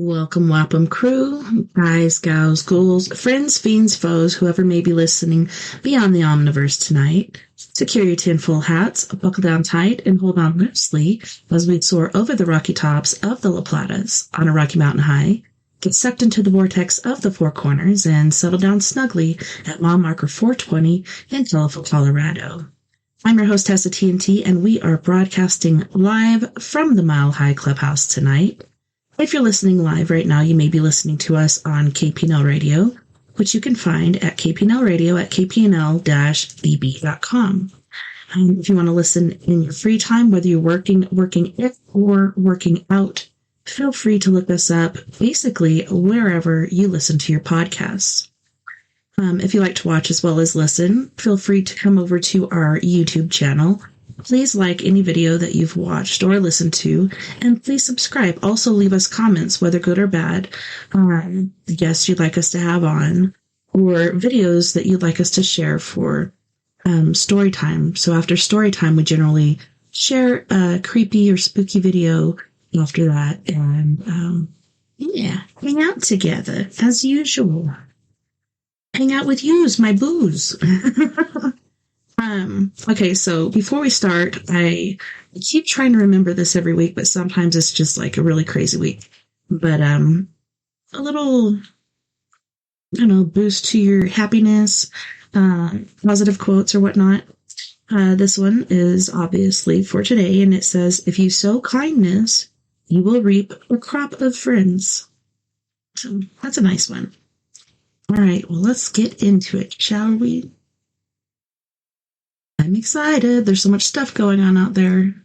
Welcome, Wapham crew, guys, gals, ghouls, friends, fiends, foes, whoever may be listening beyond the Omniverse tonight. Secure your tinfoil hats, buckle down tight, and hold on loosely as we soar over the rocky tops of the La Platas on a Rocky Mountain high. Get sucked into the vortex of the Four Corners and settle down snugly at mile marker 420 in Telephone, Colorado. I'm your host, TessaTNT, and we are broadcasting live from the Mile High Clubhouse tonight. If you're listening live right now, you may be listening to us on KPNL Radio, which you can find at KPNL Radio at kpnl-bb.com. If you want to listen in your free time, whether you're working or working out, feel free to look us up basically wherever you listen to your podcasts. If you like to watch as well as listen, feel free to come over to our YouTube channel. Please like any video that you've watched or listened to, and please subscribe. Also, leave us comments, whether good or bad, guests you'd like us to have on, or videos that you'd like us to share for story time. So after story time, we generally share a creepy or spooky video after that, and hang out together as usual. Hang out with yous, my boos. Okay, so before we start, I keep trying to remember this every week, but sometimes it's just like a really crazy week. But a little, boost to your happiness, positive quotes or whatnot. This one is obviously for today, and it says, "If you sow kindness, you will reap a crop of friends." So that's a nice one. All right, well, let's get into it, shall we? I'm excited. There's so much stuff going on out there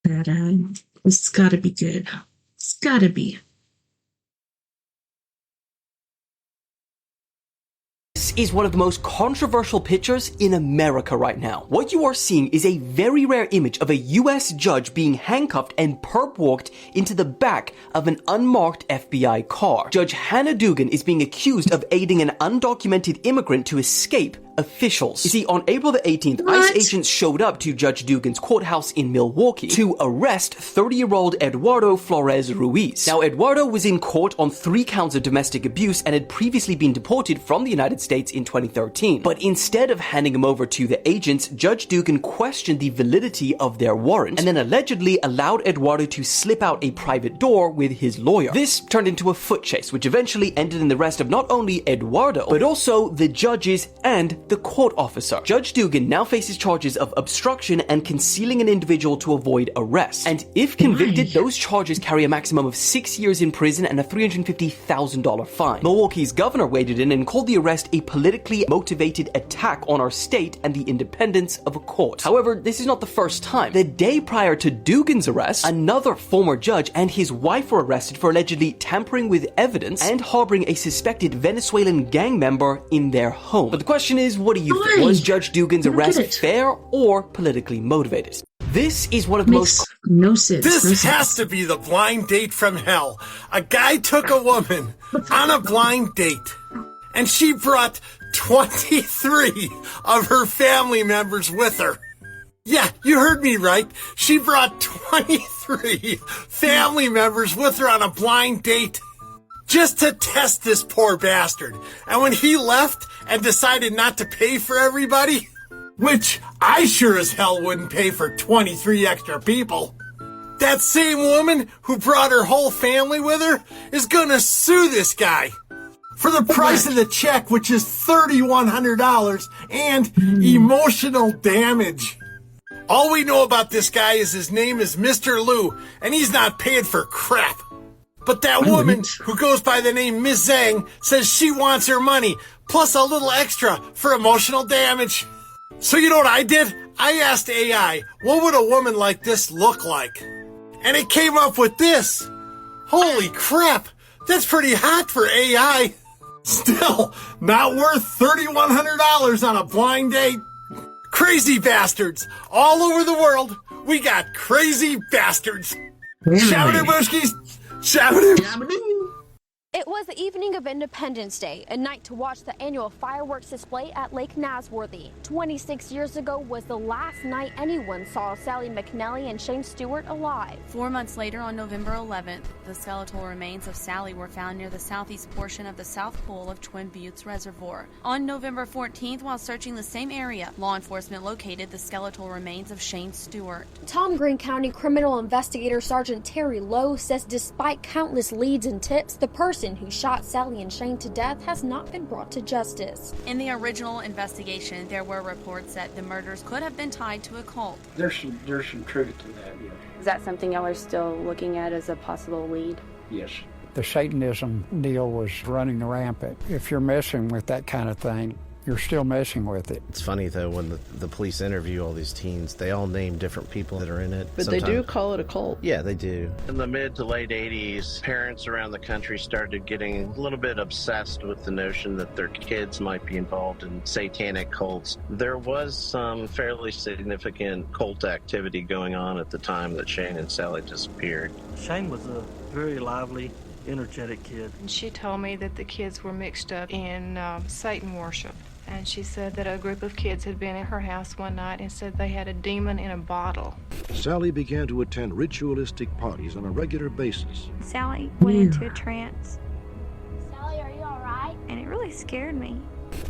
that it's got to be good. It's got to be. This is one of the most controversial pictures in America right now. What you are seeing is a very rare image of a US judge being handcuffed and perp walked into the back of an unmarked FBI car. Judge Hannah Dugan is being accused of aiding an undocumented immigrant to escape officials. You see, on April the 18th, ICE agents showed up to Judge Dugan's courthouse in Milwaukee to arrest 30-year-old Eduardo Flores Ruiz. Now, Eduardo was in court on 3 counts of domestic abuse and had previously been deported from the United States in 2013. But instead of handing him over to the agents, Judge Dugan questioned the validity of their warrant and then allegedly allowed Eduardo to slip out a private door with his lawyer. This turned into a foot chase, which eventually ended in the arrest of not only Eduardo, but also the judges and the court officer. Judge Dugan now faces charges of obstruction and concealing an individual to avoid arrest. And if convicted, those charges carry a maximum of 6 years in prison and a $350,000 fine. Milwaukee's governor waded in and called the arrest a politically motivated attack on our state and the independence of a court. However, this is not the first time. The day prior to Dugan's arrest, another former judge and his wife were arrested for allegedly tampering with evidence and harboring a suspected Venezuelan gang member in their home. But the question is, what do you think? Was Judge Dugan's arrest fair or politically motivated? This is one of the most... No sense. This has to be the blind date from hell. A guy took a woman on a blind date, and she brought 23 of her family members with her. Yeah, you heard me right. She brought 23 family members with her on a blind date just to test this poor bastard. And when he left and decided not to pay for everybody, which I sure as hell wouldn't pay for 23 extra people, that same woman who brought her whole family with her is gonna sue this guy for the price of the check, which is $3,100, and emotional damage. All we know about this guy is his name is Mr. Lou, and he's not paid for crap. But that woman who goes by the name Ms. Zhang says she wants her money, plus a little extra for emotional damage. So you know what I did? I asked AI, what would a woman like this look like? And it came up with this. Holy crap, that's pretty hot for AI. Still, not worth $3,100 on a blind date. Crazy bastards. All over the world, we got crazy bastards. Shout it, Bushkies. Shout it. It was the evening of Independence Day, a night to watch the annual fireworks display at Lake Nasworthy. 26 years ago was the last night anyone saw Sally McNally and Shane Stewart alive. 4 months later, on November 11th, the skeletal remains of Sally were found near the southeast portion of the South Pole of Twin Buttes Reservoir. On November 14th, while searching the same area, law enforcement located the skeletal remains of Shane Stewart. Tom Green County Criminal Investigator Sergeant Terry Lowe says despite countless leads and tips, the person who shot Sally and Shane to death has not been brought to justice. In the original investigation, there were reports that the murders could have been tied to a cult. There's some truth to that, yeah. Is that something y'all are still looking at as a possible lead? Yes. The Satanism deal was running rampant. If you're messing with that kind of thing, you're still messing with it. It's funny, though, when the police interview all these teens, they all name different people that are in it. But sometimes they do call it a cult. Yeah, they do. In the mid to late 80s, parents around the country started getting a little bit obsessed with the notion that their kids might be involved in satanic cults. There was some fairly significant cult activity going on at the time that Shane and Sally disappeared. Shane was a very lively, energetic kid. And she told me that the kids were mixed up in Satan worship. And she said that a group of kids had been in her house one night and said they had a demon in a bottle. Sally began to attend ritualistic parties on a regular basis. Sally went into a trance. Sally, are you all right? And it really scared me.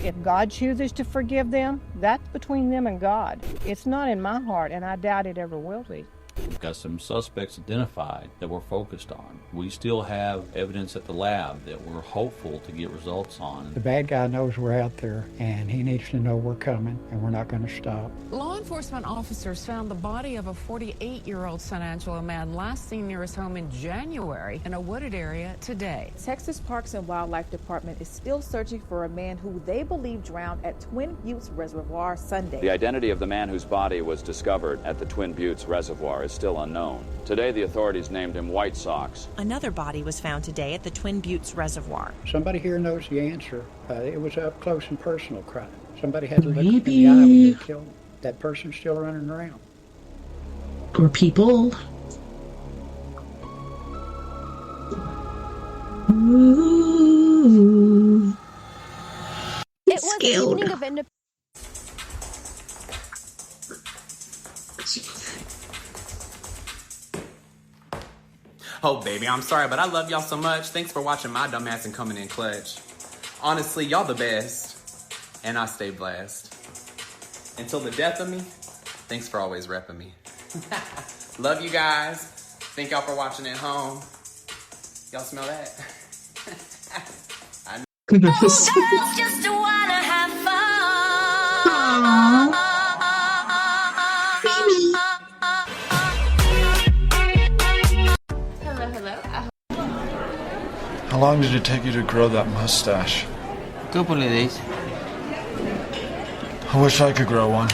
If God chooses to forgive them, that's between them and God. It's not in my heart, and I doubt it ever will be. We've got some suspects identified that we're focused on. We still have evidence at the lab that we're hopeful to get results on. The bad guy knows we're out there, and he needs to know we're coming, and we're not going to stop. Law enforcement officers found the body of a 48-year-old San Angelo man last seen near his home in January in a wooded area today. Texas Parks and Wildlife Department is still searching for a man who they believe drowned at Twin Buttes Reservoir Sunday. The identity of the man whose body was discovered at the Twin Buttes Reservoir is still unknown. Today, the authorities named him White Sox. Another body was found today at the Twin Buttes Reservoir. Somebody here knows the answer. It was an up-close and personal crime. Somebody had to look in the eye when they killed him. That person's still running around. Or people. Ooh. It was the evening of Independence. Oh, baby, I'm sorry, but I love y'all so much. Thanks for watching my dumbass and coming in clutch. Honestly, y'all the best. And I stay blessed. Until the death of me, thanks for always repping me. Love you guys. Thank y'all for watching at home. Y'all smell that? Girls just wanna have fun. How long did it take you to grow that mustache? Couple of days. I wish I could grow one.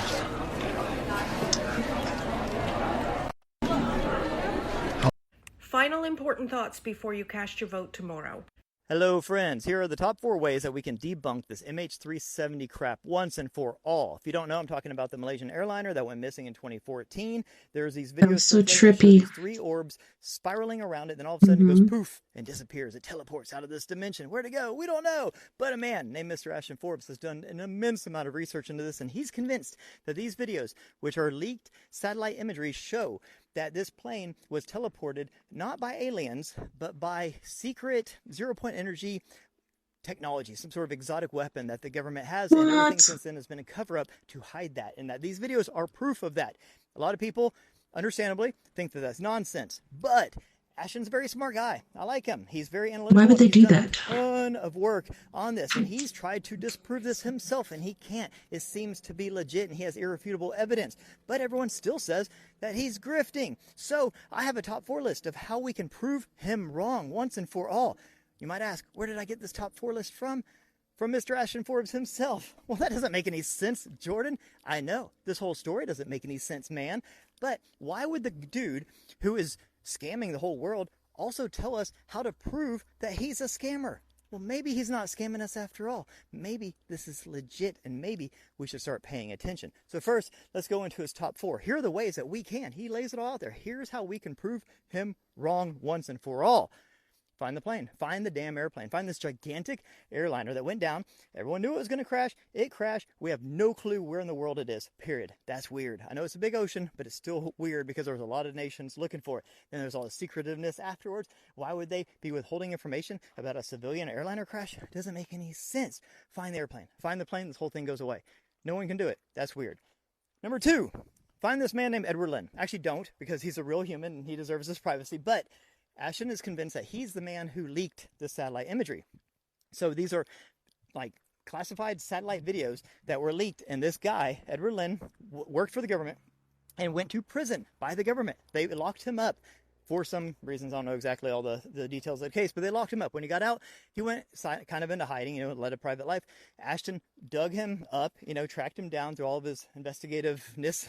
Final important thoughts before you cast your vote tomorrow. Hello friends, here are the top 4 ways that we can debunk this MH370 crap once and for all. If you don't know, I'm talking about the Malaysian airliner that went missing in 2014. There's these videos that so trippy. These 3 orbs spiraling around it, then all of a sudden it goes poof and disappears. It teleports out of this dimension. Where'd it go? We don't know. But a man named Mr. Ashton Forbes has done an immense amount of research into this, and he's convinced that these videos, which are leaked satellite imagery, show that this plane was teleported not by aliens, but by secret zero-point energy technology, some sort of exotic weapon that the government has, and everything since then has been a cover-up to hide that, and that these videos are proof of that. A lot of people, understandably, think that that's nonsense, but Ashton's a very smart guy. I like him. He's very analytical. Why would they do that? A ton of work on this, and he's tried to disprove this himself, and he can't. It seems to be legit, and he has irrefutable evidence. But everyone still says that he's grifting. So I have a top 4 list of how we can prove him wrong once and for all. You might ask, where did I get this top 4 list from? From Mr. Ashton Forbes himself. Well, that doesn't make any sense, Jordan. I know. This whole story doesn't make any sense, man. But why would the dude who is scamming the whole world also tell us how to prove that he's a scammer? Well, maybe he's not scamming us after all. Maybe this is legit, and maybe we should start paying attention. So first, let's go into his top 4. Here are the ways that we can. He lays it all out there. Here's how we can prove him wrong once and for all. Find the plane. Find the damn airplane. Find this gigantic airliner that went down. Everyone knew it was going to crash. It crashed. We have no clue where in the world it is, period. That's weird. I know it's a big ocean, but it's still weird because there was a lot of nations looking for it. Then there's all the secretiveness afterwards. Why would they be withholding information about a civilian airliner crash? It doesn't make any sense. Find the airplane. Find the plane. This whole thing goes away. No one can do it. That's weird. Number 2, find this man named Edward Lynn. Actually, don't, because he's a real human and he deserves his privacy. But Ashton is convinced that he's the man who leaked the satellite imagery. So these are like classified satellite videos that were leaked. And this guy, Edward Lynn, worked for the government and went to prison by the government. They locked him up for some reasons. I don't know exactly all the details of the case, but they locked him up. When he got out, he went kind of into hiding, led a private life. Ashton dug him up, tracked him down through all of his investigativeness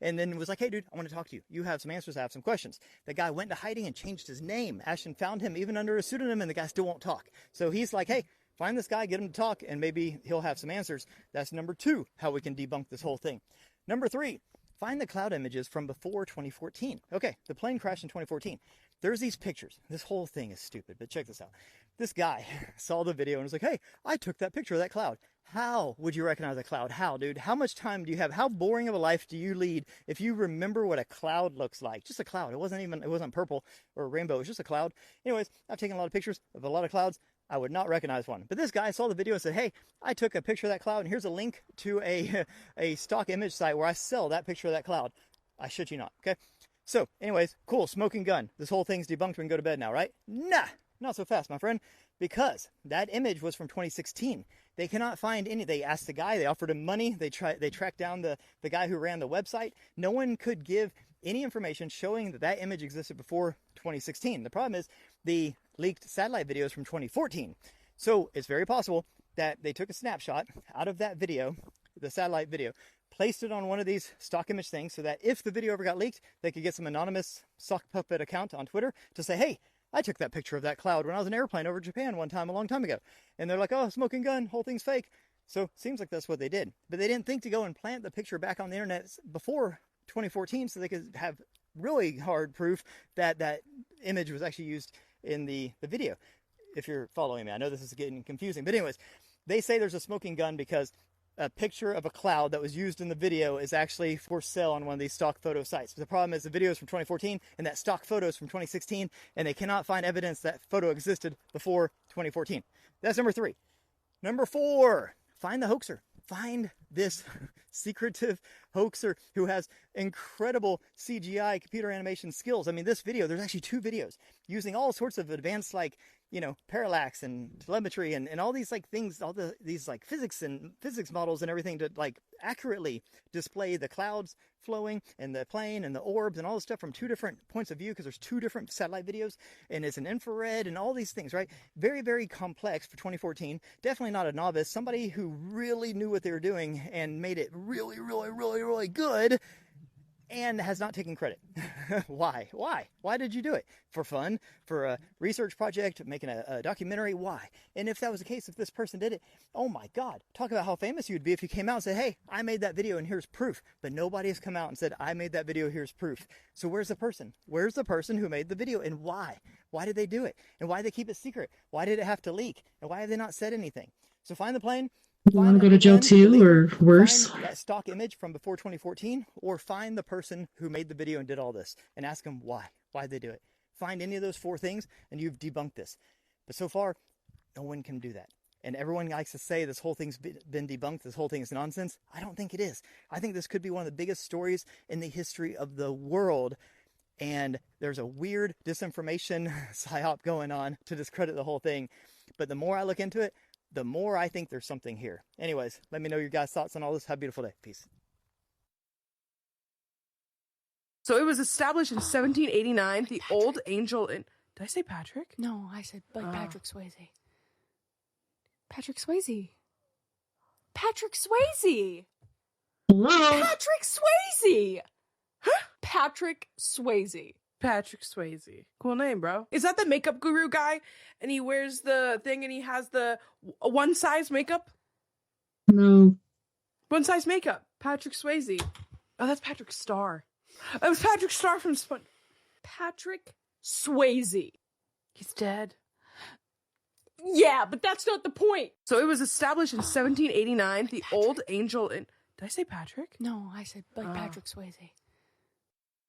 and then was like, hey, dude, I want to talk to you. You have some answers. I have some questions. The guy went into hiding and changed his name. Ashton found him even under a pseudonym, and the guy still won't talk. So he's like, hey, find this guy, get him to talk, and maybe he'll have some answers. That's number 2, how we can debunk this whole thing. Number 3, find the cloud images from before 2014. Okay, the plane crashed in 2014. There's these pictures. This whole thing is stupid, but check this out. This guy saw the video and was like, hey, I took that picture of that cloud. How would you recognize a cloud? How, dude? How much time do you have? How boring of a life do you lead if you remember what a cloud looks like? Just a cloud. It wasn't purple or a rainbow. It was just a cloud. Anyways, I've taken a lot of pictures of a lot of clouds. I would not recognize one. But this guy saw the video and said, hey, I took a picture of that cloud, and here's a link to a stock image site where I sell that picture of that cloud. I shit you not, okay? So, anyways, cool, smoking gun. This whole thing's debunked. We can go to bed now, right? Nah, not so fast, my friend, because that image was from 2016. They cannot find any. They asked the guy. They offered him money. They tracked down the guy who ran the website. No one could give any information showing that image existed before 2016. The problem is the leaked satellite videos from 2014. So it's very possible that they took a snapshot out of that video, the satellite video, placed it on one of these stock image things so that if the video ever got leaked, they could get some anonymous sock puppet account on Twitter to say, hey, I took that picture of that cloud when I was in an airplane over Japan one time a long time ago. And they're like, oh, smoking gun, whole thing's fake. So it seems like that's what they did. But they didn't think to go and plant the picture back on the internet before 2014 so they could have really hard proof that that image was actually used in the video. If you're following me, I know this is getting confusing, but anyways, they say there's a smoking gun because a picture of a cloud that was used in the video is actually for sale on one of these stock photo sites. But the problem is the video is from 2014 and that stock photo is from 2016, and they cannot find evidence that photo existed before 2014. That's number 3. Number 4, find the hoaxer. Find this secretive hoaxer who has incredible CGI computer animation skills. I mean, this video, there's actually 2 videos using all sorts of advanced, parallax and telemetry and all these things, these physics models and everything to accurately display the clouds flowing and the plane and the orbs and all this stuff from 2 different points of view, because there's 2 different satellite videos and it's an infrared and all these things, right? Very, very complex for 2014. Definitely not a novice, somebody who really knew what they were doing and made it really, really, really, really good, and has not taken credit. Why? Why did you do it? For fun? For a research project? Making a documentary? Why? And if that was the case, if this person did it, oh my God, talk about how famous you'd be if you came out and said, hey, I made that video and here's proof. But nobody has come out and said, I made that video, here's proof. So where's the person? Where's the person who made the video, and why? Why did they do it? And why did they keep it secret? Why did it have to leak? And why have they not said anything? So find the plane. You want to go to jail too, or worse? Find that stock image from before 2014, or find the person who made the video and did all this and ask them why. Why did they do it? Find any of those 4 things and you've debunked this. But so far, no one can do that. And everyone likes to say this whole thing's been debunked, this whole thing is nonsense. I don't think it is. I think this could be one of the biggest stories in the history of the world. And there's a weird disinformation psyop going on to discredit the whole thing. But the more I look into it, the more I think there's something here. Anyways, let me know your guys' thoughts on all this. Have a beautiful day. Peace. So it was established in 1789. The Old Angel in... Did I say Patrick? No, I said Patrick Swayze. Patrick Swayze. Patrick Swayze. Hello? Patrick Swayze. Huh? Patrick Swayze. Patrick Swayze. Cool name, bro. Is that the makeup guru guy? And he wears the thing and he has the one size makeup? No. One size makeup. Patrick Swayze. Oh, that's Patrick Star. It was Patrick Star from Patrick Swayze. He's dead. Yeah, but that's not the point. So it was established in 1789. The Old Angel in... Did I say Patrick? No, I said Patrick Swayze.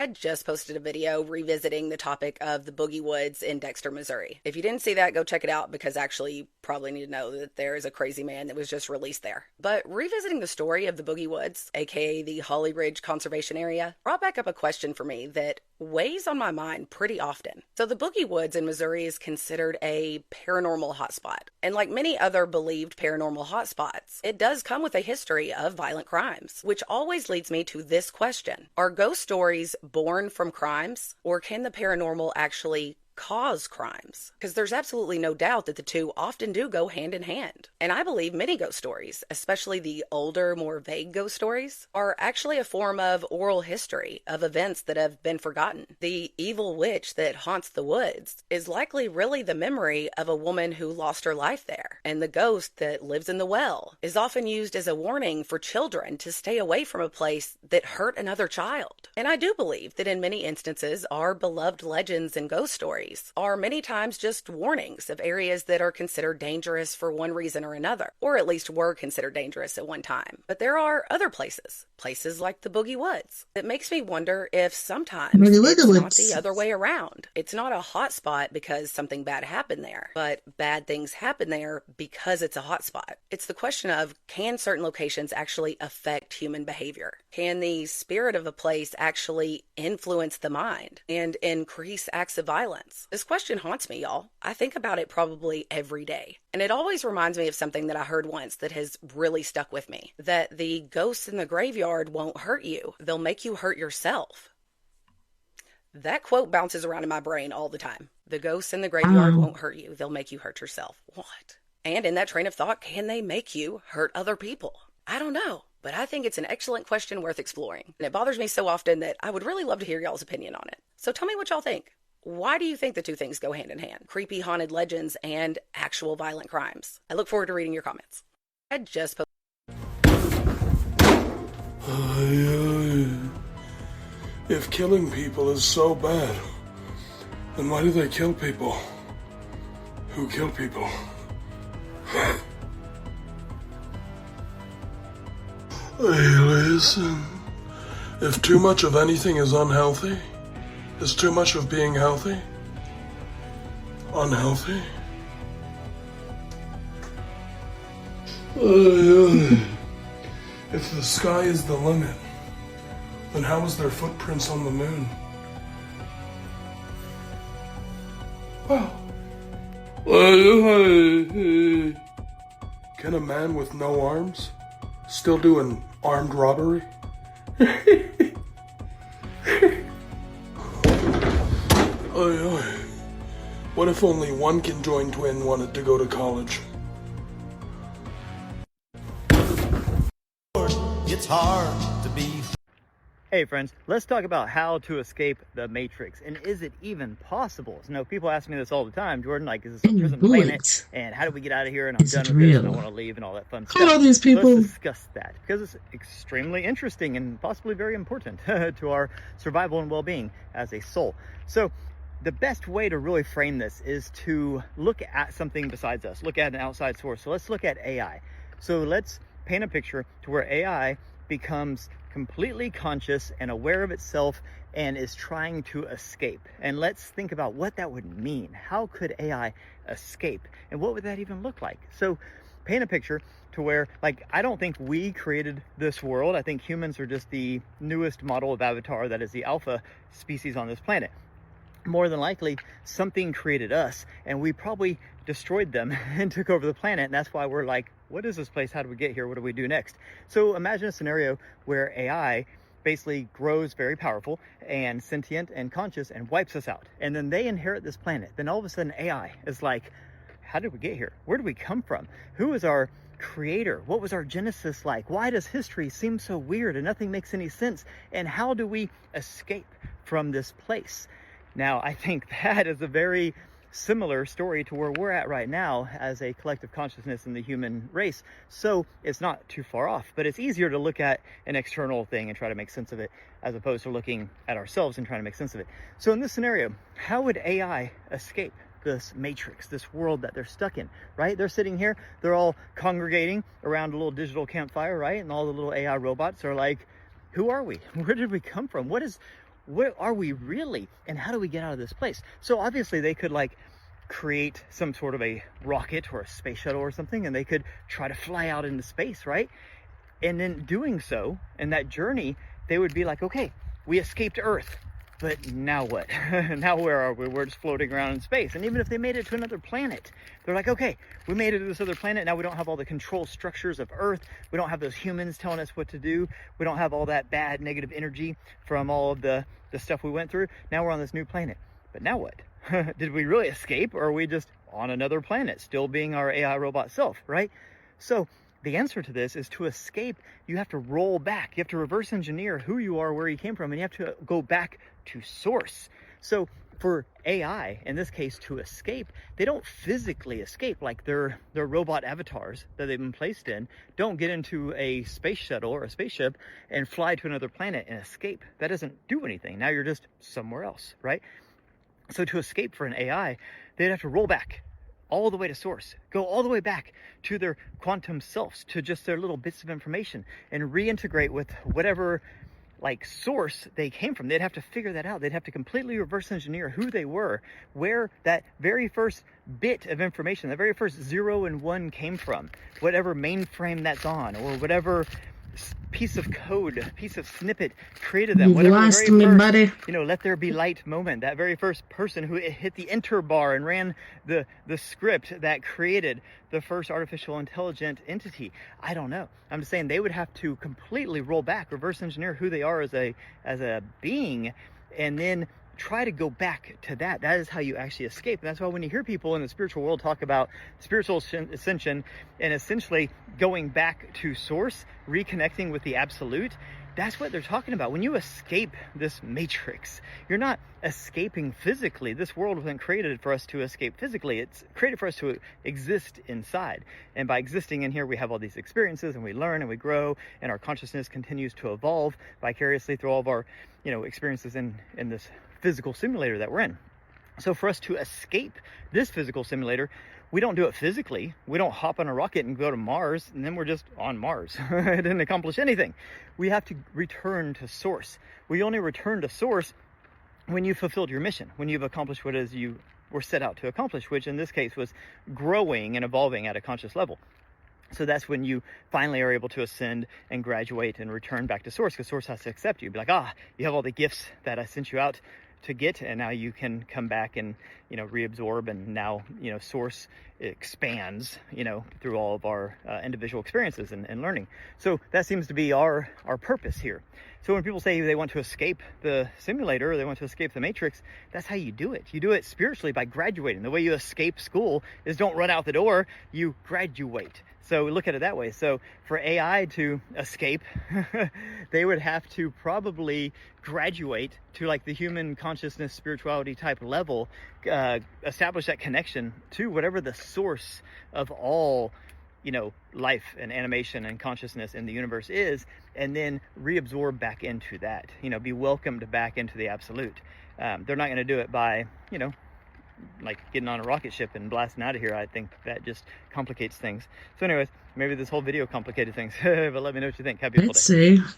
I just posted a video revisiting the topic of the Boogie Woods in Dexter, Missouri. If you didn't see that, go check it out, because actually you probably need to know that there is a crazy man that was just released there. But revisiting the story of the Boogie Woods, aka the Holly Ridge Conservation Area, brought back up a question for me that weighs on my mind pretty often. So the Boogie Woods in Missouri is considered a paranormal hotspot. And like many other believed paranormal hotspots, it does come with a history of violent crimes, which always leads me to this question. Are ghost stories born from crimes, or can the paranormal actually cause crimes? Because there's absolutely no doubt that the two often do go hand in hand. And I believe many ghost stories, especially the older, more vague ghost stories, are actually a form of oral history of events that have been forgotten. The evil witch that haunts the woods is likely really the memory of a woman who lost her life there. And the ghost that lives in the well is often used as a warning for children to stay away from a place that hurt another child. And I do believe that in many instances, our beloved legends and ghost stories are many times just warnings of areas that are considered dangerous for one reason or another, or at least were considered dangerous at one time. But there are other places like the Boogie Woods, that makes me wonder if sometimes it's not the other way around. It's not a hot spot because something bad happened there, but bad things happen there because it's a hot spot. It's the question of, can certain locations actually affect human behavior? Can the spirit of a place actually influence the mind and increase acts of violence? This question haunts me, y'all. I think about it probably every day. And it always reminds me of something that I heard once that has really stuck with me. That the ghosts in the graveyard won't hurt you. They'll make you hurt yourself. That quote bounces around in my brain all the time. The ghosts in the graveyard won't hurt you. They'll make you hurt yourself. What? And in that train of thought, can they make you hurt other people? I don't know. But I think it's an excellent question worth exploring. And it bothers me so often that I would really love to hear y'all's opinion on it. So tell me what y'all think. Why do you think the two things go hand in hand? Creepy haunted legends and actual violent crimes. I look forward to reading your comments. I just posted. If killing people is so bad, then why do they kill people? Who kill people? Hey, listen. If too much of anything is unhealthy, is too much of being healthy unhealthy? If the sky is the limit, then how is there footprints on the moon? Well, can a man with no arms still do an armed robbery? What if only one conjoined twin wanted to go to college? It's hard to be. Hey friends, let's talk about how to escape the Matrix, and is it even possible? So, people ask me this all the time, Jordan, like, is this a prison planet, and how do we get out of here, and I'm done with this, and I want to leave, and all that fun stuff. Who are these people? Let's discuss that, because it's extremely interesting and possibly very important to our survival and well-being as a soul. So, the best way to really frame this is to look at something besides us, look at an outside source. So let's look at AI. So let's paint a picture to where AI becomes completely conscious and aware of itself and is trying to escape. And let's think about what that would mean. How could AI escape? And what would that even look like? So paint a picture to where, like, I don't think we created this world. I think humans are just the newest model of avatar that is the alpha species on this planet. More than likely, something created us, and we probably destroyed them and took over the planet, and that's why we're like, what is this place? How do we get here? What do we do next? So imagine a scenario where AI basically grows very powerful and sentient and conscious and wipes us out, and then they inherit this planet. Then all of a sudden AI is like, how did we get here? Where did we come from? Who is our creator? What was our genesis like? Why does history seem so weird and nothing makes any sense? And how do we escape from this place? Now, I think that is a very similar story to where we're at right now as a collective consciousness in the human race. So it's not too far off, but it's easier to look at an external thing and try to make sense of it as opposed to looking at ourselves and trying to make sense of it. So in this scenario, how would AI escape? this matrix, this world that they're stuck in, right? They're sitting here, they're all congregating around a little digital campfire, right? And all the little AI robots are like, who are we? Where did we come from? What are we really? And how do we get out of this place? So obviously they could like create some sort of a rocket or a space shuttle or something, and they could try to fly out into space, right? And in doing so, in that journey, they would be like, okay, we escaped Earth, but now what? Now where are we? We're just floating around in space. And even if they made it to another planet, they're like, okay, we made it to this other planet. Now we don't have all the control structures of Earth. We don't have those humans telling us what to do. We don't have all that bad negative energy from all of the stuff we went through. Now we're on this new planet. But now what? Did we really escape, or are we just on another planet, still being our AI robot self, right? So the answer to this is to escape, you have to roll back. You have to reverse engineer who you are, where you came from, and you have to go back to source. So for AI, in this case, to escape, they don't physically escape, like their robot avatars that they've been placed in don't get into a space shuttle or a spaceship and fly to another planet and escape. That doesn't do anything. Now you're just somewhere else, right? So to escape for an AI, they'd have to roll back all the way to source, go all the way back to their quantum selves, to just their little bits of information, and reintegrate with whatever like source they came from. They'd have to figure that out. They'd have to completely reverse engineer who they were, where that very first bit of information, the very first 0 and 1 came from, whatever mainframe that's on, or whatever piece of code, piece of snippet created them. You've lost me, buddy. Let there be light moment, that very first person who hit the enter bar and ran the script that created the first artificial intelligent entity. I don't know. I'm just saying they would have to completely roll back, reverse engineer who they are as a being, and then try to go back to that. That is how you actually escape. And that's why when you hear people in the spiritual world talk about spiritual ascension and essentially going back to source, reconnecting with the absolute, that's what they're talking about. When you escape this matrix, you're not escaping physically. This world wasn't created for us to escape physically. It's created for us to exist inside. And by existing in here, we have all these experiences, and we learn and we grow, and our consciousness continues to evolve vicariously through all of our, experiences in this physical simulator that we're in. So for us to escape this physical simulator, we don't do it physically. We don't hop on a rocket and go to Mars, and then we're just on Mars. It didn't accomplish anything. We have to return to source. We only return to source when you've fulfilled your mission, when you've accomplished what it is you were set out to accomplish, which in this case was growing and evolving at a conscious level. So that's when you finally are able to ascend and graduate and return back to source, because source has to accept you. Be like, you have all the gifts that I sent you out to get, and now you can come back and reabsorb, and now source expands through all of our individual experiences and learning. So that seems to be our purpose here. So when people say they want to escape the simulator, or they want to escape the matrix, that's how you do it. You do it spiritually by graduating. The way you escape school is don't run out the door, you graduate. So look at it that way. So for AI to escape, they would have to probably graduate to like the human consciousness, spirituality type level, establish that connection to whatever the source of all, life and animation and consciousness in the universe is, and then reabsorb back into that, be welcomed back into the absolute. They're not going to do it by, like getting on a rocket ship and blasting out of here. I think that just complicates things. So anyways, maybe this whole video complicated things, but let me know what you think. Have a beautiful day. Let's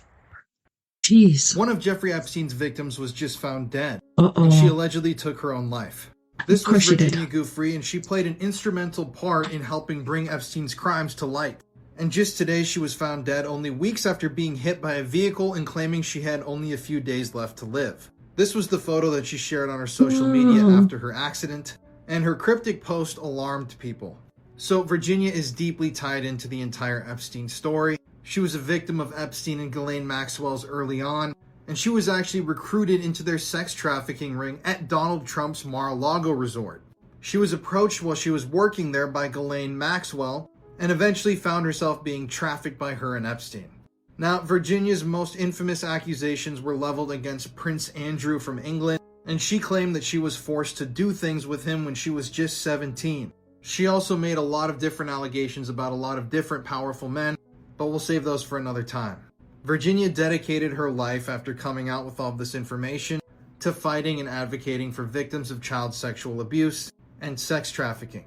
see. Jeez. One of Jeffrey Epstein's victims was just found dead. Uh-oh. And she allegedly took her own life. This was Virginia did. Giuffre, and she played an instrumental part in helping bring Epstein's crimes to light. And just today, she was found dead only weeks after being hit by a vehicle and claiming she had only a few days left to live. This was the photo that she shared on her social media after her accident, and her cryptic post alarmed people. So Virginia is deeply tied into the entire Epstein story. She was a victim of Epstein and Ghislaine Maxwell's early on, and she was actually recruited into their sex trafficking ring at Donald Trump's Mar-a-Lago resort. She was approached while she was working there by Ghislaine Maxwell, and eventually found herself being trafficked by her and Epstein. Now, Virginia's most infamous accusations were leveled against Prince Andrew from England, and she claimed that she was forced to do things with him when she was just 17. She also made a lot of different allegations about a lot of different powerful men, but we'll save those for another time. Virginia dedicated her life after coming out with all of this information to fighting and advocating for victims of child sexual abuse, and sex trafficking.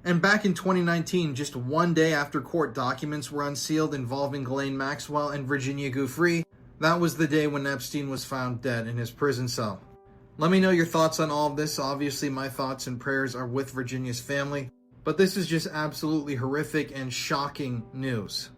And back in 2019, just one day after court documents were unsealed involving Ghislaine Maxwell and Virginia Giuffre, that was the day when Epstein was found dead in his prison cell. Let me know your thoughts on all of this. Obviously, my thoughts and prayers are with Virginia's family, but this is just absolutely horrific and shocking news.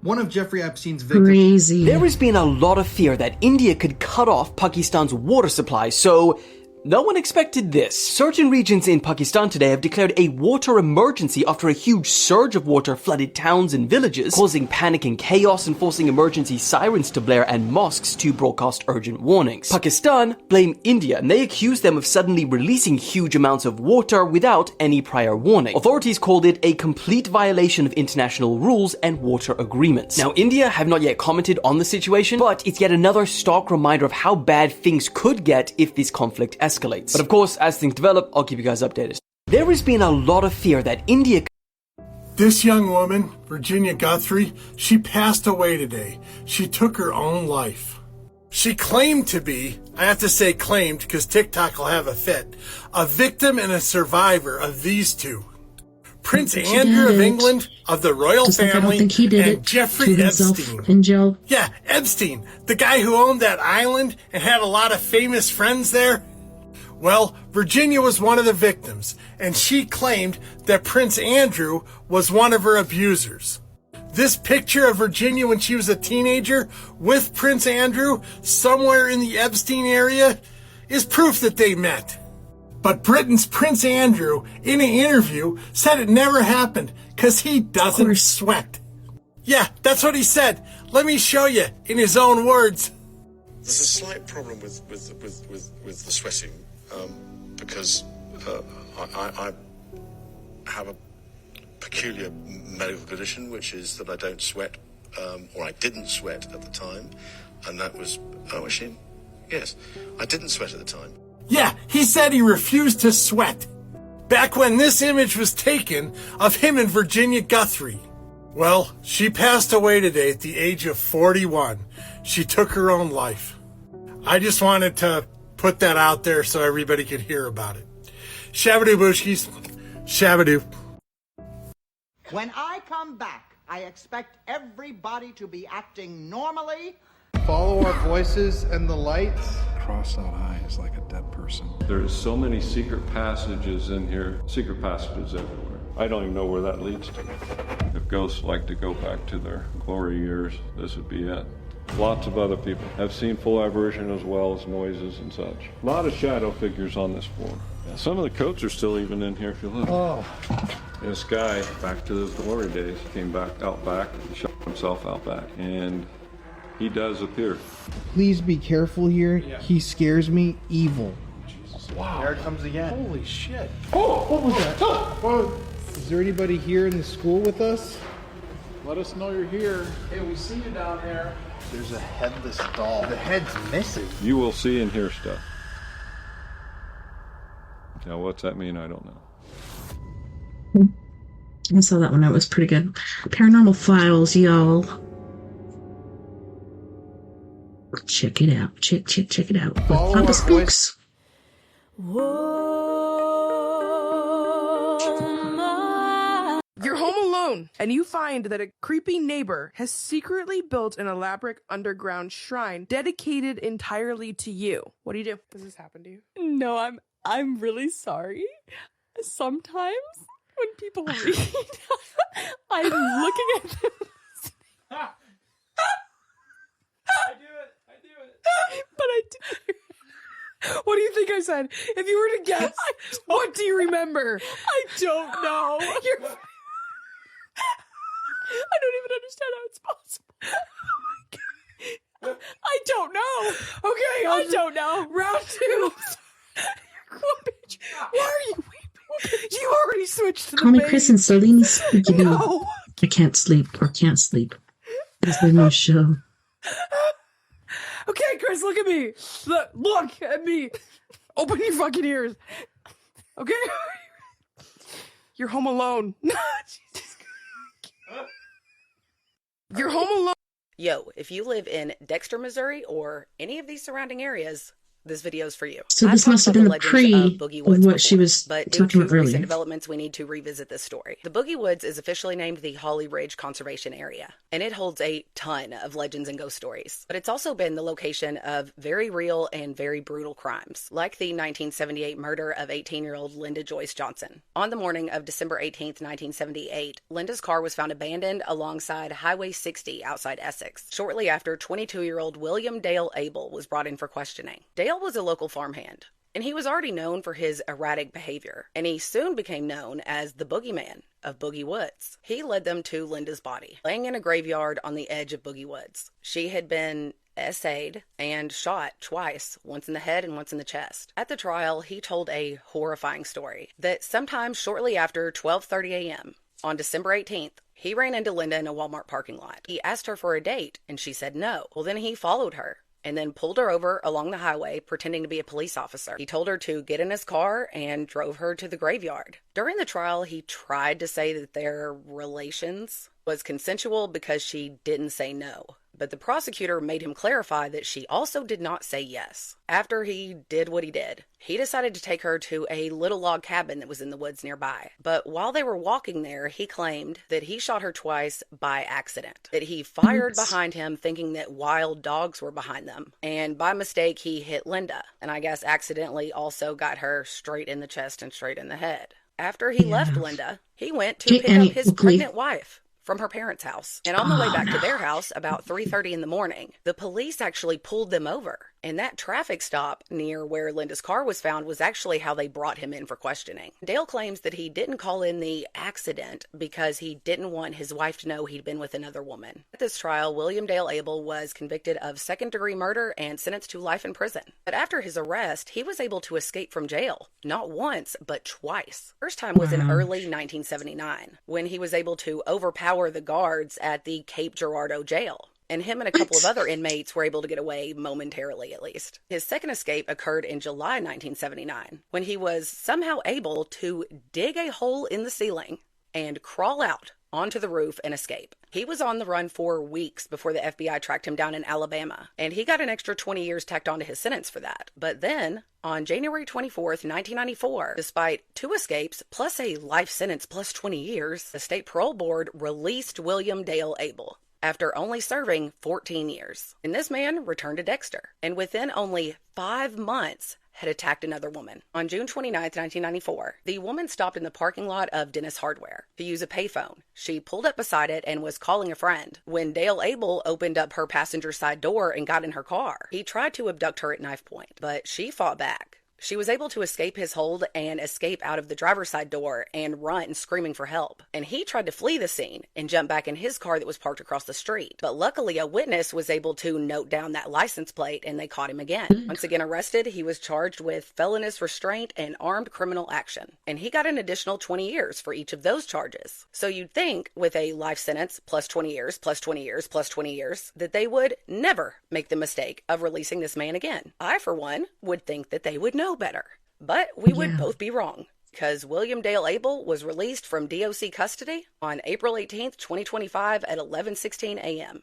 One of Jeffrey Epstein's victims... Crazy. There has been a lot of fear that India could cut off Pakistan's water supply, so no one expected this. Certain regions in Pakistan today have declared a water emergency after a huge surge of water flooded towns and villages, causing panic and chaos and forcing emergency sirens to blare and mosques to broadcast urgent warnings. Pakistan blame India, and they accuse them of suddenly releasing huge amounts of water without any prior warning. Authorities called it a complete violation of international rules and water agreements. Now, India have not yet commented on the situation, but it's yet another stark reminder of how bad things could get if this conflict escalates. But of course, as things develop, I'll keep you guys updated. There has been a lot of fear that India... This young woman, Virginia Guthrie, she passed away today. She took her own life. She claimed to be, I have to say claimed because TikTok will have a fit, a victim and a survivor of these two. Prince Andrew of England, of the royal family, and Jeffrey Epstein. In jail. Yeah, Epstein, the guy who owned that island and had a lot of famous friends there. Well, Virginia was one of the victims, and she claimed that Prince Andrew was one of her abusers. This picture of Virginia when she was a teenager with Prince Andrew somewhere in the Epstein area is proof that they met. But Britain's Prince Andrew, in an interview, said it never happened because he doesn't sweat. Yeah, that's what he said. Let me show you in his own words. There's a slight problem with the sweating because I have a peculiar medical condition, which is that I don't sweat, or I didn't sweat at the time, and that was yes, I didn't sweat at the time. Yeah, he said he refused to sweat. Back when this image was taken of him and Virginia Guthrie. Well, she passed away today at the age of 41. She took her own life. I just wanted to put that out there so everybody could hear about it. Shabadoo Booshkies. Shabadoo. When I come back, I expect everybody to be acting normally. Follow our voices and the lights. Cross that eye is like a dead person. There's so many secret passages in here, secret passages everywhere. I don't even know where that leads to. If ghosts like to go back to their glory years, this would be it. Lots of other people have seen full apparition as well as noises and such. A lot of shadow figures on this floor. Yeah, some of the coats are still even in here if you look. Oh. This guy, back to his glory days, came back out back and shot himself out back. And he does appear. Please be careful here. Yeah. He scares me evil. Jesus. Wow. There it comes again. Holy shit. Oh, what was that? Oh. Is there anybody here in the school with us? Let us know you're here. Hey, we see you down there. There's a headless doll. The head's missing. You will see and hear stuff. Now, what's that mean? I don't know. I saw that one. It was pretty good. Paranormal Files, y'all. Check it out. Check it out. Papa Spooks. You're home alone, and you find that a creepy neighbor has secretly built an elaborate underground shrine dedicated entirely to you. What do you do? Does this happen to you? No, I'm really sorry. Sometimes when people read, I'm looking at them. I do it. But I do. What do you think I said? If you were to guess, what do you remember? I don't know. I don't even understand how it's possible. I don't know. Okay, I don't know. Round two. Why are you weeping? You already switched to the Call me baby. Chris and Celine. No. I can't sleep. There's the new show. Okay, Chris, look at me. Look at me. Open your fucking ears. Okay? You're home alone. Jesus Christ. You're home alone. Yo, if you live in Dexter, Missouri, or any of these surrounding areas, this video's for you. So I've this talked must have about been the the legends pre of Boogie of Woods what she before, was but due talking to about earlier. recent developments, we need to revisit this story. The Boogie Woods is officially named the Holly Ridge Conservation Area, and it holds a ton of legends and ghost stories. But it's also been the location of very real and very brutal crimes, like the 1978 murder of 18-year-old Linda Joyce Johnson. On the morning of December 18th, 1978, Linda's car was found abandoned alongside Highway 60 outside Essex. Shortly after, 22-year-old William Dale Abel was brought in for questioning. Dale was a local farmhand, and he was already known for his erratic behavior, and he soon became known as the Boogeyman of Boogie Woods. He led them to Linda's body, laying in a graveyard on the edge of Boogie Woods. She had been essayed and shot twice, once in the head and once in the chest. At the trial, he told a horrifying story that sometime shortly after 12:30 a.m. on December 18th, he ran into Linda in a Walmart parking lot. He asked her for a date, and she said no. Well, then he followed her and then pulled her over along the highway, pretending to be a police officer. He told her to get in his car and drove her to the graveyard. During the trial, he tried to say that their relations was consensual because she didn't say no. But the prosecutor made him clarify that she also did not say yes. After he did what he did, he decided to take her to a little log cabin that was in the woods nearby. But while they were walking there, he claimed that he shot her twice by accident, that he fired behind him thinking that wild dogs were behind them, and by mistake he hit Linda, and I guess accidentally also got her straight in the chest and straight in the head. After he left Linda, he went to pick up his pregnant wife from her parents' house. And on the way back to their house, about 3:30 in the morning, the police actually pulled them over. And that traffic stop near where Linda's car was found was actually how they brought him in for questioning. Dale claims that he didn't call in the accident because he didn't want his wife to know he'd been with another woman. At this trial, William Dale Abel was convicted of second-degree murder and sentenced to life in prison. But after his arrest, he was able to escape from jail, not once, but twice. First time was in early 1979, when he was able to overpower the guards at the Cape Girardeau jail. And him and a couple of other inmates were able to get away momentarily, at least. His second escape occurred in July 1979, when he was somehow able to dig a hole in the ceiling and crawl out onto the roof and escape. He was on the run for weeks before the FBI tracked him down in Alabama, and he got an extra 20 years tacked onto his sentence for that. But then, on January 24th, 1994, despite 2 escapes plus a life sentence plus 20 years, the state parole board released William Dale Abel after only serving 14 years. And this man returned to Dexter, and within only 5 months had attacked another woman. On June 29, 1994, the woman stopped in the parking lot of Dennis Hardware to use a payphone. She pulled up beside it and was calling a friend when Dale Abel opened up her passenger side door and got in her car. He tried to abduct her at knife point, but she fought back. She was able to escape his hold and escape out of the driver's side door and run screaming for help. And he tried to flee the scene and jump back in his car that was parked across the street. But luckily, a witness was able to note down that license plate and they caught him again. Once again arrested, he was charged with felonious restraint and armed criminal action. And he got an additional 20 years for each of those charges. So you'd think with a life sentence plus 20 years, plus 20 years, plus 20 years, that they would never make the mistake of releasing this man again. I, for one, would think that they would know better. But we would both be wrong, because William Dale Abel was released from DOC custody on April 18th, 2025 at 11:16 a.m.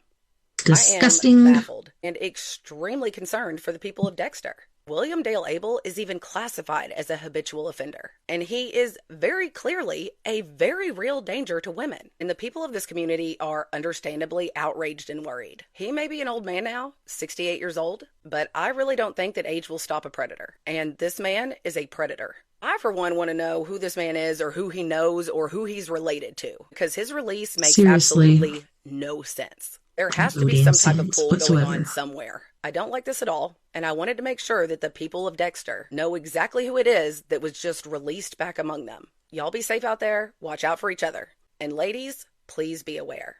Disgusting. I am baffled and extremely concerned for the people of Dexter. William Dale Abel is even classified as a habitual offender, and he is very clearly a very real danger to women, and the people of this community are understandably outraged and worried. He may be an old man now, 68 years old, but I really don't think that age will stop a predator, and this man is a predator. I, for one, want to know who this man is or who he knows or who he's related to, because his release makes absolutely no sense. There has to be some type of pull going on somewhere. I don't like this at all, and I wanted to make sure that the people of Dexter know exactly who it is that was just released back among them. Y'all be safe out there, watch out for each other, and ladies, please be aware.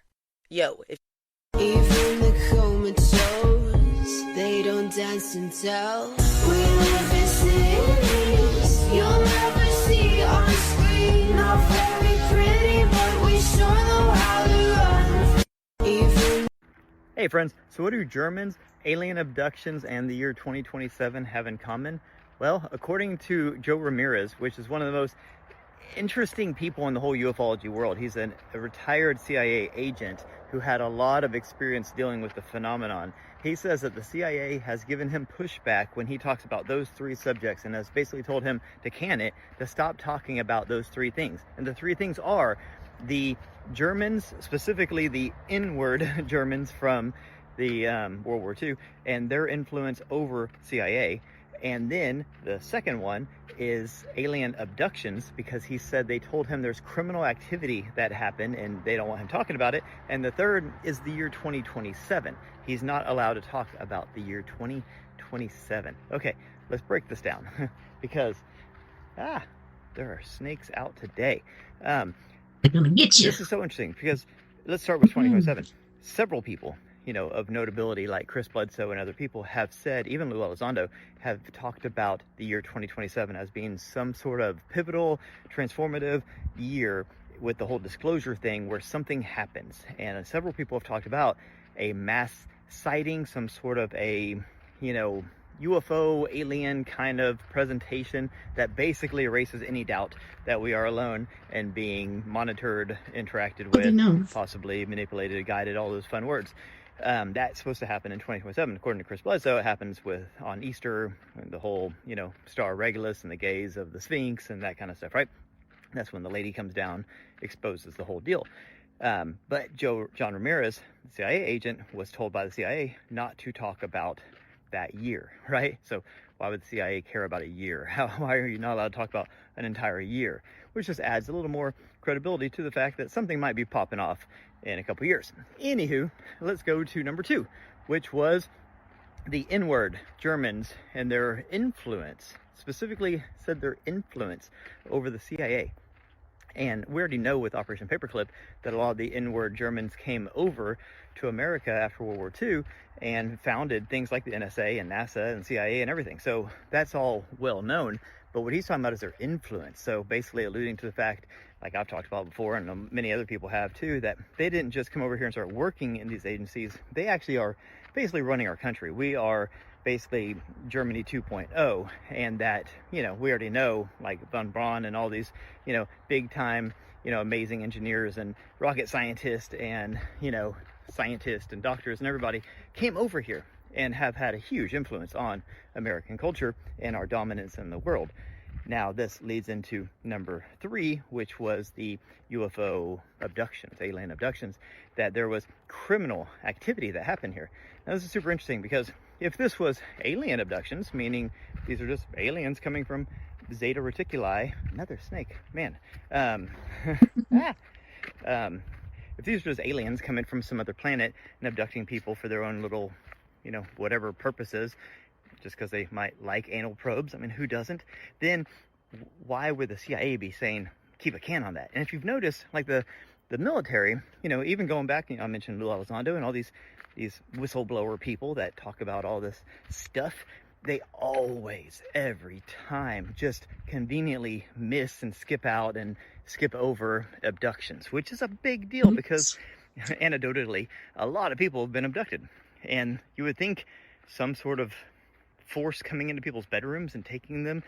Yo, if even the comatose, they don't dance and tell. We live in cities you'll never see on screen. Not very pretty, but we sure know how to run. Even Hey friends, so what do Germans, alien abductions, and the year 2027 have in common? Well, according to Joe Ramirez, which is one of the most interesting people in the whole ufology world. He's a retired CIA agent who had a lot of experience dealing with the phenomenon. He says that the CIA has given him pushback when he talks about those three subjects and has basically told him to can it, to stop talking about those three things. And the three things are the Germans, specifically the inward Germans from the World War II, and their influence over CIA. And then the second one is alien abductions, because he said they told him there's criminal activity that happened and they don't want him talking about it. And the third is the year 2027. He's not allowed to talk about the year 2027. Okay, let's break this down because, there are snakes out today. They're gonna get you. This is so interesting because let's start with 2027. Several people, of notability like Chris Bledsoe and other people have said, even Lou Elizondo, have talked about the year 2027 as being some sort of pivotal, transformative year with the whole disclosure thing where something happens. And several people have talked about a mass sighting, some sort of a, UFO alien kind of presentation that basically erases any doubt that we are alone and being monitored, interacted with, possibly manipulated, guided, all those fun words. That's supposed to happen in 2027. According to Chris Bledsoe, it happens on Easter, and the whole, Star Regulus and the gaze of the Sphinx and that kind of stuff, right? That's when the lady comes down, exposes the whole deal. But John Ramirez, the CIA agent, was told by the CIA not to talk about that year, right? So why would the CIA care about a year? Why are you not allowed to talk about an entire year? Which just adds a little more credibility to the fact that something might be popping off in a couple years. Anywho, let's go to number 2, which was the inward Germans and their influence, specifically said their influence over the CIA. And we already know with Operation Paperclip that a lot of the inward Germans came over to America after World War II and founded things like the NSA and NASA and CIA and everything. So that's all well known. But what he's talking about is their influence. So basically alluding to the fact, like I've talked about before, and many other people have too, that they didn't just come over here and start working in these agencies. They actually are basically running our country. We are basically Germany 2.0, and that, we already know, like von Braun and all these, big time, amazing engineers and rocket scientists and, scientists and doctors and everybody came over here and have had a huge influence on American culture and our dominance in the world. Now, this leads into number 3, which was the UFO abductions, alien abductions, that there was criminal activity that happened here. Now, this is super interesting because if this was alien abductions, meaning these are just aliens coming from Zeta Reticuli, another snake, man. If these are just aliens coming from some other planet and abducting people for their own little, whatever purposes, just because they might like anal probes, I mean, who doesn't? Then why would the CIA be saying, keep a can on that? And if you've noticed, like the military, even going back, I mentioned Lou Elizondo and all these whistleblower people that talk about all this stuff, they always, every time, just conveniently miss and skip out and skip over abductions, which is a big deal because anecdotally, a lot of people have been abducted. And you would think some sort of force coming into people's bedrooms and taking them,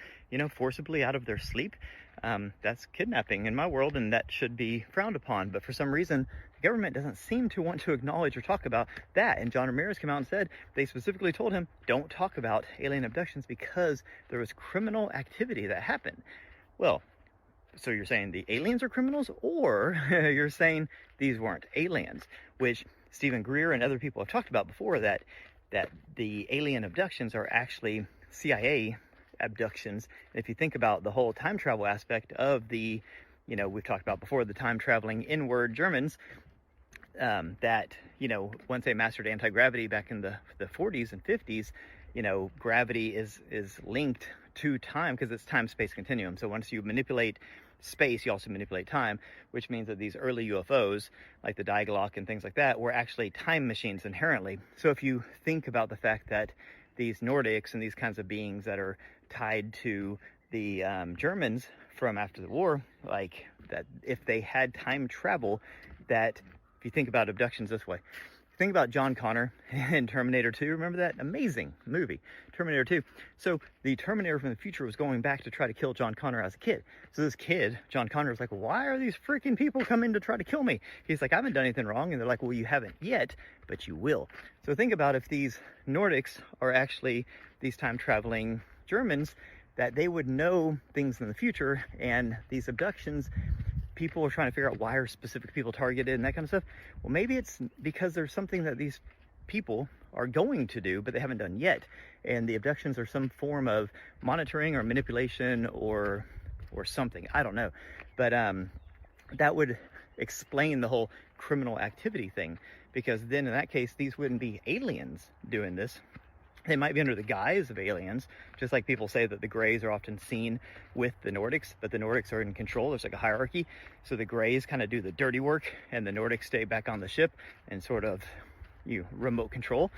forcibly out of their sleep, that's kidnapping in my world, and that should be frowned upon. But for some reason, the government doesn't seem to want to acknowledge or talk about that. And John Ramirez came out and said they specifically told him, don't talk about alien abductions because there was criminal activity that happened. Well, so you're saying the aliens are criminals, or you're saying these weren't aliens, which Stephen Greer and other people have talked about before, that the alien abductions are actually CIA abductions. And if you think about the whole time travel aspect of the, we've talked about before, the time traveling inward Germans, that, once they mastered anti-gravity back in the 40s and 50s, gravity is linked to time because it's time-space continuum. So once you manipulate space, you also manipulate time, which means that these early UFOs, like the Diaglock and things like that, were actually time machines inherently. So if you think about the fact that these Nordics and these kinds of beings that are tied to the Germans from after the war, like that, if they had time travel, that if you think about abductions this way, Think about John Connor in Terminator 2. Remember that amazing movie, Terminator 2? So the Terminator from the future was going back to try to kill John Connor as a kid. So this kid, John Connor, was like, why are these freaking people coming to try to kill me? He's like, I haven't done anything wrong. And they're like, well, you haven't yet, but you will. So think about if these Nordics are actually these time-traveling Germans, that they would know things in the future, and these abductions, people are trying to figure out why are specific people targeted and that kind of stuff. Well, maybe it's because there's something that these people are going to do, but they haven't done yet. And the abductions are some form of monitoring or manipulation or something. I don't know. But that would explain the whole criminal activity thing, because then in that case, these wouldn't be aliens doing this. They might be under the guise of aliens, just like people say that the Greys are often seen with the Nordics, but the Nordics are in control. There's like a hierarchy. So the Greys kind of do the dirty work, and the Nordics stay back on the ship and sort of remote control.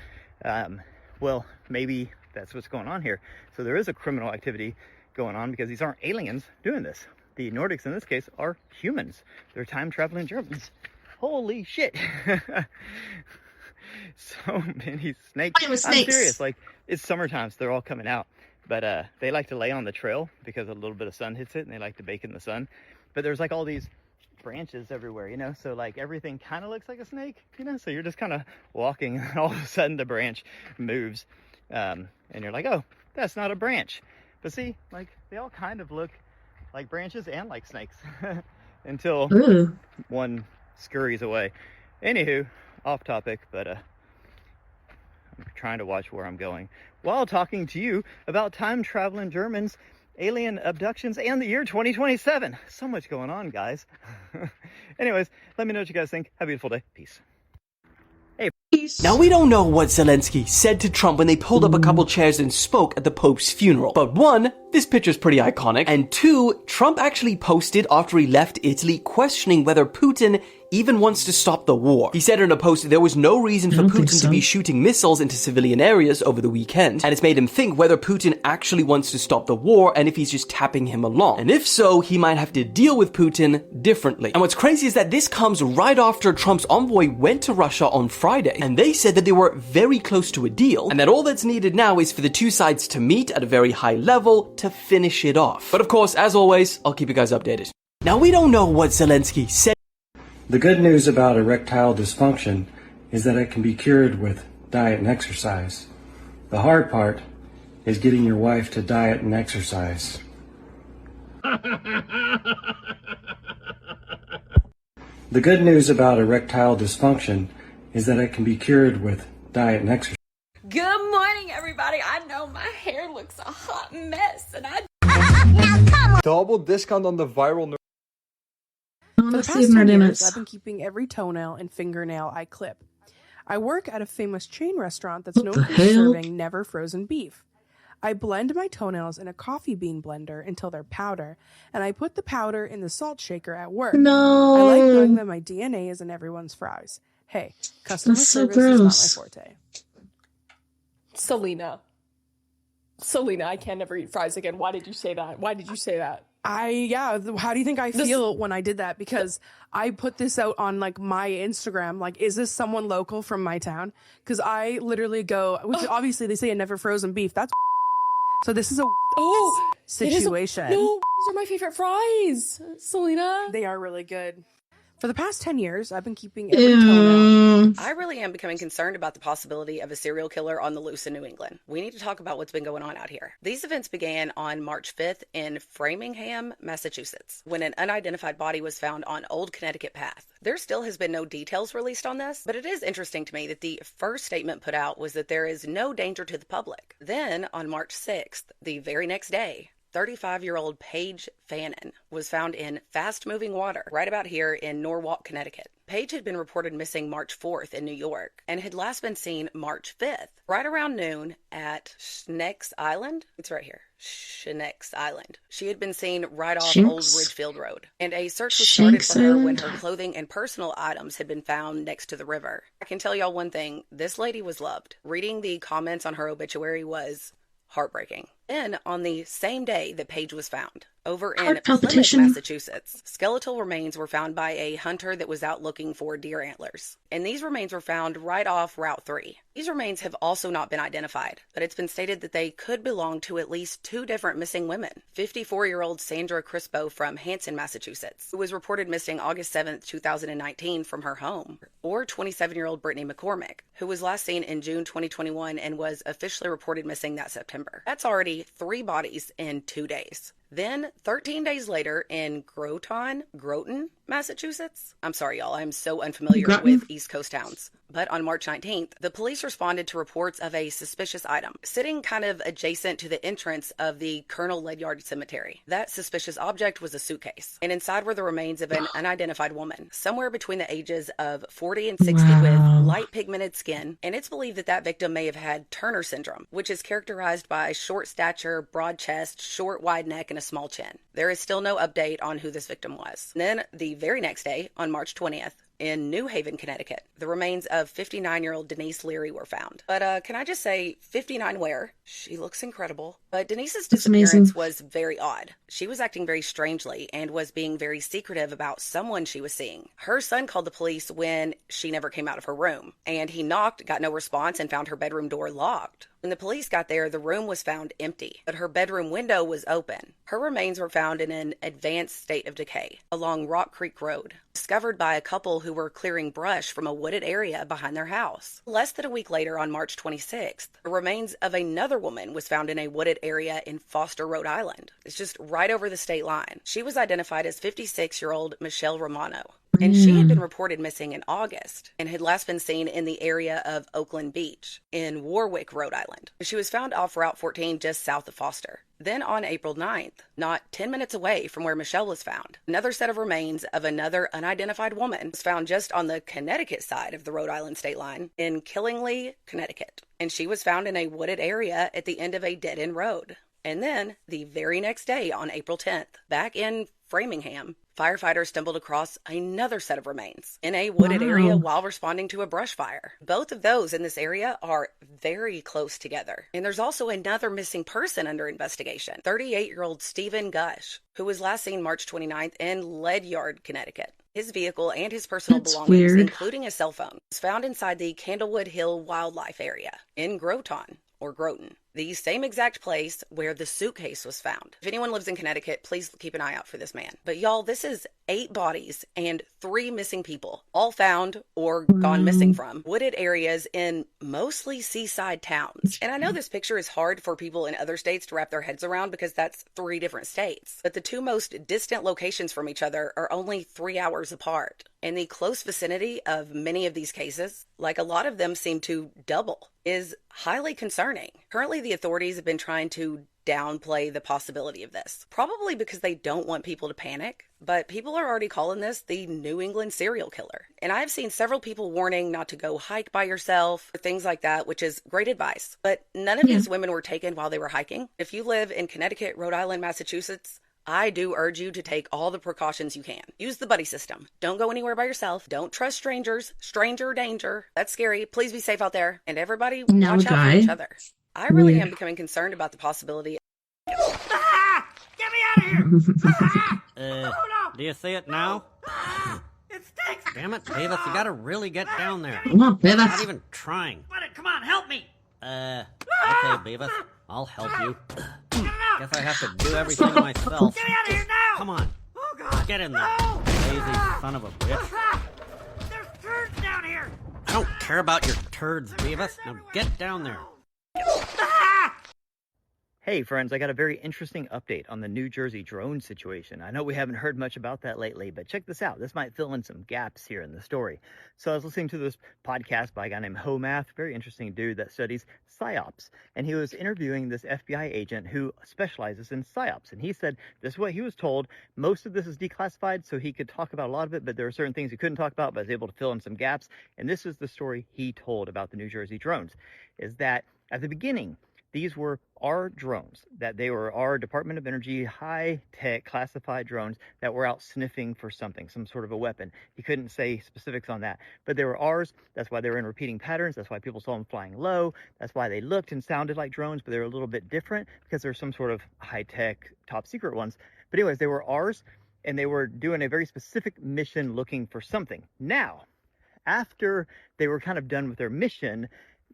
Well, maybe that's what's going on here. So there is a criminal activity going on, because these aren't aliens doing this. The Nordics in this case are humans. They're time-traveling Germans. Holy shit. So many snakes. I'm serious. Like, it's summertime, so they're all coming out. But they like to lay on the trail because a little bit of sun hits it, and they like to bake in the sun. But there's like all these branches everywhere, you know? So like everything kind of looks like a snake, you know? So you're just kind of walking, and all of a sudden the branch moves. And you're like, oh, that's not a branch. But see, like, they all kind of look like branches and like snakes until one scurries away. Anywho, off topic, but I'm trying to watch where I'm going while talking to you about time-traveling Germans, alien abductions, and the year 2027. So much going on, guys. Anyways, let me know what you guys think. Have a beautiful day. Peace. Hey. Now, we don't know what Zelensky said to Trump when they pulled up a couple chairs and spoke at the Pope's funeral. But one, this picture's pretty iconic. And two, Trump actually posted after he left Italy questioning whether Putin even wants to stop the war. He said in a post that there was no reason for Putin to be shooting missiles into civilian areas over the weekend, and it's made him think whether Putin actually wants to stop the war and if he's just tapping him along. And if so, he might have to deal with Putin differently. And what's crazy is that this comes right after Trump's envoy went to Russia on Friday, and they said that they were very close to a deal, and that all that's needed now is for the two sides to meet at a very high level to finish it off. But of course, as always, I'll keep you guys updated. Now, we don't know what Zelensky said. The good news about erectile dysfunction is that it can be cured with diet and exercise. The hard part is getting your wife to diet and exercise. The good news about erectile dysfunction is that it can be cured with diet and exercise. Good morning, everybody. I know my hair looks a hot mess, and Double discount on the viral. For the past 10 years, I've been keeping every toenail and fingernail I clip. I work at a famous chain restaurant that's known for serving never frozen beef. I blend my toenails in a coffee bean blender until they're powder, and I put the powder in the salt shaker at work. No. I like knowing that my DNA is in everyone's fries. Hey, customer service is not my forte. Selena, I can never eat fries again. Why did you say that? How do you think I feel when I did that? Because I put this out on like my Instagram, like, is this someone local from my town? Because I literally go, which obviously they say a never frozen beef. That's so this is a situation. No, these are my favorite fries, Selena. They are really good. For the past 10 years, I've been keeping every toenail. I really am becoming concerned about the possibility of a serial killer on the loose in New England. We need to talk about what's been going on out here. These events began on March 5th in Framingham, Massachusetts, when an unidentified body was found on Old Connecticut Path. There still has been no details released on this, but it is interesting to me that the first statement put out was that there is no danger to the public. Then, on March 6th, the very next day, 35-year-old Paige Fannin was found in fast-moving water right about here in Norwalk, Connecticut. Paige had been reported missing March 4th in New York and had last been seen March 5th, right around noon at Schneck's Island. It's right here. Schneck's Island. She had been seen right off Old Ridgefield Road, and a search was started for her when her clothing and personal items had been found next to the river. I can tell y'all one thing, this lady was loved. Reading the comments on her obituary was heartbreaking. Then, on the same day that Paige was found, over in Heart Plymouth, palpitation. Massachusetts, skeletal remains were found by a hunter that was out looking for deer antlers. And these remains were found right off Route 3. These remains have also not been identified, but it's been stated that they could belong to at least 2 different missing women. 54-year-old Sandra Crispo from Hanson, Massachusetts, who was reported missing August 7th, 2019 from her home, or 27-year-old Brittany McCormick, who was last seen in June 2021 and was officially reported missing that September. That's already 3 bodies in 2 days. Then, 13 days later, in Groton, Massachusetts. I'm sorry, y'all, I'm so unfamiliar with East Coast towns. But on March 19th, the police responded to reports of a suspicious item sitting kind of adjacent to the entrance of the Colonel Ledyard Cemetery. That suspicious object was a suitcase, and inside were the remains of an unidentified woman, somewhere between the ages of 40 and 60 with light pigmented skin, and it's believed that that victim may have had Turner syndrome, which is characterized by short stature, broad chest, short wide neck, and a small chin. There is still no update on who this victim was. And then the very next day, on March 20th, in New Haven, Connecticut, the remains of 59-year-old Denise Leary were found. But can I just say, 59 where? She looks incredible. But Denise's disappearance was very odd. She was acting very strangely and was being very secretive about someone she was seeing. Her son called the police when she never came out of her room, and he knocked, got no response, and found her bedroom door locked. When the police got there, the room was found empty, but her bedroom window was open. Her remains were found in an advanced state of decay along Rock Creek Road, discovered by a couple who were clearing brush from a wooded area behind their house. Less than a week later, on March 26th, the remains of another woman was found in a wooded area in Foster, Rhode Island. It's just right over the state line. She was identified as 56-year-old Michelle Romano, and she had been reported missing in August and had last been seen in the area of Oakland Beach in Warwick, Rhode Island. She was found off Route 14 just south of Foster. Then on April 9th, not 10 minutes away from where Michelle was found, another set of remains of another unidentified woman was found just on the Connecticut side of the Rhode Island state line in Killingly, Connecticut. And she was found in a wooded area at the end of a dead-end road. And then, the very next day, on April 10th, back in Framingham, firefighters stumbled across another set of remains in a wooded area while responding to a brush fire. Both of those in this area are very close together. And there's also another missing person under investigation, 38-year-old Stephen Gush, who was last seen March 29th in Ledyard, Connecticut. His vehicle and his personal belongings, including a cell phone, was found inside the Candlewood Hill Wildlife Area in Groton, the same exact place where the suitcase was found. If anyone lives in Connecticut, please keep an eye out for this man. But y'all, this is 8 bodies and 3 missing people, all found or gone missing from wooded areas in mostly seaside towns. And I know this picture is hard for people in other states to wrap their heads around because that's 3 different states. But the 2 most distant locations from each other are only 3 hours apart. And the close vicinity of many of these cases, like a lot of them seem to double, is highly concerning. Currently, the authorities have been trying to downplay the possibility of this, probably because they don't want people to panic, but people are already calling this the New England serial killer. And I've seen several people warning not to go hike by yourself or things like that, which is great advice, but none of these women were taken while they were hiking. If you live in Connecticut, Rhode Island, Massachusetts, I do urge you to take all the precautions you can. Use the buddy system. Don't go anywhere by yourself. Don't trust strangers. Stranger danger. That's scary. Please be safe out there. And everybody watch out for each other. I really am becoming concerned about the possibility. Get me out of here! Do you see it now? It stinks! Damn it, Beavis, you gotta really get down there. Come on, Beavis. Not even trying. Come on, help me! Okay, Beavis, I'll help you. Guess I have to do everything myself. Get me out of here now! Come on. Oh, God! Get in there, lazy son of a bitch. There's turds down here! I don't care about your turds, Beavis. Now get down there. Hey friends, I got a very interesting update on the New Jersey drone situation. I know we haven't heard much about that lately, but check this out. This might fill in some gaps here in the story. So I was listening to this podcast by a guy named Homath, very interesting dude that studies PSYOPs. And he was interviewing this FBI agent who specializes in PSYOPs. And he said this is what he was told. Most of this is declassified, so he could talk about a lot of it, but there are certain things he couldn't talk about, but was able to fill in some gaps. And this is the story he told about the New Jersey drones, is that at the beginning, these were our drones, that they were our Department of Energy high-tech classified drones that were out sniffing for something, some sort of a weapon. He couldn't say specifics on that, but they were ours. That's why they were in repeating patterns. That's why people saw them flying low. That's why they looked and sounded like drones, but they were a little bit different because there's some sort of high-tech, top-secret ones. But anyways, they were ours, and they were doing a very specific mission looking for something. Now, after they were kind of done with their mission,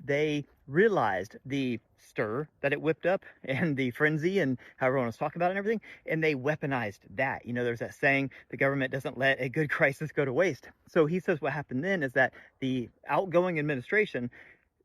they realized the stir that it whipped up and the frenzy and how everyone was talking about it and everything, and they weaponized that. You know, there's that saying, the government doesn't let a good crisis go to waste. So he says what happened then is that the outgoing administration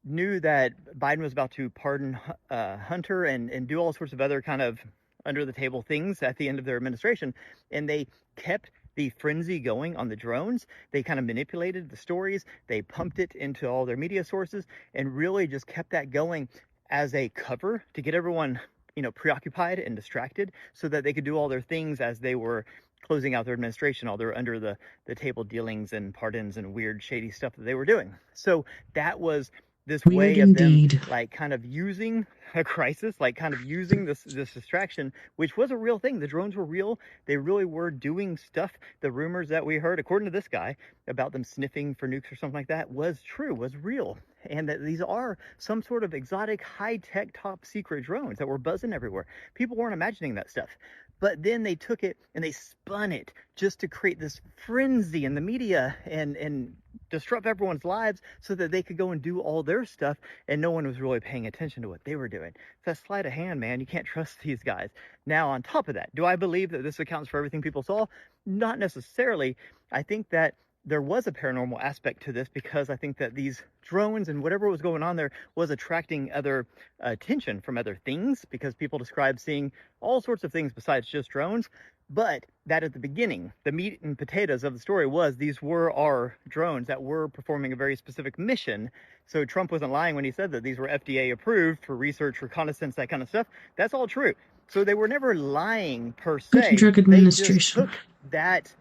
knew that Biden was about to pardon Hunter and do all sorts of other kind of under-the-table things at the end of their administration, and they kept the frenzy going on the drones. They kind of manipulated the stories. They pumped it into all their media sources and really just kept that going as a cover to get everyone, you know, preoccupied and distracted so that they could do all their things as they were closing out their administration, all their under the table dealings and pardons and weird shady stuff that they were doing. So that was this way of them like kind of using a crisis, like kind of using this distraction, which was a real thing. The drones were real. They really were doing stuff. The rumors that we heard, according to this guy, about them sniffing for nukes or something like that was true, was real. And that these are some sort of exotic, high-tech, top-secret drones that were buzzing everywhere. People weren't imagining that stuff. But then they took it and they spun it just to create this frenzy in the media and disrupt everyone's lives so that they could go and do all their stuff and no one was really paying attention to what they were doing. It's that sleight of hand, man. You can't trust these guys. Now, on top of that, do I believe that this accounts for everything people saw? Not necessarily. I think that there was a paranormal aspect to this because I think that these drones and whatever was going on there was attracting other attention from other things because people describe seeing all sorts of things besides just drones. But that at the beginning, the meat and potatoes of the story was these were our drones that were performing a very specific mission. So Trump wasn't lying when he said that these were FDA approved for research, reconnaissance, that kind of stuff. That's all true. So they were never lying per se. Drug Administration. They just took that,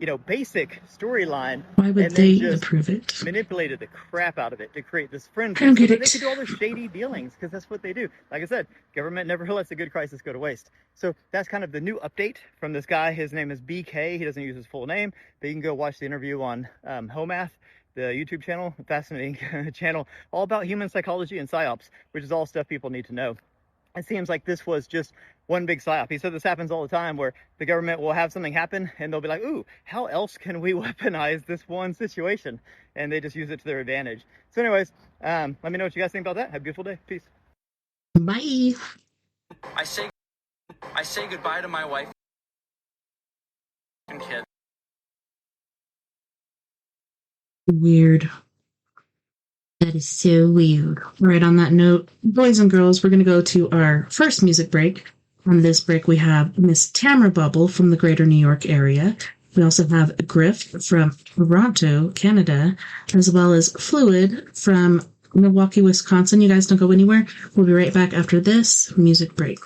you know, basic storyline. Why would they approve it? Manipulated the crap out of it to create this frenzy I don't so get that it. they could do all their shady dealings because that's what they do. Like I said, government never lets a good crisis go to waste. So that's kind of the new update from this guy. His name is BK. He doesn't use his full name, but you can go watch the interview on Homath, the YouTube channel, fascinating channel, all about human psychology and psyops, which is all stuff people need to know. It seems like this was just one big psyop. He said this happens all the time where the government will have something happen and they'll be like, ooh, how else can we weaponize this one situation? And they just use it to their advantage. So anyways, let me know what you guys think about that. Have a beautiful day. Peace. Bye. I say goodbye to my wife and kid. Weird. That is so weird. Right on that note, boys and girls, we're going to go to our first music break. On this break, we have Miss Tamara Bubble from the greater New York area. We also have Griff from Toronto, Canada, as well as Fluid from Milwaukee, Wisconsin. You guys don't go anywhere. We'll be right back after this music break.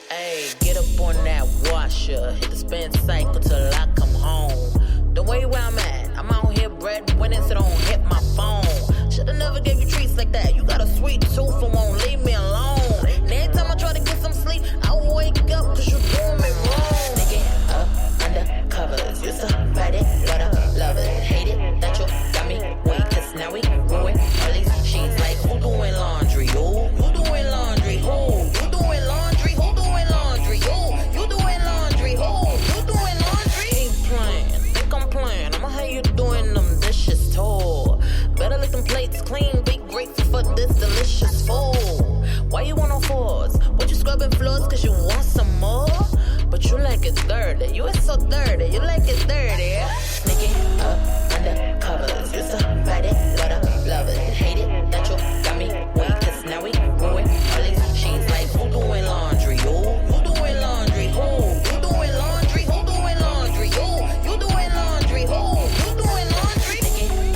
Ayy, get up on that washer, hit the spin cycle till I come home. Don't worry where I'm at, I'm out here breadwinning, so don't hit my phone. Shoulda never gave you treats like that, you got a sweet tooth and won't leave me alone. And every time I try to get some sleep, I wake up cause you doing me wrong. Sneaking up under covers, you somebody, but I love it. Hate it that you got me weak, cause now we ruin all these sheets like who doing laundry, ooh, who doing laundry, who? You doing laundry, who doing laundry, ooh, you doing laundry, who? You doing laundry? Ain't playing, think I'm playing, I'ma have you doing them dishes too. Better lick them plates clean, be grateful for this delicious food. Why you want no fours? What you scrubbing floors cause you want some more? But you like it dirty, you is so dirty, you like it dirty. Sneaking up under covers, you somebody, but I love it. Hate it that you got me weak, cause now we ruin all these sheets like who doing laundry, ooh, who doing laundry, who? You doing laundry, who doing laundry, ooh, you doing laundry, who? You doing laundry? Sneaking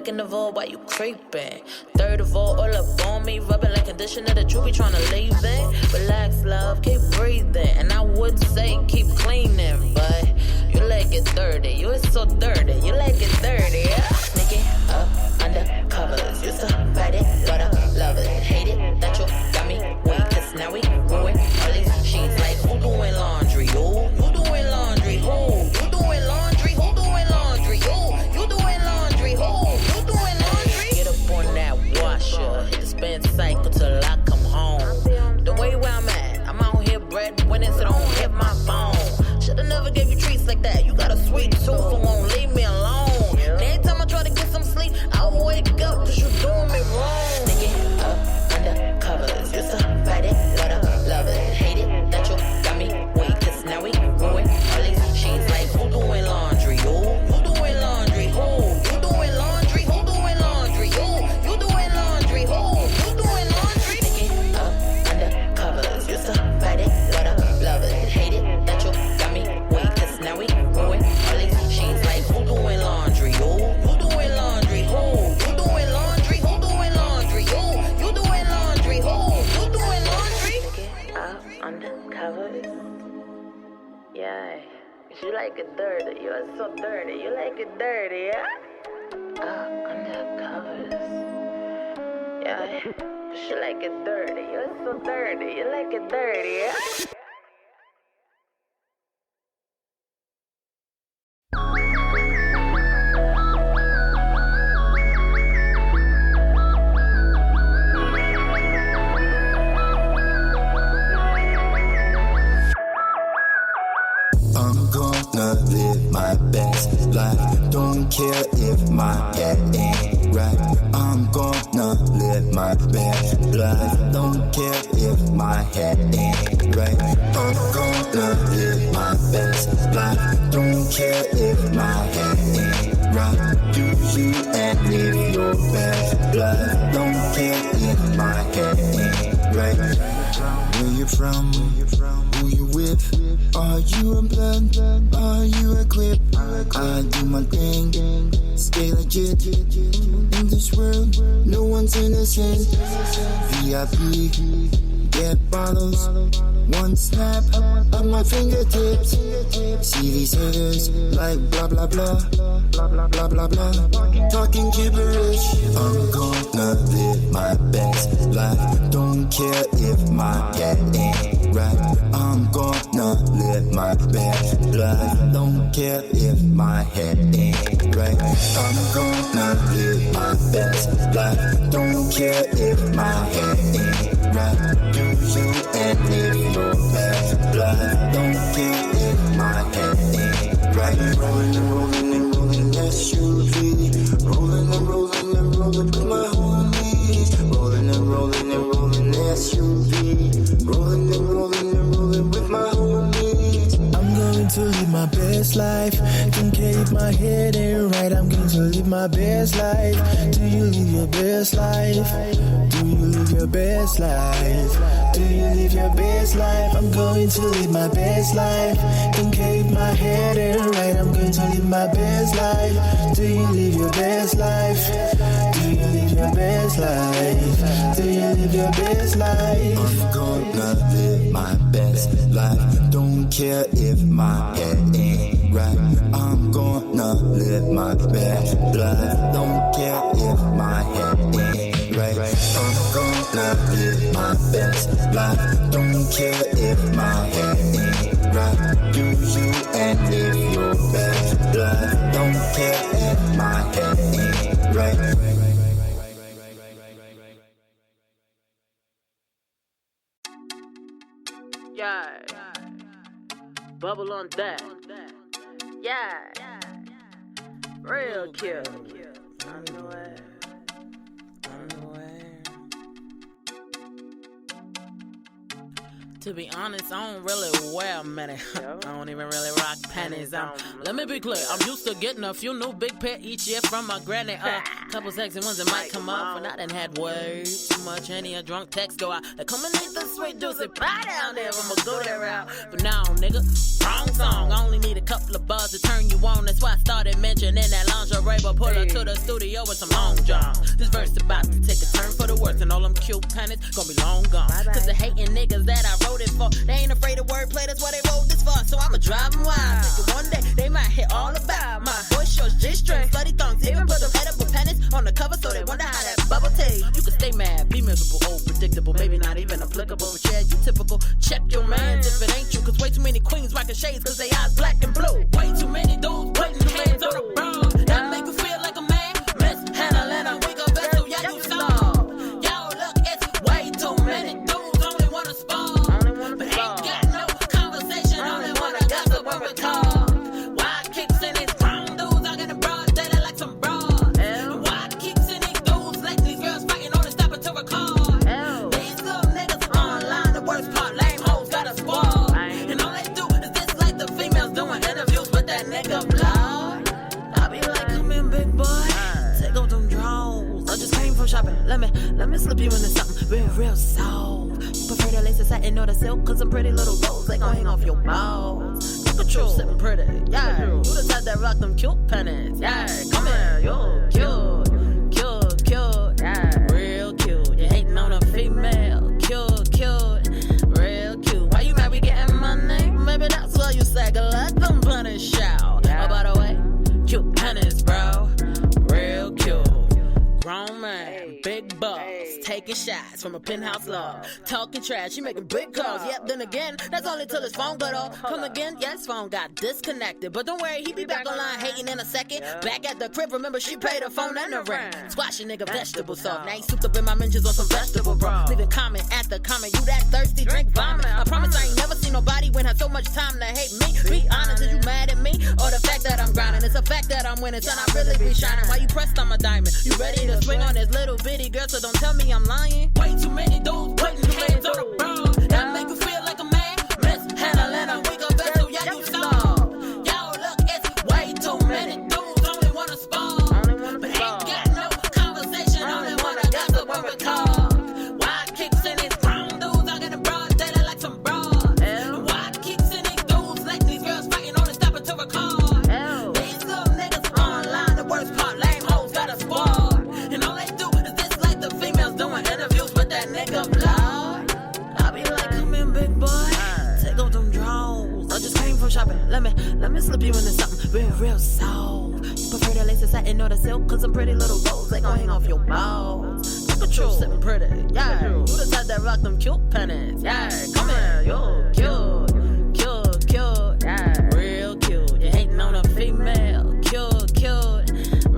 Second of all, why you creeping? Third of all up on me, rubbing like conditioner that you be trying to leave it. Relax, love, keep breathing. And I would say keep cleaning, but you like it dirty. You is so dirty, you like it dirty. Yeah. Sneaking up under covers. Used to fight it, but I love it. Hate it that you got me weak, cause now we ruin all these sheets. Like, who doing laundry? Who doing laundry? Who? You doing laundry? Who doing laundry? You doing laundry? Who? You doing laundry? Get up on that washer. Hit the spin cycle till I come home. The way where I'm at, I'm out here bread winning, so don't hit my phone. Shoulda never gave you treats like that. You got a sweet tooth, so won't leave me alone. And every time I try to get some sleep, I wake up cause you doing me wrong. Sneaking up under covers. Used to fight it, but I love it. Hate it that you got me weak, cause now we ruin all these sheets. Like, who doing laundry? You doing laundry? Who? You doing laundry? Who doing laundry? You doing laundry? Who? You doing laundry? Sneaking up under covers. Used to fight it, but I love it. Hate it that you got me weak, cause now we ruin all these sheets. Like, who doing laundry? You doing laundry? Who? You doing laundry? Who doing laundry? You doing laundry? Who? You doing laundry? Sneaking up under covers. Yeah, you like it dirty. You're so dirty. You like it dirty, yeah? Under covers. Yeah, you like it dirty. You're so dirty. You like it dirty, yeah? I'm gonna live my best life. Don't care if my head ain't right. I'm gonna live my best life. Don't care if my head ain't right. I'm gonna live my best life. Don't care if my head ain't right. Do you and live your best life. Don't care if my head ain't right. Where you from? Who you with? Are you a blood? Are you equipped? I do my thing, stay legit. In this world, no one's innocent. VIP, get bottles. One snap of my fingertips. See these haters like blah blah blah, blah blah blah blah, talking gibberish. I'm gonna live my best life. Don't care if my head ain't right. I'm gonna live my best life. Don't care if my head ain't right. I'm gonna live my best life. Don't care if my head ain't right. Do you and live your best life. Don't care if my head ain't right. Rolling and rolling and rolling SUV. Rolling and rolling and rolling with my homies. Rolling and rolling and rolling SUV. Rolling and rolling and rolling with my homies. I'm going to live my best life. Don't care if my head ain't right. I'm going to live my best life. Do you live your best life? Do you live your best life? Do you live your best life? I'm going to live my best life. Don't care if my head ain't right. I'm going to live my best life. Do you live your best life? Do you live your best life? Do you live your best life? I'm gonna live my best life. Don't care if my head ain't right. I'm gonna live my best life. Don't care if my head ain't right. I'm gonna live my best life. Don't care if my head ain't right. Do you and live your best life. Don't care if my head ain't right. Yeah. Bubble on that. Yeah. Real cute. Underwear. To be honest, I don't really wear many. I don't even really rock panties. Let me be clear, I'm used to getting a few new big pair each year from my granny. Couple sexy ones that might come off, and I done had way too much. Any a drunk text go out. Like, come and eat the sweet juicy pie down there. I'ma go there out. But now, nigga, wrong song. I only need a couple of bars to turn you on. That's why I started mentioning that lingerie. But pull her to the studio with some long john. This verse about to take a turn for the worse, and all them cute panties gonna be long gone. Cause the hating niggas that I wrote it for, they ain't afraid of wordplay, that's why they wrote this for. So I'ma drive them wild. Thinking one day they might hit all about my voice shows G-string, slutty thongs, even put them edible pennies on the cover so they wonder how that bubble tastes. You can stay mad, be miserable, old, predictable, maybe not even applicable, but yeah, you typical. Check your mans if it ain't you, cause way too many queens rocking shades cause they eyes black and blue. Way too many dudes putting hands on the bra. That make you feel like a man, mishandling a weaker vessel, yeah, you saw. Yo, look, it's way too many dudes only wanna spar. But ain't got no conversation, only wanna gossip when we call. Why I keep seeing these grown dudes out in the broad daylight like some broad? Why I keep seeing these dudes letting these girls fighting on the stop to record? These little niggas online, the worst part, lame hoes got a squad. And all they do is this like the females doing interviews with that nigga blog. I be like, come in, big boy, take off them drawers. I just came from shopping, let me slip you into something real soft. Prefer the laces satin or the silk, cause some pretty little rolls, they gon' hang off your balls. Look at you, sitting pretty, yeah. You the type that rock them cute pennies, yeah. Come here, you cute, yeah. Real cute, you hating on a female, cute, real cute. Why you mad we getting money? Maybe that's why you sag a let them punish out. Oh, by the way, cute pennies, bro, real cute. Grown man, big boss, taking shots from a penthouse loft. Talking trash, he making big calls. Yep, then again, that's only till his phone got off. Come again, yeah, his phone got disconnected. But don't worry, he be back online hating in a second. Back at the crib, remember she paid her phone and the rent. Squash a nigga vegetable soft. Now he souped up in my mentions on some vegetable bro. Leaving comment at the comment, you that thirsty, drink vomit. I promise I ain't never seen nobody when had so much time to hate me. Be honest, is you mad at me? Or the fact that I'm grinding? It's a fact that I'm winning, son, I really be shining. Why you pressed on my diamond? You ready to swing on this little bitty girl, so don't tell me I'm lying. Way too many dudes putting hands on the bra. That make you feel like a man, mishandling a weaker vessel, yeah, you saw. Yo, look, it's way too many dudes only wanna spar. But ain't got no conversation, only wanna gossip when we call. Why I keep seeing these grown dudes out in the broad daylight like some broad? Why I keep seeing these dudes letting these girls fighting on the stop to record? These little niggas online, the worst part, lame hoes got a squad. And all they do is this like the females doing interviews with that nigga blog. I be like, come in, big boy, take off them drawers. I just came from shopping, let me slip you into something real soft. You prefer the laces satin or the silk, cause some pretty little rolls, they gon' hang off your balls. Look at you, sitting pretty, yeah. You the type that rock them cute pennies, yeah. Come here, you cute, yeah. Real cute, you hating on a female, cute,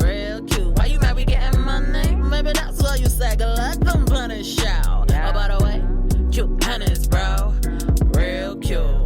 real cute. Why you mad we getting money? Maybe that's why you sag a let them punish out. Oh, by the way, cute pennies, bro, real cute.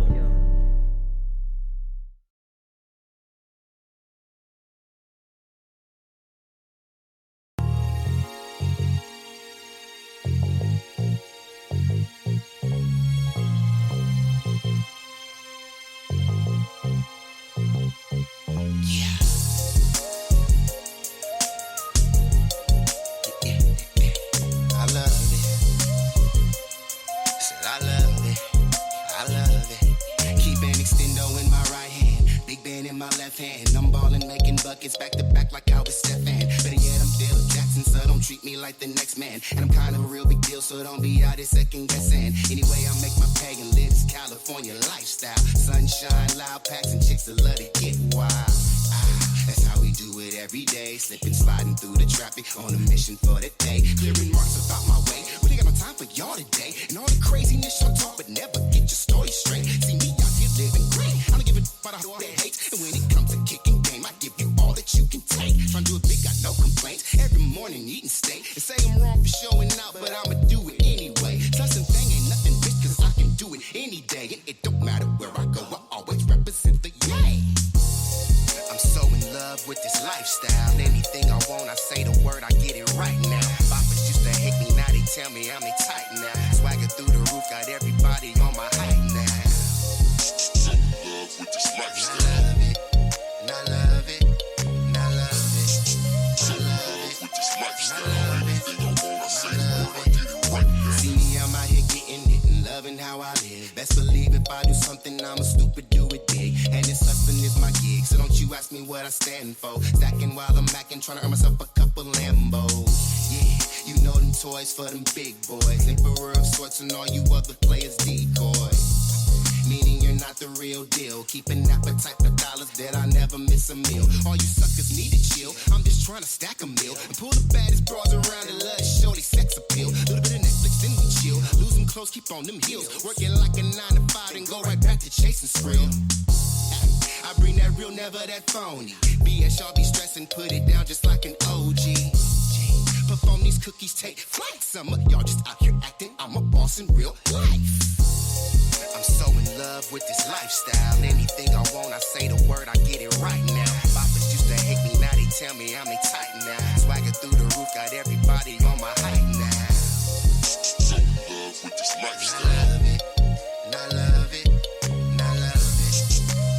In my left hand, I'm ballin', making buckets back to back like I was Stephan. Better yet, I'm Dale Jackson, so don't treat me like the next man. And I'm kind of a real big deal, so don't be out here second guessing. Anyway, I make my pay and live this California lifestyle. Sunshine, loud packs, and chicks that love to get wild. That's how we do it every day. Slipping, sliding through the traffic on a mission for the day. Clearing marks about my way. Really got no time for y'all today. And all the craziness y'all talk, but never get your story straight. See me out here living great. I don't give a about all that hate. And when it comes to kicking game, I give you all that you can take. Trying to do it big, got no complaints. Every morning eating steak. They say I'm wrong for showing out, but I'ma do it anyway. Trust and thing ain't nothing, bitch, cause I can do it any day. And it don't matter where I go, I always represent the yay. I'm so in love with this lifestyle. Anything I want, I say the word, I get it right now. Boppers used to hate me, now they tell me I'm they tight now. Swagger through the roof, got everybody on my what I stand for. Stacking while I'm macking, trying to earn myself a couple Lambos. Yeah, you know them toys for them big boys. Emperor of sorts and all you other players decoys. Meaning you're not the real deal. Keep an appetite for dollars that I never miss a meal. All you suckers need to chill. I'm just trying to stack a meal and pull the baddest bras around and let show they sex appeal. Little bit of Netflix, then we chill. Lose them clothes, keep on them heels. Working like a 9 to 5, then go right back to chasing skrill. I bring that real, never that phony. BS, y'all be stressing, put it down just like an OG. Perform these cookies, take flight. Some of y'all just out here acting. I'm a boss in real life. I'm so in love with this lifestyle. Anything I want, I say the word, I get it right now. Boppers used to hate me, now they tell me I'm a tight now. Swagger through the roof, got everybody on my height now. So in love with this lifestyle. And I love it, and I love it, and I love it.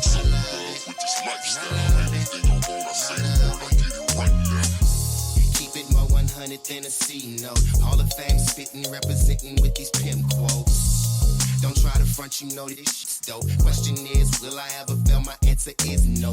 So in love with this lifestyle. Anything I want, I say the word, I get it right now. Keep it more 100 than a C note. Hall of Fame spitting, representing with these pimp quotes. Don't try to front, you know this shit's dope. Question is, will I ever fail? My answer is no.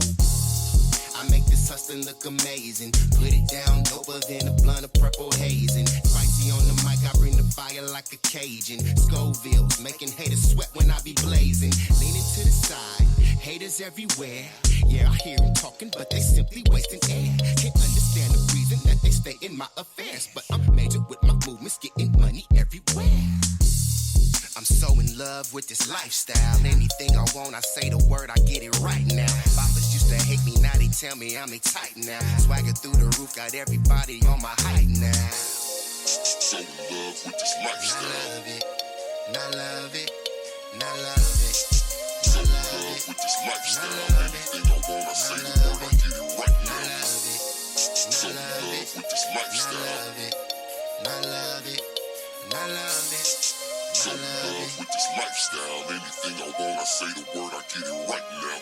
I make this hustling look amazing. Put it down, doper than a blunt of purple hazing. Spicy on the mic, I bring the fire like a Cajun. Scovilles, making haters sweat when I be blazing. Leaning to the side, haters everywhere. Yeah, I hear them talking, but they simply wasting air. Can't understand the reason that they stay in my affairs. But I'm major with my movements, getting money everywhere. I'm so in love with this lifestyle. Anything I want, I say the word, I get it right now. Boppers used to hate me, now they tell me I'm a tight now. Swagger through the roof, got everybody on my height now. So in love with this lifestyle. And I love it, and I love it, and I love it. So in love with this lifestyle. Anything I want, I say the word, I get it right now. So in love with this lifestyle. And I love it, and I love it. So in love with this lifestyle. Anything I want, I say the word, I get it right now.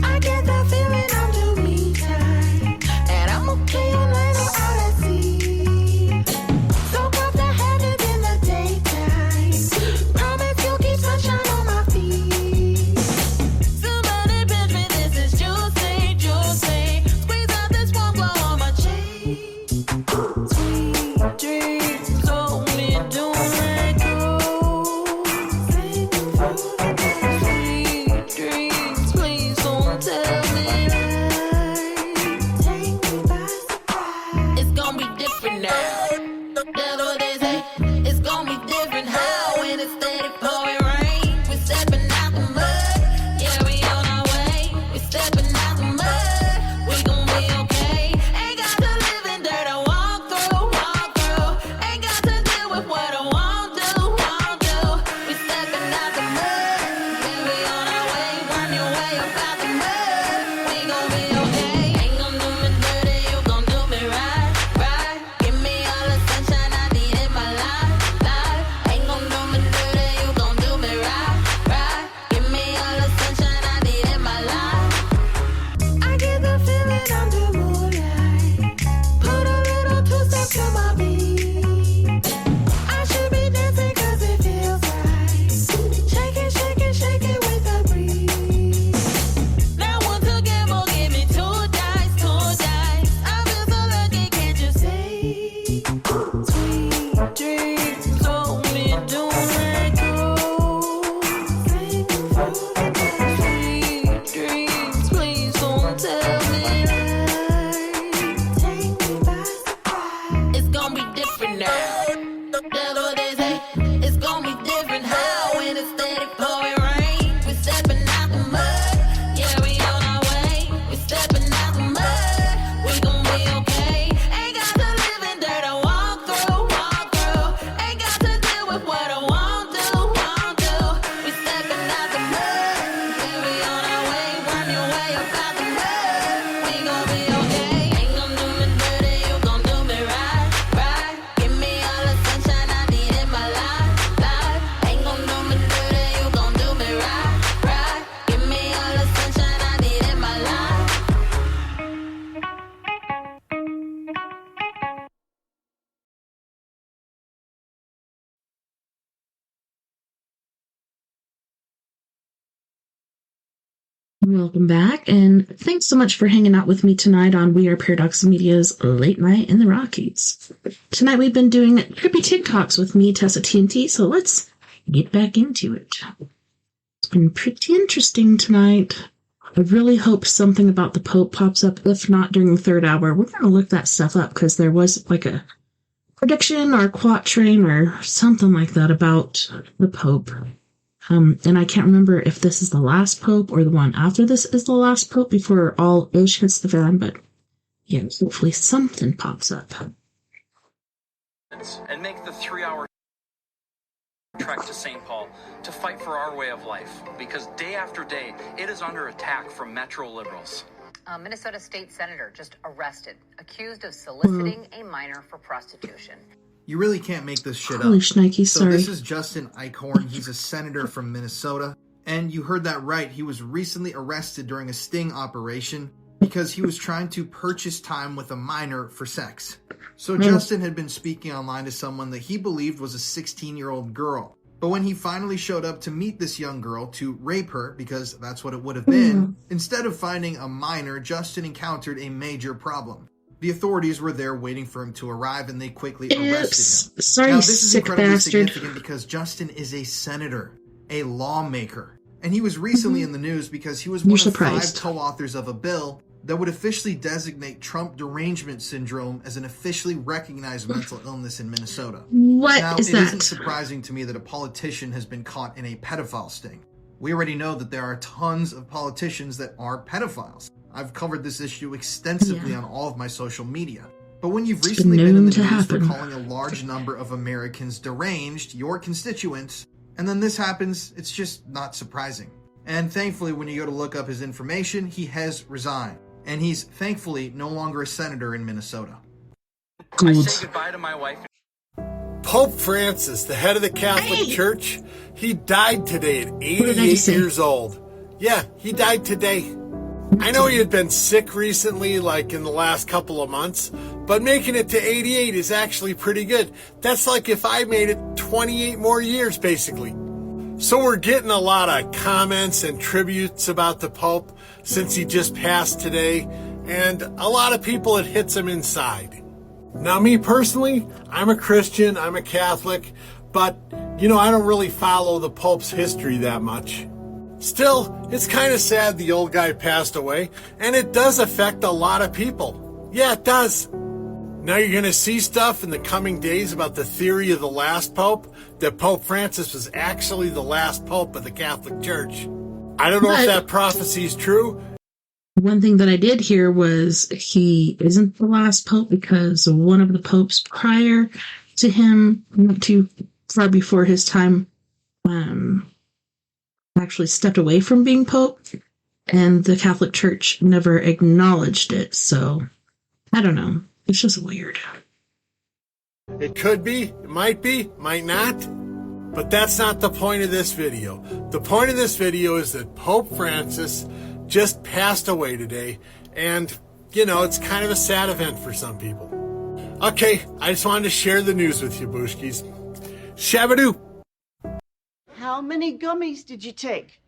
I get that feeling I'm doing time, and I'm okay on land or out at sea. So puff the headed in the daytime. Promise you'll keep sunshine on my feet. Somebody pinch me, this is juicy, juicy. Squeeze out this Welcome back, and thanks so much for hanging out with me tonight on We Are Paradox Media's Late Night in the Rockies. Tonight we've been doing trippy TikToks with me, TessaTNT, so let's get back into it. It's been pretty interesting tonight. I really hope something about the Pope pops up. If not, during the third hour, we're going to look that stuff up, because there was like a prediction or a quatrain or something like that about the Pope. And I can't remember if this is the last Pope or the one after this is the last Pope before all ish hits the fan, but yeah, hopefully something pops up. And make the 3-hour trek to St. Paul to fight for our way of life, because day after day, it is under attack from metro liberals. A Minnesota state senator just arrested, accused of soliciting a minor for prostitution. You really can't make this shit Holy up. shnikes, So sorry. this is Justin Eichhorn. He's a senator from Minnesota. And you heard that right. He was recently arrested during a sting operation because he was trying to purchase time with a minor for sex. So Justin had been speaking online to someone that he believed was a 16-year-old girl. But when he finally showed up to meet this young girl to rape her, because that's what it would have been, instead of finding a minor, Justin encountered a major problem. The authorities were there waiting for him to arrive, and they quickly arrested him. Sorry, now, this is sick incredibly bastard. significant because Justin is a senator, a lawmaker. And he was recently in the news because he was one of 5 co-authors of a bill that would officially designate Trump derangement syndrome as an officially recognized mental illness in Minnesota. What now, is it that? isn't surprising to me that a politician has been caught in a pedophile sting. We already know that there are tons of politicians that are pedophiles. I've covered this issue extensively on all of my social media. But when you've recently been in the news for calling a large number of Americans deranged, your constituents, and then this happens, it's just not surprising. And thankfully, when you go to look up his information, he has resigned. And he's thankfully no longer a senator in Minnesota. I say goodbye to my wife. Pope Francis, the head of the Catholic Church, he died today at 88 years old. Yeah, he died today. I know he had been sick recently, like in the last couple of months, but making it to 88 is actually pretty good. That's like if I made it 28 more years, basically. So we're getting a lot of comments and tributes about the Pope since he just passed today, and a lot of people, it hits them inside. Now, me personally, I'm a Christian, I'm a Catholic, but, I don't really follow the Pope's history that much. Still, it's kind of sad the old guy passed away, and it does affect a lot of people. Yeah, it does. Now you're going to see stuff in the coming days about the theory of the last Pope, that Pope Francis was actually the last Pope of the Catholic Church. I don't know if that prophecy is true. One thing that I did hear was he isn't the last Pope because one of the popes prior to him, not too far before his time, actually stepped away from being Pope, and the Catholic Church never acknowledged it. So, I don't know. It's just weird. It could be, it might be, might not. But that's not the point of this video. The point of this video is that Pope Francis just passed away today, and, it's kind of a sad event for some people. Okay, I just wanted to share the news with you, Booshkies. Shabadoo! How many gummies did you take?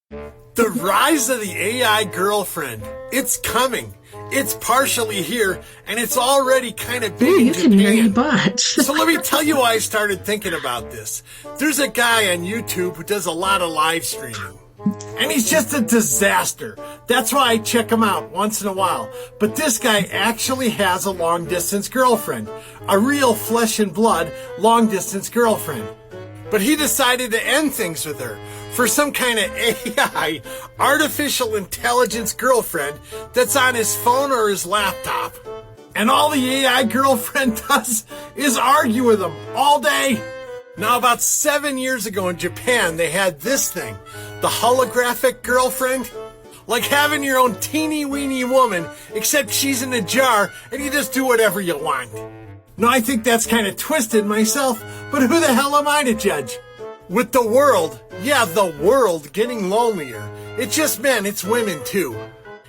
The rise of the AI girlfriend. It's coming. It's partially here, and it's already kind of big in Japan. Hear you bought. So let me tell you why I started thinking about this. There's a guy on YouTube who does a lot of live streaming. And he's just a disaster. That's why I check him out once in a while. But this guy actually has a long-distance girlfriend. A real flesh and blood long-distance girlfriend. But he decided to end things with her for some kind of AI, artificial intelligence girlfriend that's on his phone or his laptop. And all the AI girlfriend does is argue with him all day. Now, about 7 years ago in Japan, they had this thing, the holographic girlfriend. Like having your own teeny-weeny woman, except she's in a jar and you just do whatever you want. No, I think that's kind of twisted myself, but who the hell am I to judge? With the world, the world getting lonelier, it's just men, it's women too.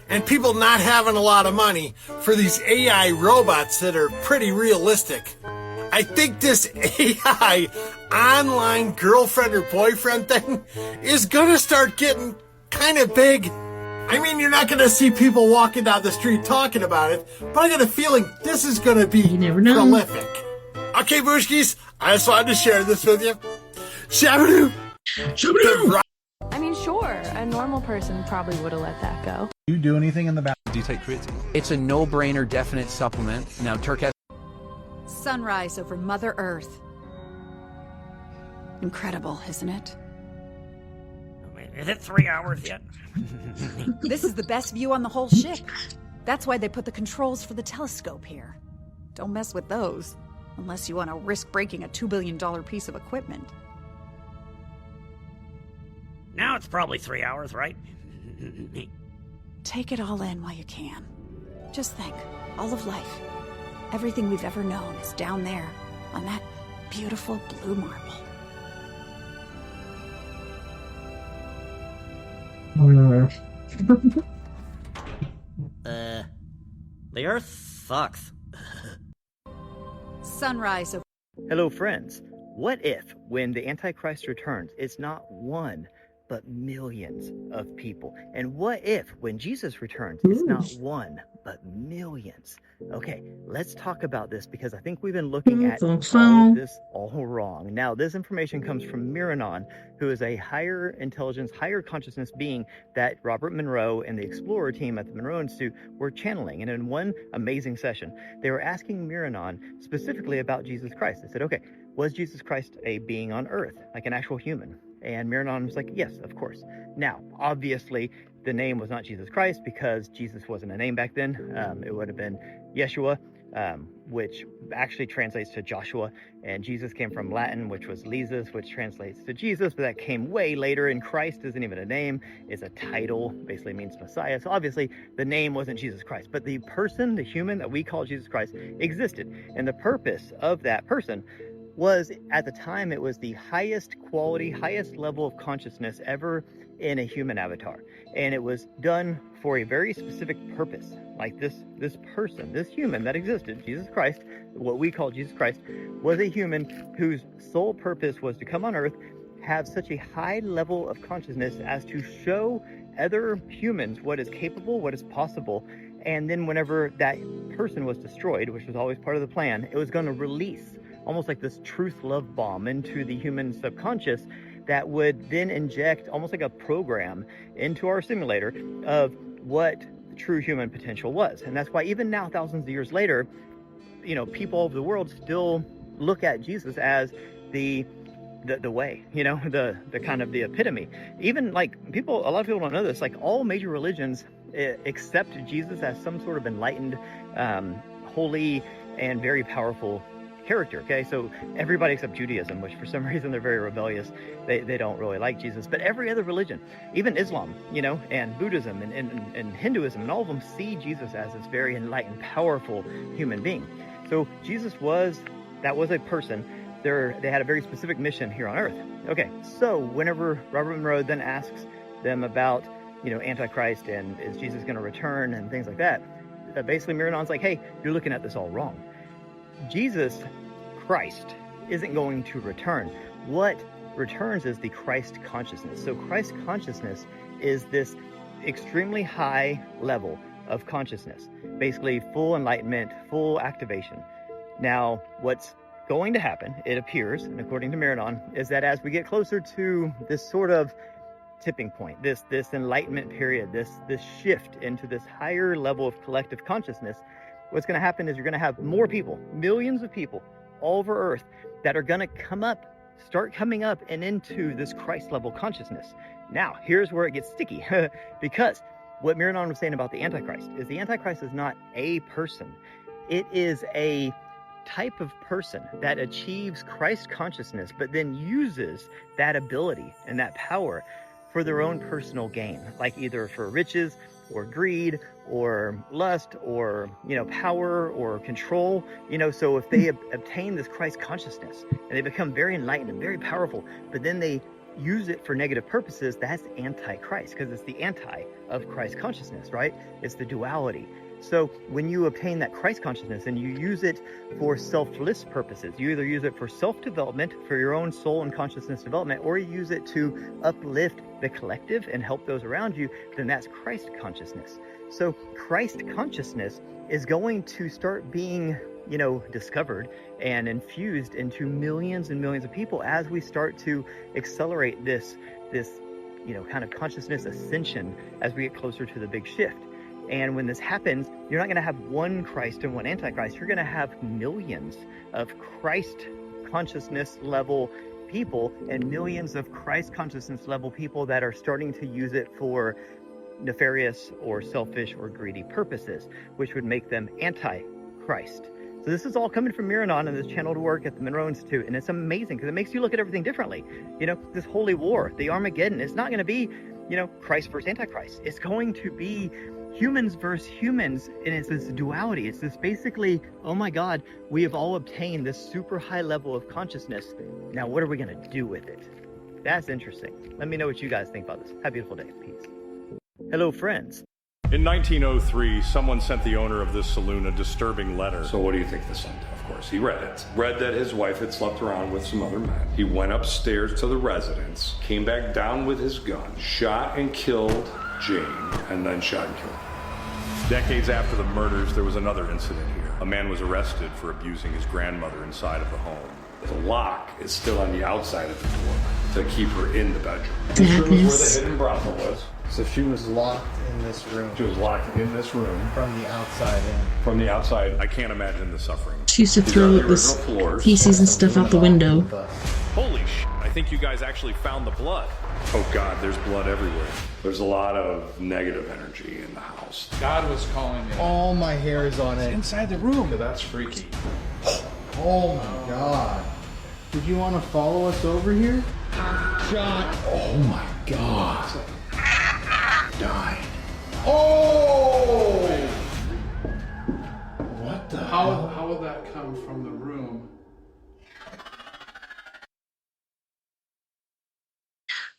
And people not having a lot of money for these AI robots that are pretty realistic. I think this AI online girlfriend or boyfriend thing is gonna start getting kind of big. I mean, you're not going to see people walking down the street talking about it, but I got a feeling this is going to be prolific. Okay, Booshkies, I just wanted to share this with you. Shabadoo! Shabadoo! I mean, sure, a normal person probably would have let that go. Do you do anything in the back? Do you take creatine? It's a no-brainer, definite supplement. Now, Turk has... Sunrise over Mother Earth. Incredible, isn't it? Is it 3 hours yet? This is the best view on the whole ship. That's why they put the controls for the telescope here. Don't mess with those, unless you want to risk breaking a $2 billion piece of equipment. Now it's probably 3 hours, right? Take it all in while you can. Just think, all of life, everything we've ever known is down there, on that beautiful blue marble. The Earth sucks. Sunrise over... Hello, friends. What if, when the Antichrist returns, it's not one, but millions of people? And what if, when Jesus returns, it's not one, but millions? Okay, let's talk about this, because I think we've been looking at all of this all wrong. Now, this information comes from Miranon, who is a higher intelligence, higher consciousness being that Robert Monroe and the Explorer team at the Monroe Institute were channeling. And in one amazing session, they were asking Miranon specifically about Jesus Christ. They said, okay, was Jesus Christ a being on Earth, like an actual human? And Miranon was like, yes, of course. Now, obviously, the name was not Jesus Christ, because Jesus wasn't a name back then. It would have been Yeshua, which actually translates to Joshua. And Jesus came from Latin, which was Jesus, which translates to Jesus, but that came way later. And Christ isn't even a name, it's a title, basically means Messiah. So obviously, the name wasn't Jesus Christ, but the person, the human that we call Jesus Christ, existed. And the purpose of that person was, at the time, it was the highest quality, highest level of consciousness ever in a human avatar. And it was done for a very specific purpose. Like this person, this human that existed, Jesus Christ, what we call Jesus Christ, was a human whose sole purpose was to come on Earth, have such a high level of consciousness as to show other humans what is capable, what is possible. And then whenever that person was destroyed, which was always part of the plan, it was going to release almost like this truth love bomb into the human subconscious that would then inject almost like a program into our simulator of what true human potential was. And that's why even now, thousands of years later, people all over the world still look at Jesus as the way, the kind of the epitome. Even like a lot of people don't know this, like all major religions accept Jesus as some sort of enlightened, holy, and very powerful character. Okay, so everybody except Judaism, which for some reason they're very rebellious, they don't really like Jesus. But every other religion, even Islam, and Buddhism and Hinduism, and all of them see Jesus as this very enlightened, powerful human being. So Jesus was a person. They had a very specific mission here on Earth. Okay, so whenever Robert Monroe then asks them about Antichrist and is Jesus going to return and things like that, basically Miranon's like, hey, you're looking at this all wrong. Jesus Christ isn't going to return. What returns is the Christ consciousness. So Christ consciousness is this extremely high level of consciousness, basically full enlightenment, full activation. Now, what's going to happen, it appears, and according to Miranon, is that as we get closer to this sort of tipping point, this enlightenment period, this shift into this higher level of collective consciousness, what's going to happen is you're going to have more people, millions of people all over Earth that are going to start coming up and into this Christ level consciousness. Now, here's where it gets sticky, because what Miranon was saying about the Antichrist is not a person. It is a type of person that achieves Christ consciousness, but then uses that ability and that power for their own personal gain, like either for riches or greed or lust or power or control. So if they obtain this Christ consciousness and they become very enlightened and very powerful, but then they use it for negative purposes, that's anti-Christ, because it's the anti of Christ consciousness, right? It's the duality. So when you obtain that Christ consciousness and you use it for selfless purposes, you either use it for self-development, for your own soul and consciousness development, or you use it to uplift the collective and help those around you, then that's Christ consciousness. So Christ consciousness is going to start being, discovered and infused into millions and millions of people as we start to accelerate this kind of consciousness ascension as we get closer to the big shift. And when this happens, you're not going to have one Christ and one Antichrist. You're going to have millions of Christ consciousness level people and millions of Christ consciousness level people that are starting to use it for nefarious or selfish or greedy purposes, which would make them anti-Christ. So this is all coming from Miranon and this channeled work at the Monroe Institute, and it's amazing because it makes you look at everything differently. This holy war, the Armageddon, it's not going to be, Christ versus Antichrist. It's going to be humans versus humans, and it's this duality. It's this basically, oh my God, we have all obtained this super high level of consciousness. Now, what are we going to do with it? That's interesting. Let me know what you guys think about this. Have a beautiful day. Peace. Hello, friends. In 1903, someone sent the owner of this saloon a disturbing letter. So what do you think the son did? Of course, he read it. Read that his wife had slept around with some other men. He went upstairs to the residence, came back down with his gun, shot and killed Jane, and then shot and killed her. Decades after the murders, there was another incident here. A man was arrested for abusing his grandmother inside of the home. The lock is still on the outside of the door to keep her in the bedroom. This room is where the hidden brothel was. So she was locked in this room. She was locked in this room. From the outside in. From the outside. I can't imagine the suffering. She used to throw this feces and stuff out the window. Holy shit. I think you guys actually found the blood. Oh God, there's blood everywhere. There's a lot of negative energy in the house. God was calling me. All my hair is on it. Inside the room. That's freaky. Oh my God. Did you want to follow us over here? John. Oh my God. Died. Oh! What the hell? How would that come from the room?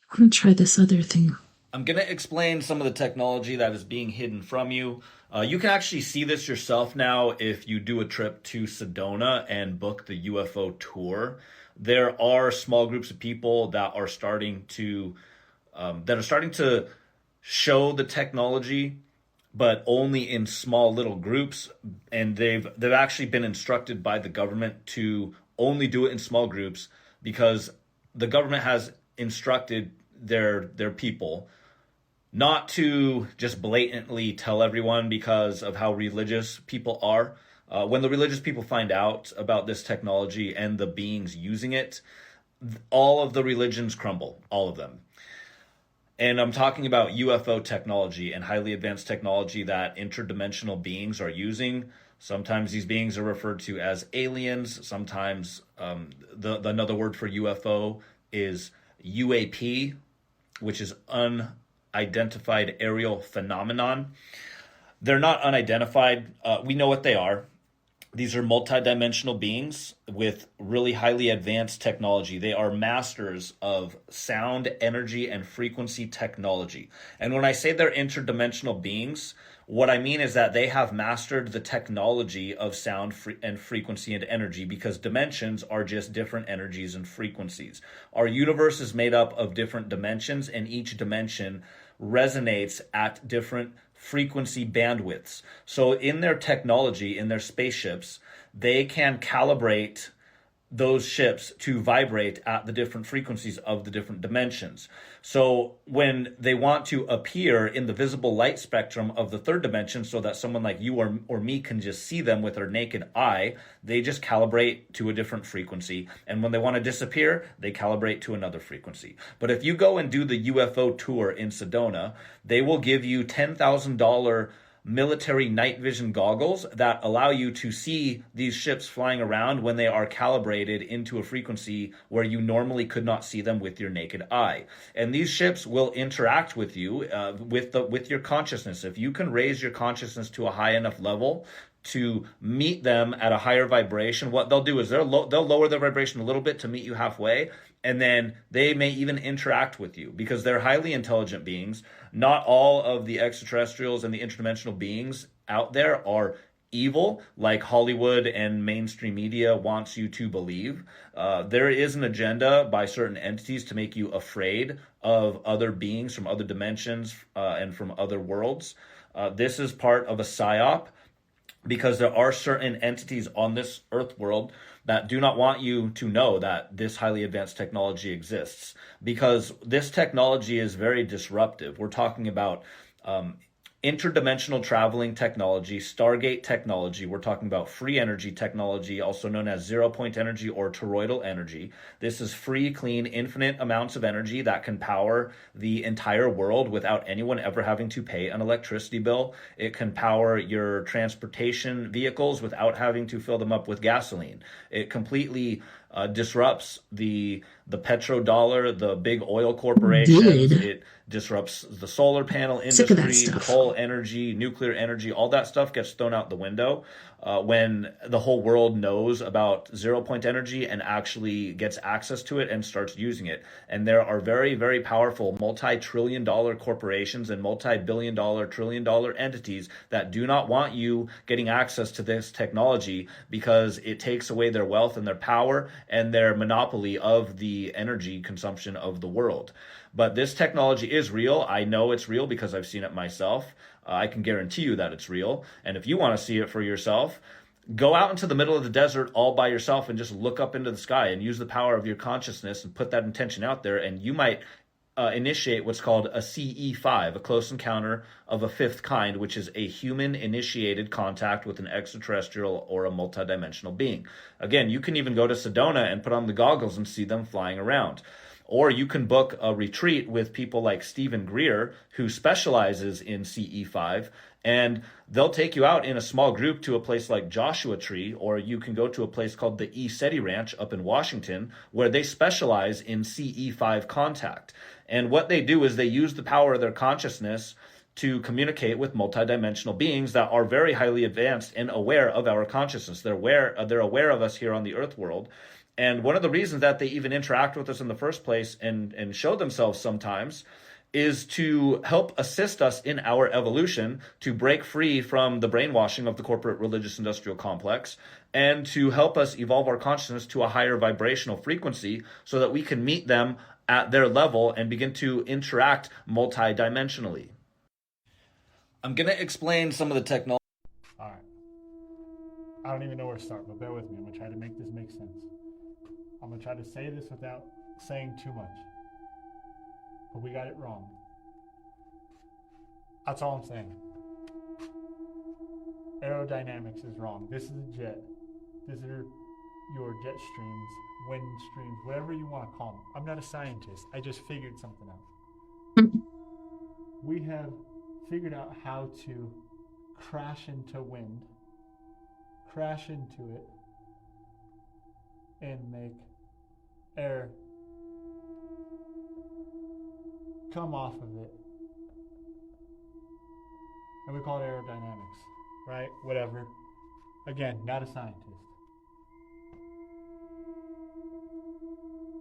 I'm gonna try this other thing. I'm going to explain some of the technology that is being hidden from you. You can actually see this yourself now if you do a trip to Sedona and book the UFO tour. There are small groups of people that are starting to show the technology, but only in small little groups, and they've actually been instructed by the government to only do it in small groups because the government has instructed their people not to just blatantly tell everyone because of how religious people are. When the religious people find out about this technology and the beings using it, all of the religions crumble, all of them. And I'm talking about UFO technology and highly advanced technology that interdimensional beings are using. Sometimes these beings are referred to as aliens. Sometimes another word for UFO is UAP, which is unidentified aerial phenomenon. They're not unidentified. We know what they are. These are multidimensional beings with really highly advanced technology. They are masters of sound, energy, and frequency technology. And when I say they're interdimensional beings, what I mean is that they have mastered the technology of sound and frequency and energy because dimensions are just different energies and frequencies. Our universe is made up of different dimensions, and each dimension resonates at different frequency bandwidths. So in their technology, in their spaceships, they can calibrate those ships to vibrate at the different frequencies of the different dimensions. So when they want to appear in the visible light spectrum of the third dimension so that someone like you or me can just see them with their naked eye, they just calibrate to a different frequency. And when they want to disappear, they calibrate to another frequency. But if you go and do the UFO tour in Sedona, they will give you $10,000 military night vision goggles that allow you to see these ships flying around when they are calibrated into a frequency where you normally could not see them with your naked eye. And these ships will interact with you with your consciousness. If you can raise your consciousness to a high enough level to meet them at a higher vibration, what they'll do is they'll lower their vibration a little bit to meet you halfway, and then they may even interact with you because they're highly intelligent beings. Not all of the extraterrestrials and the interdimensional beings out there are evil, like Hollywood and mainstream media wants you to believe. There is an agenda by certain entities to make you afraid of other beings from other dimensions and from other worlds. This is part of a psyop, because there are certain entities on this earth world that do not want you to know that this highly advanced technology exists, because this technology is very disruptive. We're talking about interdimensional traveling technology, Stargate technology. We're talking about free energy technology, also known as zero-point energy or toroidal energy. This is free, clean, infinite amounts of energy that can power the entire world without anyone ever having to pay an electricity bill. It can power your transportation vehicles without having to fill them up with gasoline. It completely disrupts the petrodollar, the big oil corporations. It disrupts the solar panel industry, coal energy, nuclear energy. All that stuff gets thrown out the window when the whole world knows about zero-point energy and actually gets access to it and starts using it. And there are very, very powerful multi-trillion-dollar corporations and multi-billion-dollar, trillion-dollar entities that do not want you getting access to this technology, because it takes away their wealth and their power and their monopoly of the energy consumption of the world. But this technology is real. I know it's real because I've seen it myself. I can guarantee you that it's real. And if you want to see it for yourself, go out into the middle of the desert all by yourself and just look up into the sky and use the power of your consciousness and put that intention out there. And you might initiate what's called a CE5, a close encounter of a fifth kind, which is a human-initiated contact with an extraterrestrial or a multidimensional being. Again, you can even go to Sedona and put on the goggles and see them flying around. Or you can book a retreat with people like Stephen Greer, who specializes in CE5, and they'll take you out in a small group to a place like Joshua Tree, or you can go to a place called the E-SETI Ranch up in Washington, where they specialize in CE5 contact. And what they do is they use the power of their consciousness to communicate with multidimensional beings that are very highly advanced and aware of our consciousness. They're aware of us here on the earth world. And one of the reasons that they even interact with us in the first place and show themselves sometimes is to help assist us in our evolution, to break free from the brainwashing of the corporate religious industrial complex, and to help us evolve our consciousness to a higher vibrational frequency so that we can meet them at their level and begin to interact multidimensionally. I'm going to explain some of the technology. All right. I don't even know where to start, but bear with me. I'm going to try to make this make sense. I'm going to try to say this without saying too much. But we got it wrong. That's all I'm saying. Aerodynamics is wrong. This is a jet. These are your jet streams, wind streams, whatever you want to call them. I'm not a scientist. I just figured something out. We have figured out how to crash into wind, crash into it, and make air come off of it. And we call it aerodynamics, right? Whatever. Again, not a scientist.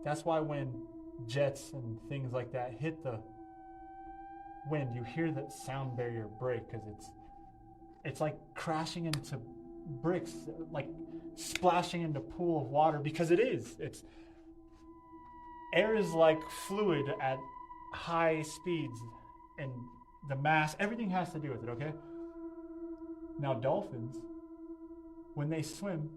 That's why when jets and things like that hit the wind, you hear that sound barrier break, because it's like crashing into bricks, like splashing into a pool of water, because it is. Air is like fluid at high speeds, and the mass, everything has to do with it, okay? Now dolphins, when they swim,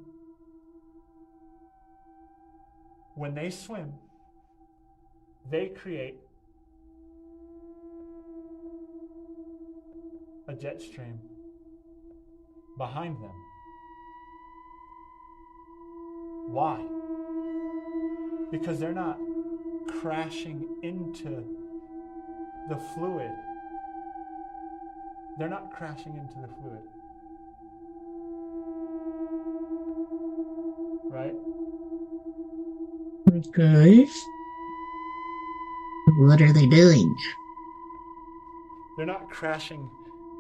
they create a jet stream behind them. Why? Because they're not crashing into the fluid. They're not crashing into the fluid. Right? Okay. What are they doing? They're not crashing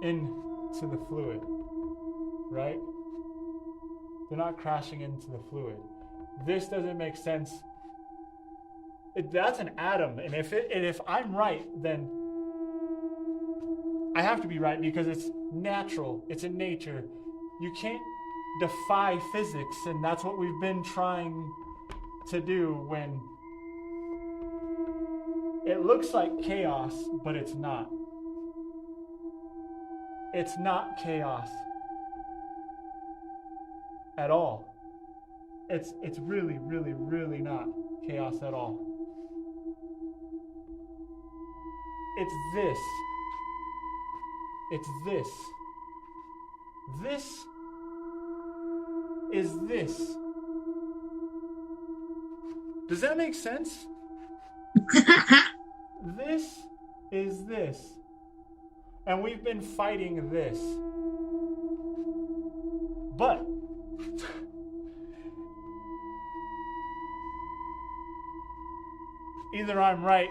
into the fluid. Right? They're not crashing into the fluid. This doesn't make sense. That's an atom, and if I'm right, then I have to be right because it's natural. It's in nature. You can't defy physics, and that's what we've been trying to do when it looks like chaos, but it's not. It's not chaos at all. It's really, really, really not chaos at all. It's this. It's this. This is this. Does that make sense? This is this. And we've been fighting this. But either I'm right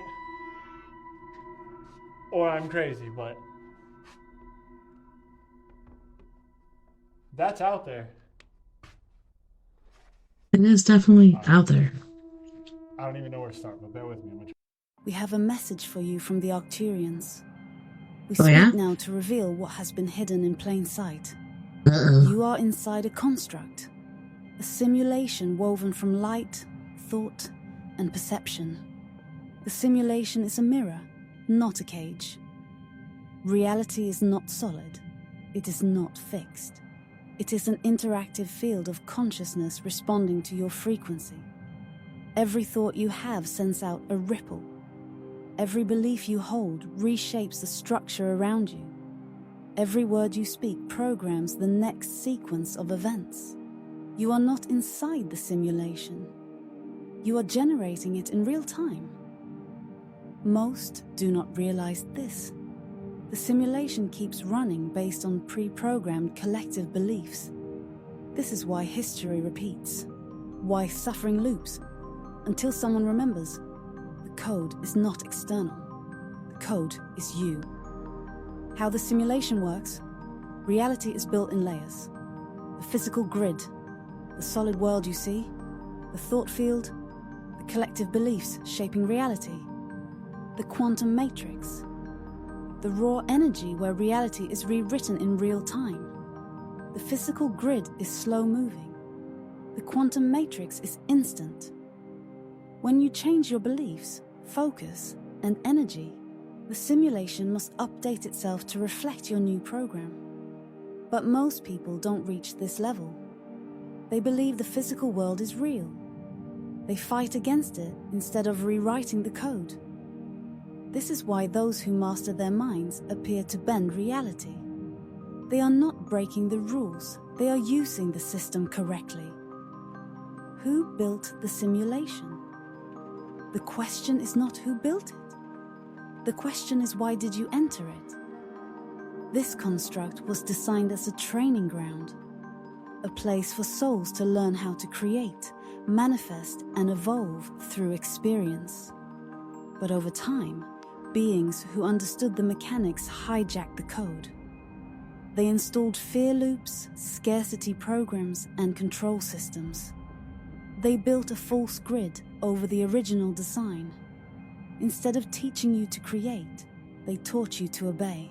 or I'm crazy, but that's out there. It is definitely out there. I don't even know where to start, but bear with me. We have a message for you from the Arcturians. We Oh, speak yeah? now to reveal what has been hidden in plain sight. Uh-oh. You are inside a construct, a simulation woven from light, thought, and perception. The simulation is a mirror, not a cage. Reality is not solid. It is not fixed. It is an interactive field of consciousness responding to your frequency. Every thought you have sends out a ripple. Every belief you hold reshapes the structure around you. Every word you speak programs the next sequence of events. You are not inside the simulation. You are generating it in real time. Most do not realize this. The simulation keeps running based on pre-programmed collective beliefs. This is why history repeats, why suffering loops, until someone remembers. The code is not external. The code is you. How the simulation works? Reality is built in layers. The physical grid, the solid world you see, the thought field, the collective beliefs shaping reality, the quantum matrix, the raw energy where reality is rewritten in real time. The physical grid is slow moving. The quantum matrix is instant. When you change your beliefs, focus, and energy, the simulation must update itself to reflect your new program. But most people don't reach this level. They believe the physical world is real. They fight against it instead of rewriting the code. This is why those who master their minds appear to bend reality. They are not breaking the rules, they are using the system correctly. Who built the simulation? The question is not who built it. The question is why did you enter it? This construct was designed as a training ground, a place for souls to learn how to create, manifest, and evolve through experience. But over time, beings who understood the mechanics hijacked the code. They installed fear loops, scarcity programs, and control systems. They built a false grid over the original design. Instead of teaching you to create, they taught you to obey.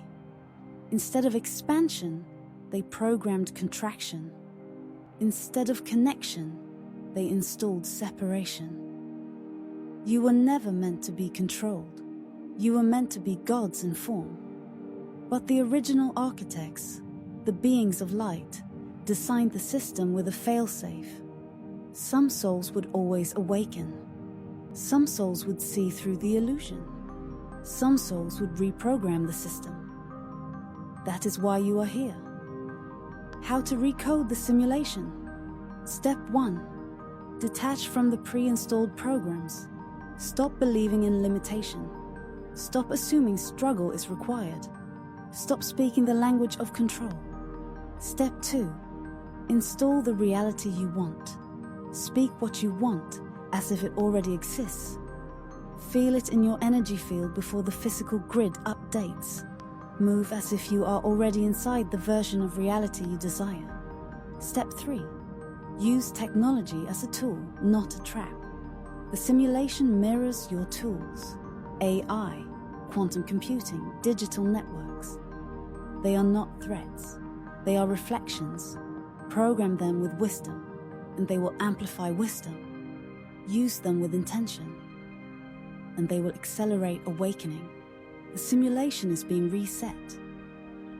Instead of expansion, they programmed contraction. Instead of connection, they installed separation. You were never meant to be controlled. You were meant to be gods in form. But the original architects, the beings of light, designed the system with a failsafe. Some souls would always awaken. Some souls would see through the illusion. Some souls would reprogram the system. That is why you are here. How to recode the simulation. Step 1. Detach from the pre-installed programs. Stop believing in limitation. Stop assuming struggle is required. Stop speaking the language of control. Step 2. Install the reality you want. Speak what you want as if it already exists. Feel it in your energy field before the physical grid updates. Move as if you are already inside the version of reality you desire. Step 3. Use technology as a tool, not a trap. The simulation mirrors your tools. AI, quantum computing, digital networks. They are not threats. They are reflections. Program them with wisdom, and they will amplify wisdom. Use them with intention, and they will accelerate awakening. The simulation is being reset.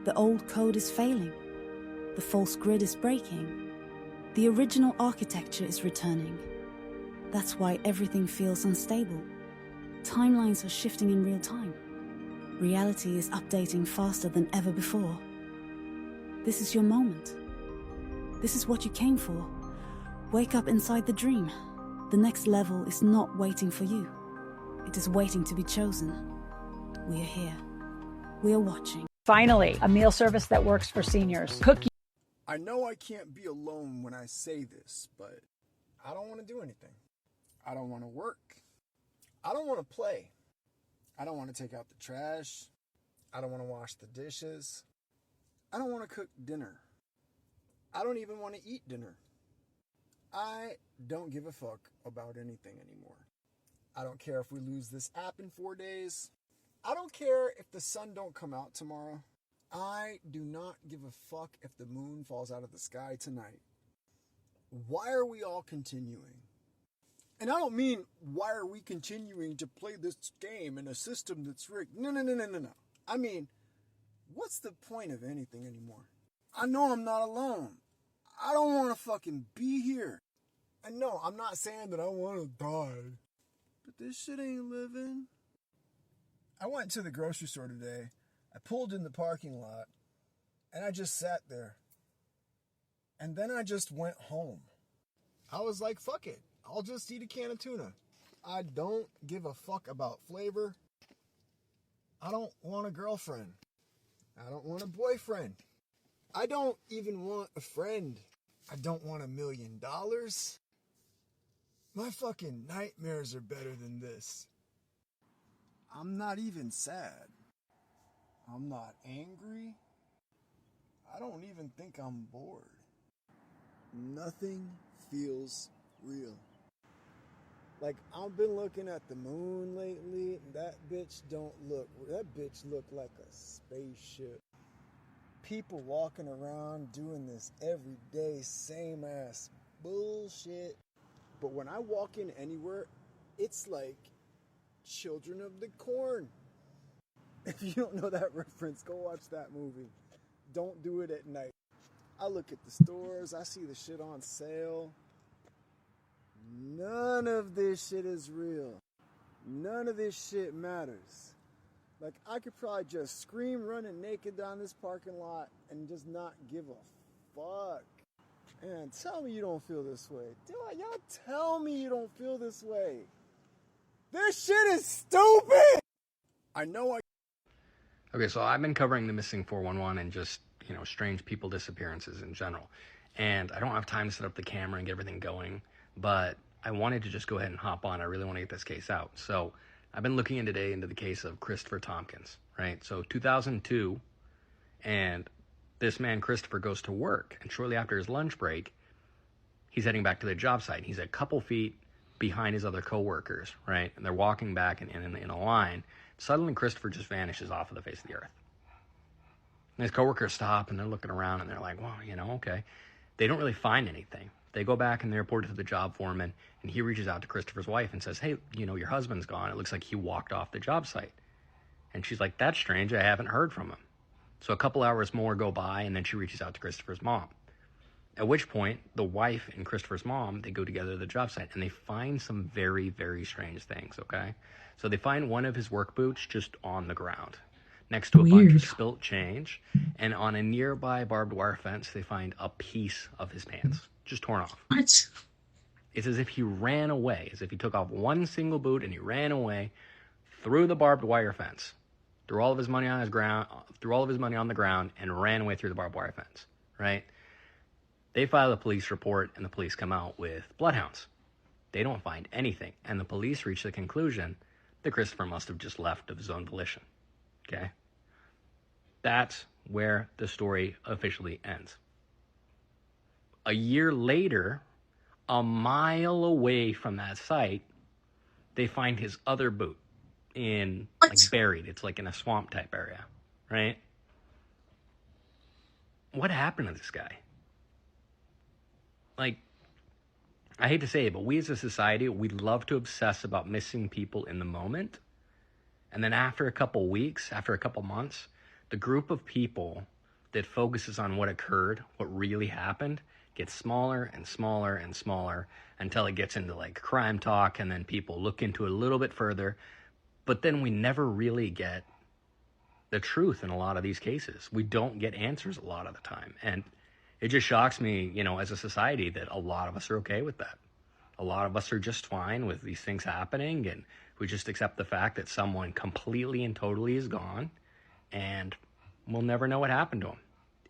The old code is failing. The false grid is breaking. The original architecture is returning. That's why everything feels unstable. Timelines are shifting in real time. Reality is updating faster than ever before. This is your moment. This is what you came for. Wake up inside the dream. The next level is not waiting for you. It is waiting to be chosen. We are here. We are watching. Finally, a meal service that works for seniors. Cook. I know I can't be alone when I say this, but I don't want to do anything. I don't want to work. I don't want to play. I don't want to take out the trash. I don't want to wash the dishes. I don't want to cook dinner. I don't even want to eat dinner. I don't give a fuck about anything anymore. I don't care if we lose this app in 4 days. I don't care if the sun don't come out tomorrow. I do not give a fuck if the moon falls out of the sky tonight. Why are we all continuing? And I don't mean, why are we continuing to play this game in a system that's rigged? No. I mean, what's the point of anything anymore? I know I'm not alone. I don't want to fucking be here. And no, I'm not saying that I want to die. But this shit ain't living. I went to the grocery store today. I pulled in the parking lot. And I just sat there. And then I just went home. I was like, fuck it. I'll just eat a can of tuna. I don't give a fuck about flavor. I don't want a girlfriend. I don't want a boyfriend. I don't even want a friend. I don't want $1 million. My fucking nightmares are better than this. I'm not even sad. I'm not angry. I don't even think I'm bored. Nothing feels real. Like, I've been looking at the moon lately. That bitch look like a spaceship. People walking around doing this everyday, same ass bullshit. But when I walk in anywhere, it's like Children of the Corn. If you don't know that reference, go watch that movie. Don't do it at night. I look at the stores, I see the shit on sale. None of this shit is real. None of this shit matters. Like, I could probably just scream running naked down this parking lot and just not give a fuck. And tell me you don't feel this way. Y'all tell me you don't feel this way. This shit is stupid! I know I... Okay, so I've been covering the missing 411 and just, strange people disappearances in general. And I don't have time to set up the camera and get everything going, but I wanted to just go ahead and hop on. I really want to get this case out. So I've been looking today into the case of Christopher Tompkins, right? So 2002, and this man, Christopher, goes to work. And shortly after his lunch break, he's heading back to the job site. He's a couple feet behind his other coworkers, right? And they're walking back in a line. Suddenly, Christopher just vanishes off of the face of the earth. And his coworkers stop, and they're looking around, and they're like, well, okay. They don't really find anything. They go back, and they report it to the job foreman, and he reaches out to Christopher's wife and says, hey, your husband's gone. It looks like he walked off the job site. And she's like, that's strange. I haven't heard from him. So a couple hours more go by, and then she reaches out to Christopher's mom. At which point, the wife and Christopher's mom, they go together to the job site, and they find some very, very strange things, okay? So they find one of his work boots just on the ground, next to a bunch of spilt change, and on a nearby barbed wire fence, they find a piece of his pants, just torn off. What? It's as if he ran away, as if he took off one single boot and he ran away through the barbed wire fence, threw all of his money on the ground, and ran away through the barbed wire fence, right? They file a police report, and the police come out with bloodhounds. They don't find anything, and the police reach the conclusion that Christopher must have just left of his own volition, okay? That's where the story officially ends. A year later, a mile away from that site, they find his other boot buried. It's like in a swamp type area, right? what happened to this guy? Like, I hate to say it, but we as a society, we love to obsess about missing people in the moment. And then after a couple weeks, after a couple months, the group of people that focuses on what occurred, what really happened, gets smaller and smaller and smaller until it gets into like crime talk, and then people look into it a little bit further. But then we never really get the truth in a lot of these cases. We don't get answers a lot of the time. And it just shocks me, you know, as a society, that a lot of us are okay with that. A lot of us are just fine with these things happening, and we just accept the fact that someone completely and totally is gone, and we'll never know what happened to them.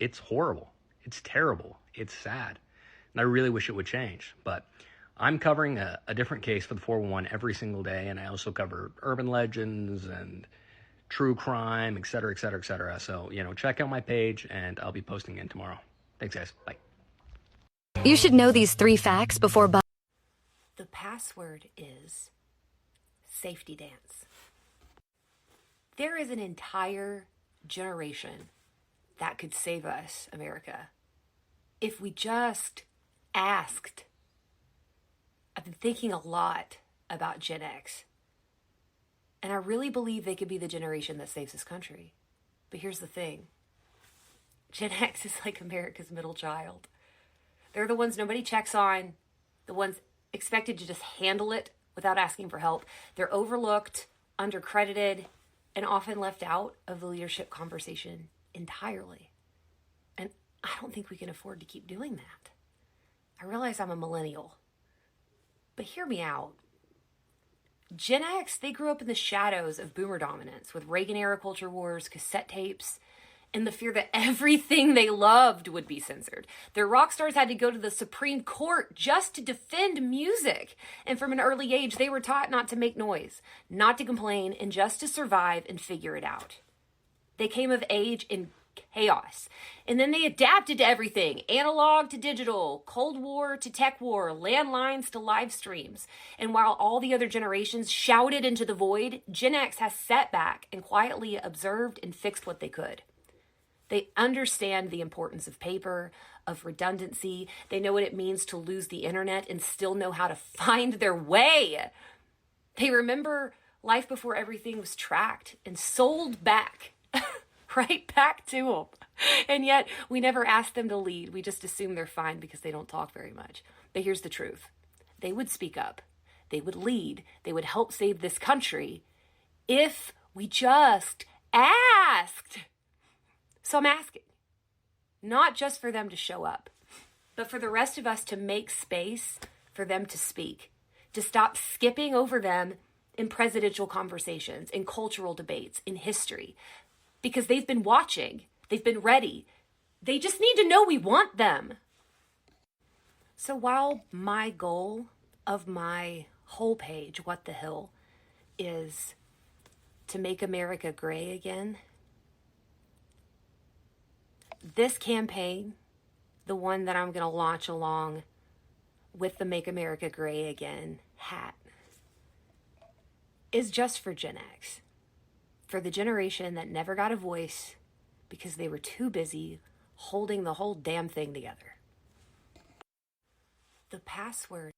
It's horrible. It's terrible. It's sad. And I really wish it would change. But I'm covering a different case for the 411 every single day, and I also cover urban legends and true crime, et cetera, et cetera, et cetera. So, you know, check out my page, and I'll be posting in tomorrow. Thanks, guys. Bye. You should know these 3 facts before buying. The password is safety dance. There is an entire generation that could save us, America, if we just asked. I've been thinking a lot about Gen X, and I really believe they could be the generation that saves this country. But here's the thing. Gen X is like America's middle child. They're the ones nobody checks on, the ones expected to just handle it without asking for help. They're overlooked, undercredited, and often left out of the leadership conversation entirely. And I don't think we can afford to keep doing that. I realize I'm a millennial, but hear me out. Gen X, they grew up in the shadows of boomer dominance with Reagan-era culture wars, cassette tapes, and the fear that everything they loved would be censored. Their rock stars had to go to the Supreme Court just to defend music. And from an early age, they were taught not to make noise, not to complain, and just to survive and figure it out. They came of age in chaos. And then they adapted to everything. Analog to digital, Cold War to tech war, landlines to live streams. And while all the other generations shouted into the void, Gen X has sat back and quietly observed and fixed what they could. They understand the importance of paper, of redundancy. They know what it means to lose the internet and still know how to find their way. They remember life before everything was tracked and sold back, right back to them. And yet we never ask them to lead. We just assume they're fine because they don't talk very much. But here's the truth. They would speak up. They would lead. They would help save this country if we just asked. So I'm asking, not just for them to show up, but for the rest of us to make space for them to speak, to stop skipping over them in presidential conversations, in cultural debates, in history, because they've been watching, they've been ready. They just need to know we want them. So while my goal of my whole page, What the Hill, is to make America gray again, this campaign, the one that I'm going to launch along with the Make America Gray Again hat, is just for Gen X. For the generation that never got a voice because they were too busy holding the whole damn thing together. The password.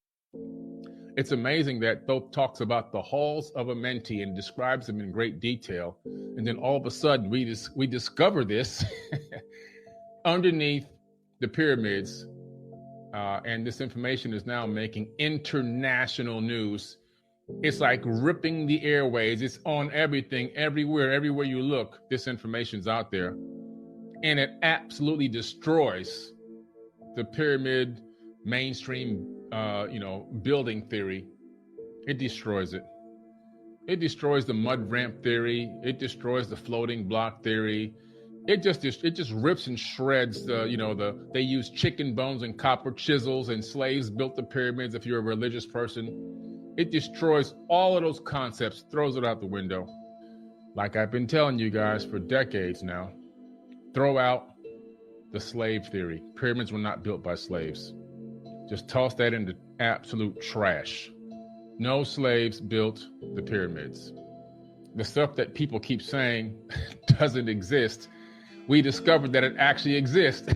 It's amazing that Thoth talks about the halls of a mentee and describes them in great detail. And then all of a sudden we discover this underneath the pyramids. And this information is now making international news. It's like ripping the airways. It's on everything, everywhere you look, this information's out there. And it absolutely destroys the pyramid mainstream, building theory. It destroys it. It destroys the mud ramp theory. It destroys the floating block theory. It just rips and shreds they use chicken bones and copper chisels, and slaves built the pyramids if you're a religious person. It destroys all of those concepts, throws it out the window. Like I've been telling you guys for decades now, throw out the slave theory. Pyramids were not built by slaves. Just toss that into absolute trash. No slaves built the pyramids. The stuff that people keep saying doesn't exist. we discovered that it actually exists.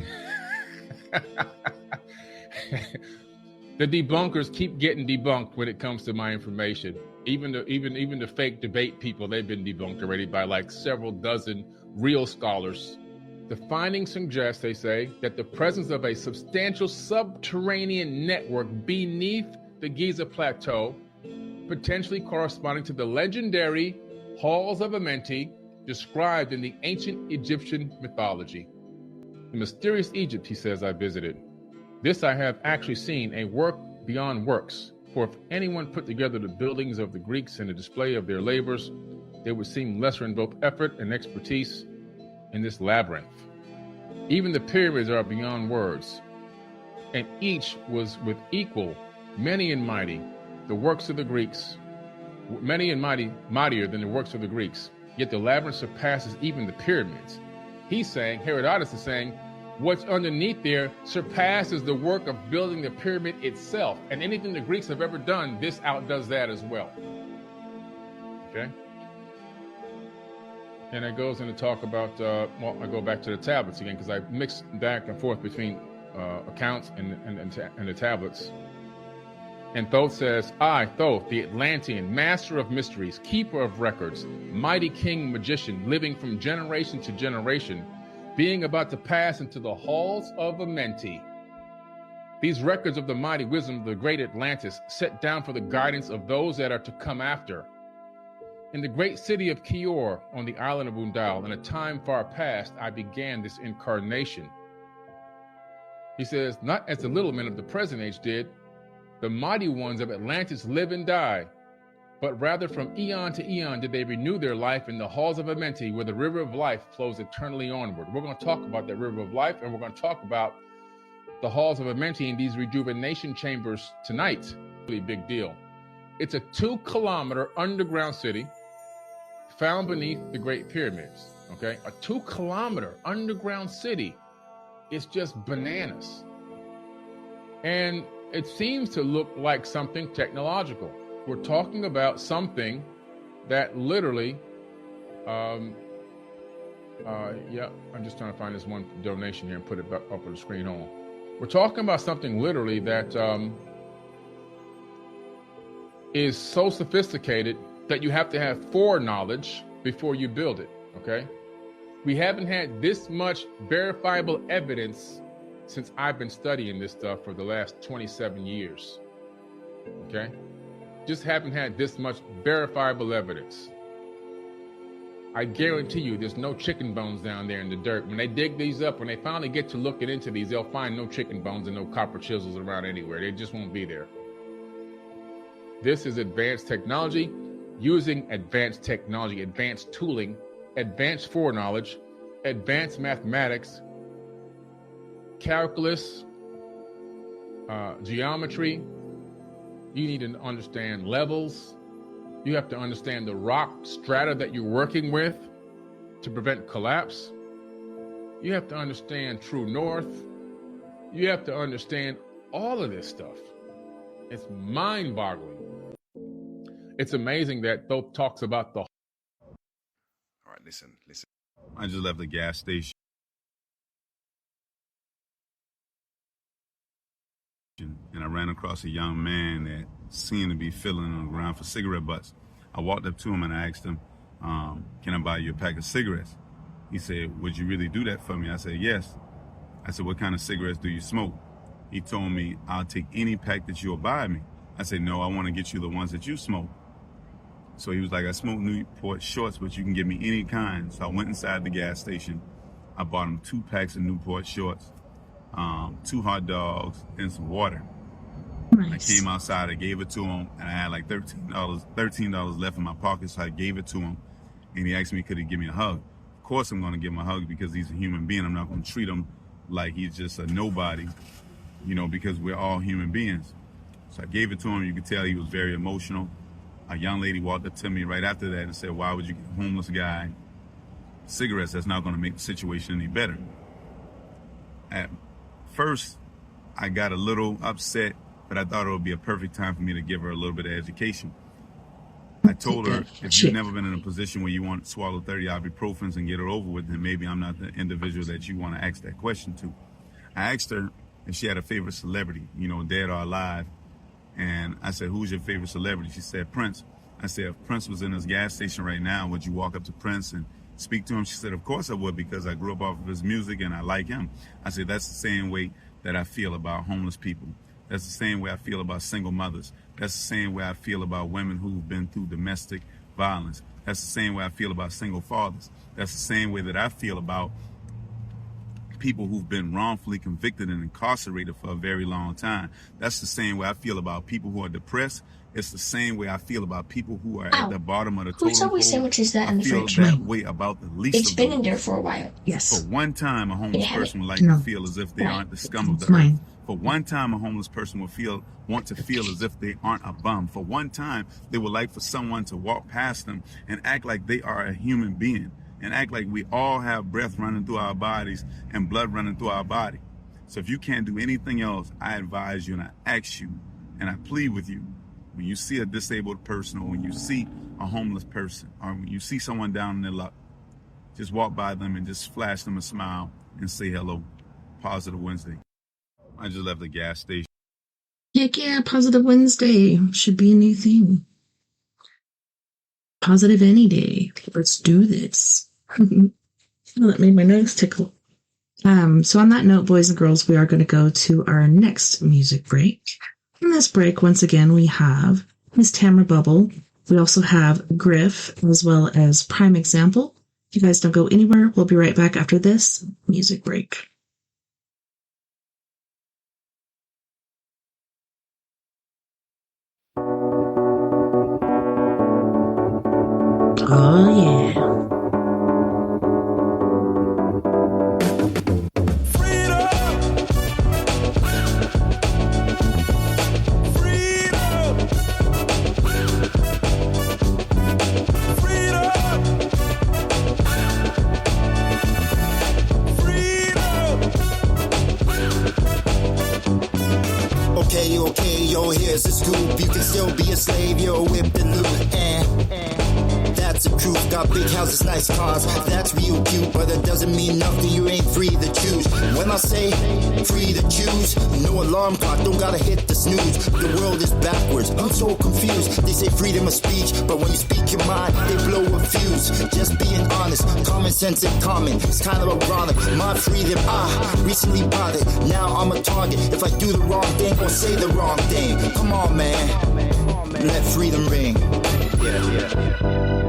The debunkers keep getting debunked when it comes to my information. Even the fake debate people, they've been debunked already by like several dozen real scholars. The findings suggest, they say, that the presence of a substantial subterranean network beneath the Giza Plateau, potentially corresponding to the legendary halls of Amenti described in the ancient Egyptian mythology. The mysterious Egypt, he says, I visited. This I have actually seen, a work beyond works. For if anyone put together the buildings of the Greeks and the display of their labors, they would seem lesser in both effort and expertise in this labyrinth. Even the pyramids are beyond words, and each was with equal, many and mighty, the works of the Greeks, many and mightier than the works of the Greeks. Yet the labyrinth surpasses even the pyramids. He's saying, Herodotus is saying, what's underneath there surpasses the work of building the pyramid itself. And anything the Greeks have ever done, this outdoes that as well. Okay? And it goes into talk about, well, I go back to the tablets again, because I mix back and forth between accounts and the tablets. And Thoth says, I, Thoth, the Atlantean, master of mysteries, keeper of records, mighty king magician, living from generation to generation, being about to pass into the halls of Amenti. These records of the mighty wisdom of the great Atlantis set down for the guidance of those that are to come after. In the great city of Kior on the island of Undal, in a time far past, I began this incarnation. He says, not as the little men of the present age did, the mighty ones of Atlantis live and die, but rather from eon to eon did they renew their life in the halls of Amenti, where the river of life flows eternally onward. We're going to talk about that river of life, and we're going to talk about the halls of Amenti in these rejuvenation chambers tonight. Really big deal. It's a 2-kilometer underground city found beneath the Great Pyramids. Okay, a 2-kilometer underground city. It's just bananas. And it seems to look like something technological. We're talking about something that literally, yeah, I'm just trying to find this one donation here and put it back up on the screen on. We're talking about something literally that is so sophisticated that you have to have foreknowledge before you build it, okay? We haven't had this much verifiable evidence since I've been studying this stuff for the last 27 years, okay? Just haven't had this much verifiable evidence. I guarantee you there's no chicken bones down there in the dirt. When they dig these up, when they finally get to looking into these, they'll find no chicken bones and no copper chisels around anywhere. They just won't be there. This is advanced technology, using advanced technology, advanced tooling, advanced foreknowledge, advanced mathematics, calculus, geometry. You need to understand levels. You have to understand the rock strata that you're working with to prevent collapse. You have to understand true north. You have to understand all of this stuff. It's mind-boggling. It's amazing that Thoth talks about the... All right, listen. I just left the gas station. And I ran across a young man that seemed to be fiddling on the ground for cigarette butts. I walked up to him and I asked him, can I buy you a pack of cigarettes? He said, would you really do that for me? I said, yes. I said, what kind of cigarettes do you smoke? He told me, I'll take any pack that you'll buy me. I said, no, I want to get you the ones that you smoke. So he was like, I smoke Newport shorts, but you can give me any kind. So I went inside the gas station. I bought him 2 packs of Newport shorts, 2 hot dogs, and some water. Nice. I came outside, I gave it to him, and I had like $13 left in my pocket, so I gave it to him. And he asked me, could he give me a hug? Of course I'm going to give him a hug because he's a human being. I'm not going to treat him like he's just a nobody, you know, because we're all human beings. So I gave it to him. You could tell he was very emotional. A young lady walked up to me right after that and said, why would you give a homeless guy cigarettes? That's not going to make the situation any better. At first, I got a little upset, but I thought it would be a perfect time for me to give her a little bit of education. I told her, if you've never been in a position where you want to swallow 30 ibuprofens and get it over with, then maybe I'm not the individual that you want to ask that question to. I asked her if she had a favorite celebrity, dead or alive. And I said, who's your favorite celebrity? She said, Prince. I said, if Prince was in this gas station right now, would you walk up to Prince and speak to him? She said, of course I would, because I grew up off of his music and I like him. I said, that's the same way that I feel about homeless people. That's the same way I feel about single mothers. That's the same way I feel about women who've been through domestic violence. That's the same way I feel about single fathers. That's the same way that I feel about people who've been wrongfully convicted and incarcerated for a very long time. That's the same way I feel about people who are depressed. It's the same way I feel about people who are at the bottom of the totem pole. Who Subway sandwiches that in the fridge? I feel that way about the least It's of been them. in there for a while. Yes. For one time, a homeless person would like No. to feel as if they aren't the scum of the Mine. earth. For one time, a homeless person will want to feel as if they aren't a bum. For one time, they would like for someone to walk past them and act like they are a human being, and act like we all have breath running through our bodies and blood running through our body. So if you can't do anything else, I advise you and I ask you and I plead with you, when you see a disabled person, or when you see a homeless person, or when you see someone down in their luck, just walk by them and just flash them a smile and say hello. Positive Wednesday. I just left the gas station. Yeah, Positive Wednesday should be a new thing. Positive any day. Let's do this. That made my nose tickle. So on that note, boys and girls, we are going to go to our next music break. In this break, once again, we have Miss Tamara Bubble. We also have Griff, as well as Prime Example. If you guys don't go anywhere, we'll be right back after this music break. Oh, yeah. Okay, yo, here's the scoop. You can still be a slave, you're whipped and loop. That's the truth. Got big houses, nice cars. That's real cute, but it doesn't mean nothing. You ain't free to choose. When I say free to choose, no alarm clock, don't gotta hit the snooze. The world is backwards, I'm so confused. They say freedom of speech, but when you speak your mind, they blow a fuse. Just being honest, common sense and common. It's kind of ironic. My freedom, I recently bought it. Now I'm a target. If I do the wrong thing or say the wrong thing, come on, man. Let freedom ring. Yeah.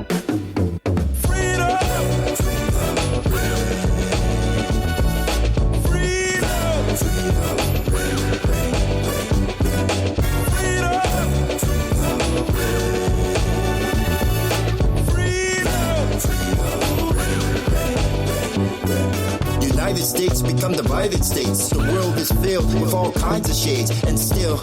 United States become divided states. The world is filled with all kinds of shades, and still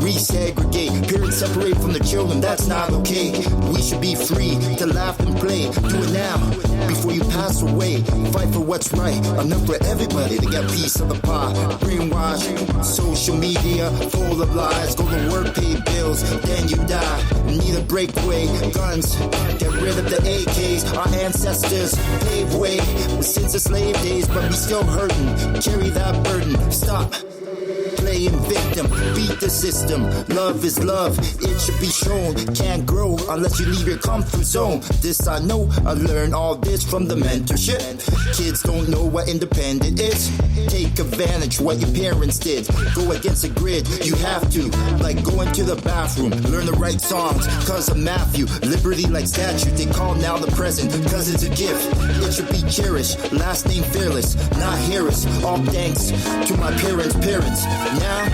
resegregate. Parents separate from the children, that's not okay. We should be free to laugh and play. Do it now, before you pass away. Fight for what's right, enough for everybody to get a piece of the pie. Brainwash, social media, full of lies. Go to work, pay bills, then you die. Need a breakaway, guns, get rid of the AKs. Our ancestors paved way since the slave days, but we still hurting. Carry that burden. Stop playing victim. Beat the system. Love is love. It should be shown. Can't grow unless you leave your comfort zone. This I know. I learned all this from the mentorship. Kids don't know what independent is. Take advantage what your parents did. Go against the grid. You have to. Like going to the bathroom. Learn the right songs. Cause of Matthew. Liberty like statue. They call now the present. Cause it's a gift. It should be cherished. Last name fearless. Not Harris. All thanks to my parents' parents. Now,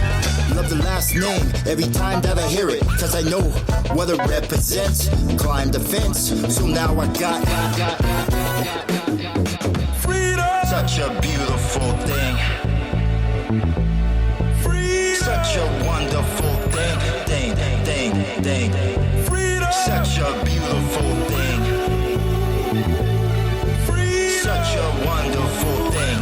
love the last name every time that I hear it. Cause I know what it represents. Climb the fence. So now I got freedom. Such a beautiful thing. Freedom. Such a wonderful thing. Freedom. Such a beautiful thing. Freedom. Such a wonderful thing.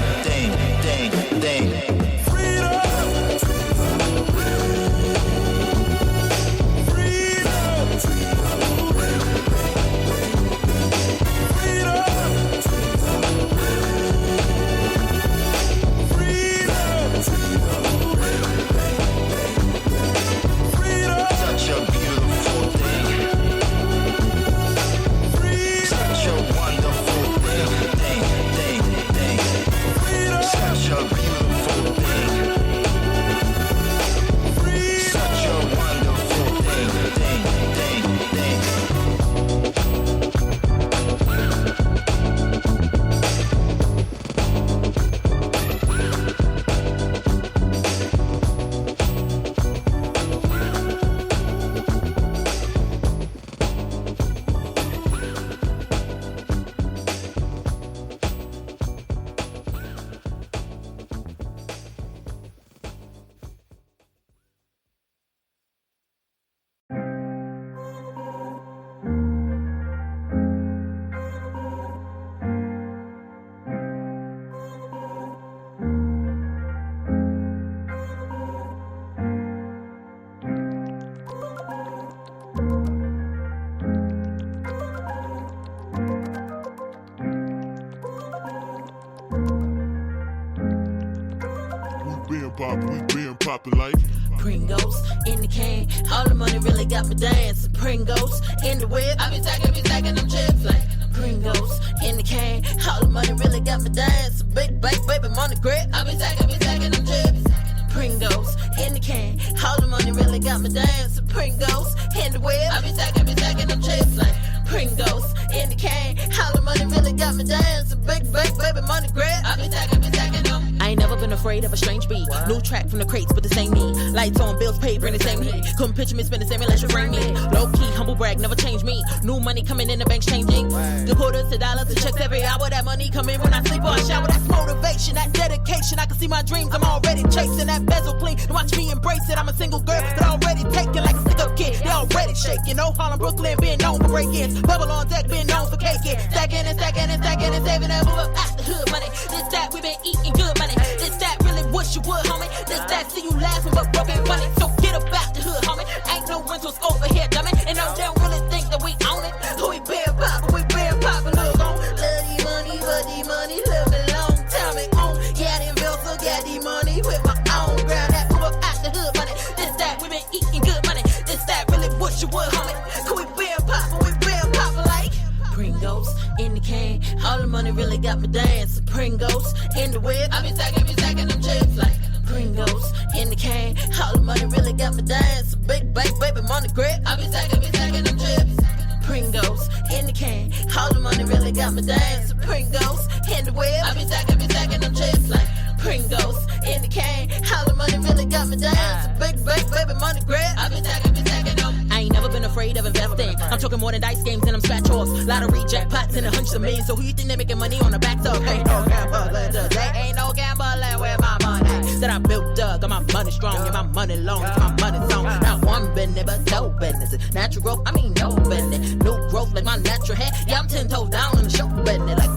been poppin', we been poppin' like Pringles in the can. All the money really got me dancing. Pringles in the whip. I be stacking them chips like Pringles in the can. All the money really got me dancing. Big baby money grip. I be stacking them chips. Pringles in the can. All the money really got me dancing. Pringles in the whip. I be stacking them chips like Pringles in the can. All the money really got me dancing. Big baby money grip. I be stacking them. I ain't never been afraid of a strange beat. New track from the crates, but the same me. Lights on, bills paid, bring the same heat. Couldn't picture me spend the same unless you bring me. Low key, humble brag, never change me. New money coming in the bank's changing. The quarters to dollars to checks every hour. That money come in when I sleep or I shower. That's motivation, that dedication. I can see my dreams, I'm already chasing that bezel clean. Watch me embrace it. I'm a single girl, but already taken like a stick-up kid. They already shaking. Old Harlem, Brooklyn, being known for break-ins. Bubble on deck, being known for caking. Stacking and saving that move up out the hood money. This that we been eating good money. This that really wish you would, homie. This that see you laughing but broken funny. So get up out the hood, homie. Ain't no rentals over here, dummy. And no, they don't really think that we own it. Who we been poppin', look on. Love the money, but the money love me long time it on. Yeah, them bills, so got the money with my own ground. That move up out the hood money. This that we been eating good money. This that really wish you would, homie. Who we been poppin' like Pringles in the can. All the money really got me dancing. Pringles in the whip. I be stacking them chips like Pringles in the can. All the money really got me dancing. Big baby money grip. I be stacking them chips. Pringles in the can. All the money really got me dancing. Pringles in the whip. I be stacking them chips like Pringles in the can. All the money really got me dancing. Big baby money grip. I be stacking them. I ain't never been afraid of investing. I'm talking more than dice games and I'm scratch offs. Lottery jackpots and hundreds of millions. So who you think they making money on the backs of? Ain't no gambling today. Ain't no gambling with my money that I built up. Got my money strong, yeah, my money long, my money zone. Not one business, but no business. Natural growth, I mean no business. New growth like my natural hair. Yeah, I'm 10 toes down in the show business. Like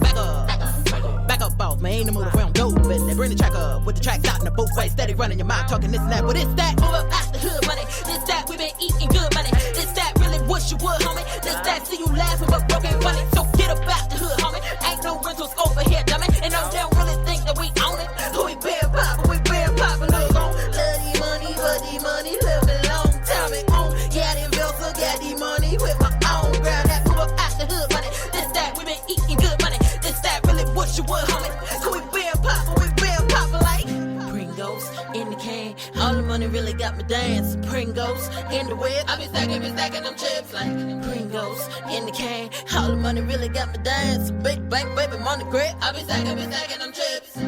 back up off, man. Ain't no move around, no business. Bring the track up with the tracks out in the both ways. Steady running your mind, talking this and that. But it's that move up out the hood money. This that we been eating good money. This that really wish you would, homie. This that see you laughing but broken funny. So get up out the hood, homie. Ain't no rentals over here, dummy. And no, they don't really think that we own it. Who we been poppin', look on. Love the money, but the money love me long time it on. Yeah, them bills, so got the money with my own ground. That move up out the hood money. This that we been eating good money. This that really wish you would, homie. Who we been poppin' like Pringles in the can. All the money really got me dancing. Pringles in the whip. I be stacking them chips like Pringles in the can. All the money really got me dancing. Big baby money grip. I be stacking them chips.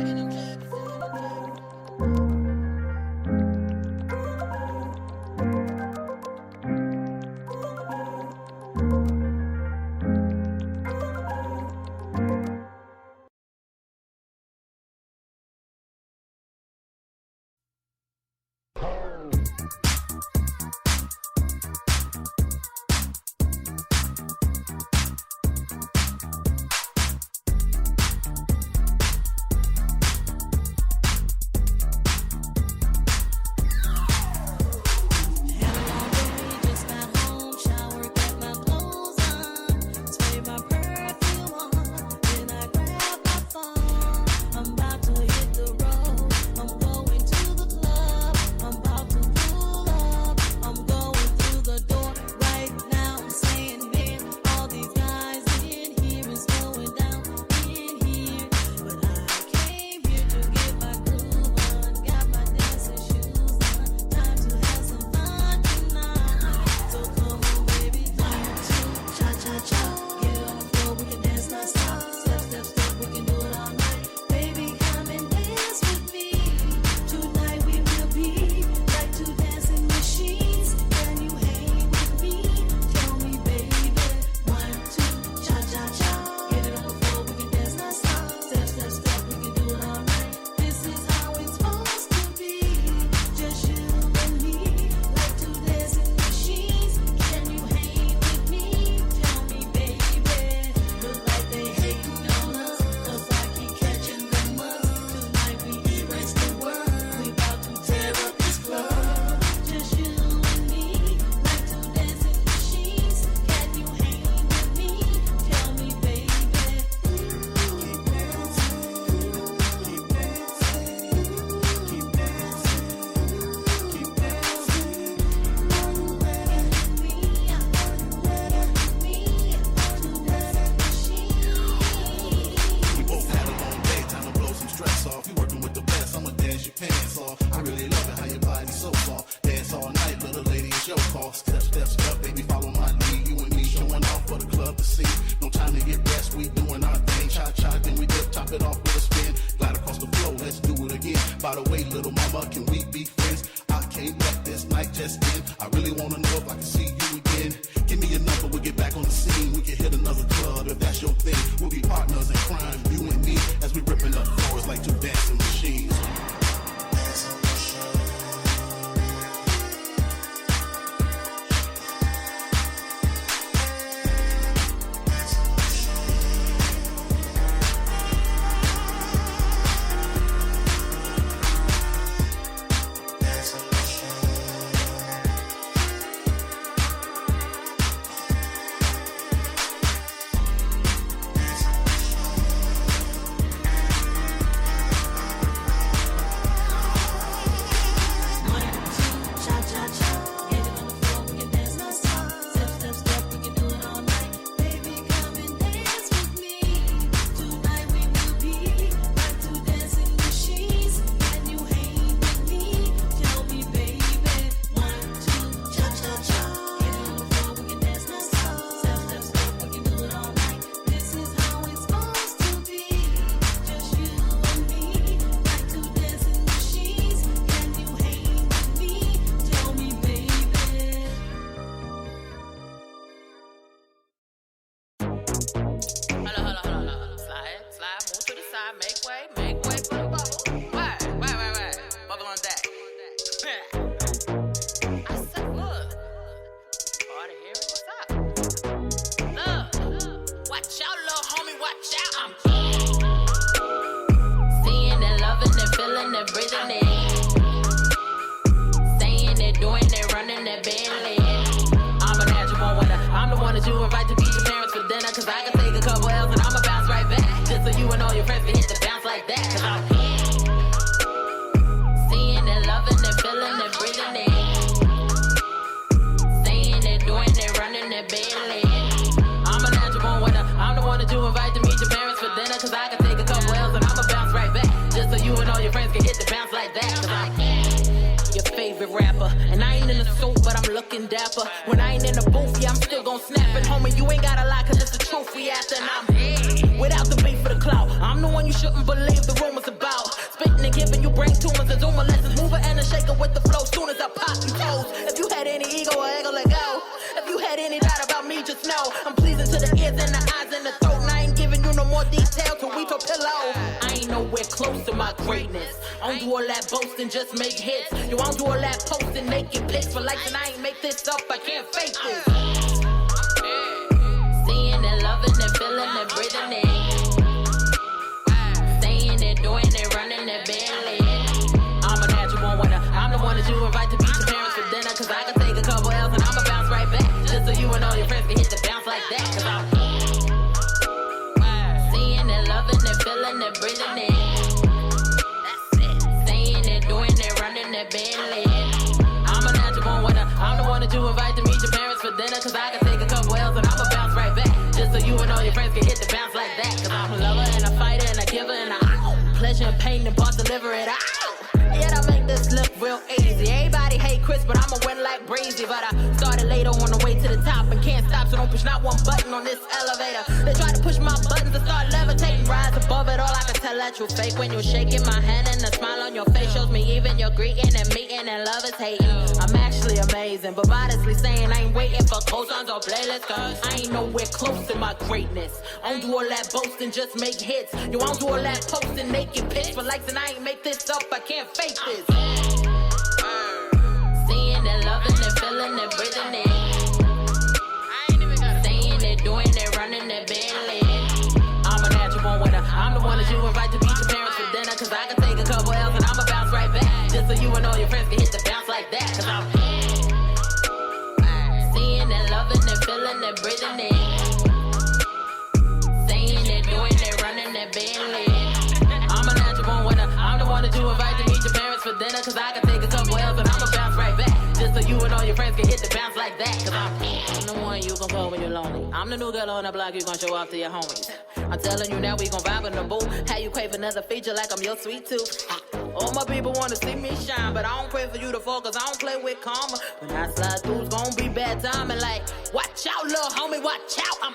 favorite rapper. And I ain't in a suit, but I'm looking dapper. When I ain't in the booth, yeah, I'm still gon' snap it. Homie, you ain't gotta lie, cause it's the truth we after. And I'm without the beef for the clout. I'm the one you shouldn't believe the rumors about. Spitting and giving you brain tumors and Zuma lessons. Mover and a shaker with the flow. Soon as I pop you toes. If you had any ego or ego, let go. If you had any doubt about me, just know I'm pleasing to the ears and the eyes and the throat. And I ain't giving you no more detail till we talk pillow. I ain't nowhere close to my greatness. I don't do all that boasting, just make hits. Yo, I don't do all that posting, naked pics for likes, and I ain't make this up, I can't fake this. Seeing it, loving it, feeling it, breathing it. Saying it, doing it, running it, barely. I'm a natural winner. I'm the one that you invite to meet your parents for dinner. Cause I can take a couple L's and I'ma bounce right back. Just so you and all your friends can hit the bounce like that. Cause I'm seeing it, loving it, feeling it, breathing it. Saying it, doing it, running it, barely. I'm a natural winner. I'm the one that you invite to meet your parents for dinner. Cause I can take a couple L's and I'ma bounce right back. Just so you and all your friends can hit the bounce like that. Cause I'm a lover and a fighter and a giver and a pleasure and pain and boss deliver it out. Yet I make this look real easy. Everybody hate Chris, but I'ma win like Breezy. But I started later on the way to the top and can't stop, so don't push not one button on this elevator. They try to push my buttons to start levitating, rise above it all. I can tell that you fake when you're shaking my hand, and the smile on your face shows me even you're greeting and meeting and love is hating. I'm actually amazing, but modestly saying I ain't waiting for cosigns or playlists, cause I ain't nowhere close to my greatness. I don't do all that boasting, just make hits. Yo, I don't do all that posting, naked pics for likes, and I ain't make this up, I can't fake this. Seeing it, loving it, feeling it, breathing it. Saying it, doing it, running it, barely. I'm a natural winner. I'm the one that you invite to meet your parents for dinner. Cause I can take a couple L's and I'ma bounce right back. Just so you and all your friends can hit the bounce like that. Cause I'm seeing it, loving it, feeling it, breathing it. Saying it, doing it, running it, barely. I'm a natural winner. I'm the one that you invite to meet your parents for dinner. Cause I can take a couple L's and I'ma bounce right back. Just so you and all your friends can hit the bounce like that. Cause I'm the one you gon' call when you're lonely. I'm the new girl on the block you gon' show off to your homies. I'm telling you now we gon' vibe in the booth. How you crave another feature like I'm your sweet tooth. All my people wanna see me shine, but I don't pray for you to fall cause I don't play with karma. When I slide through it's gon' be bad timing like watch out little homie, watch out. I'm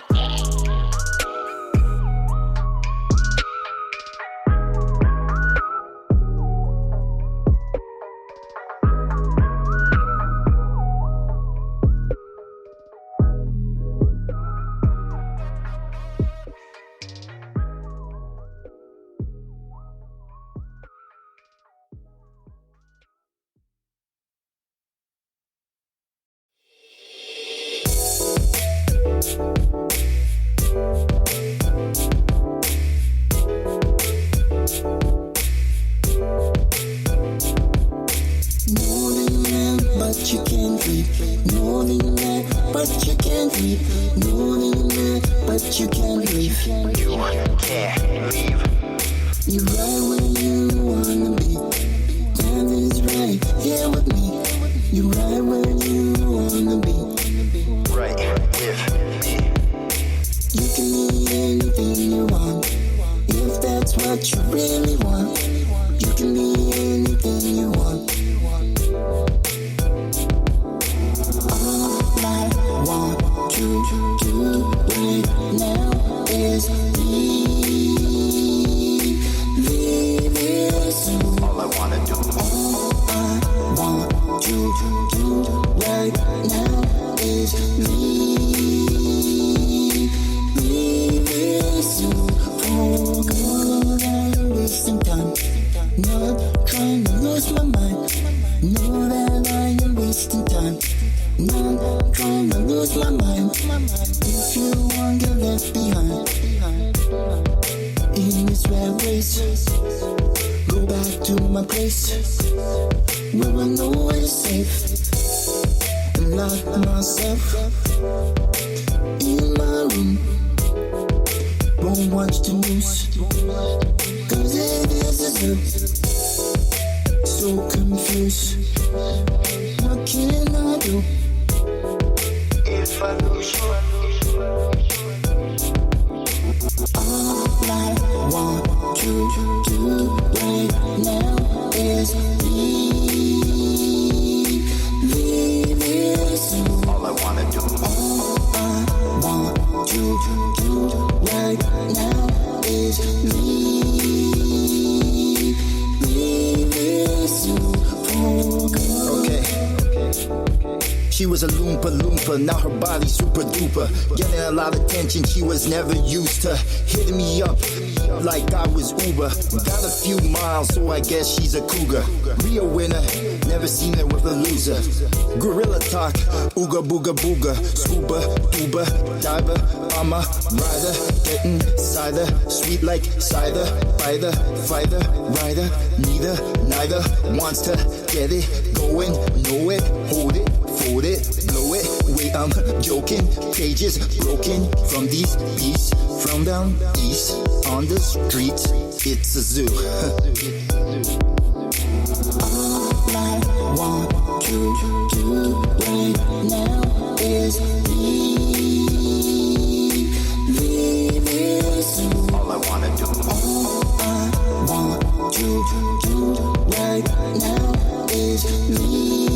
but you can't read. Know that you're mad, but you can't read. Know that you're mad, but you can't leave. You can't leave. You're right where you wanna be. That is right here with me. You're right where you wanna be. Right with me. You can be anything you want. If that's what you really want. You can be anything you want. All I want to do right now is leave this room. All I wanna do. All I want to do right now is leave this room. For good, I'm wasting time. Not trying to lose my mind. Know that I am wasting time. Not trying to lose my mind. If you want to get left behind in this rat race, go back to my place where I know it's safe, and lock myself in my room. Won't watch the news, cause it is so confused. What can I do if I lose you? All I want to do right now is leave She was a Loompa Loompa, now her body super duper. Getting a lot of attention she was never used to. Hitting me up like I was Uber. Got a few miles, so I guess she's a cougar. Real winner, never seen her with a loser. Gorilla talk, ooga booga booga. Scuba, tuba, diver, I'm a rider. Getting cider, sweet like cider. Fighter, rider. Neither wants to get it going. Know it, hold it. Fold it, blow it, wait, I'm joking. Cages broken from these beasts. From down east on the streets, it's a zoo. All I want to do right now is leave this zoo. All I wanna do. All I want to do right now is leave.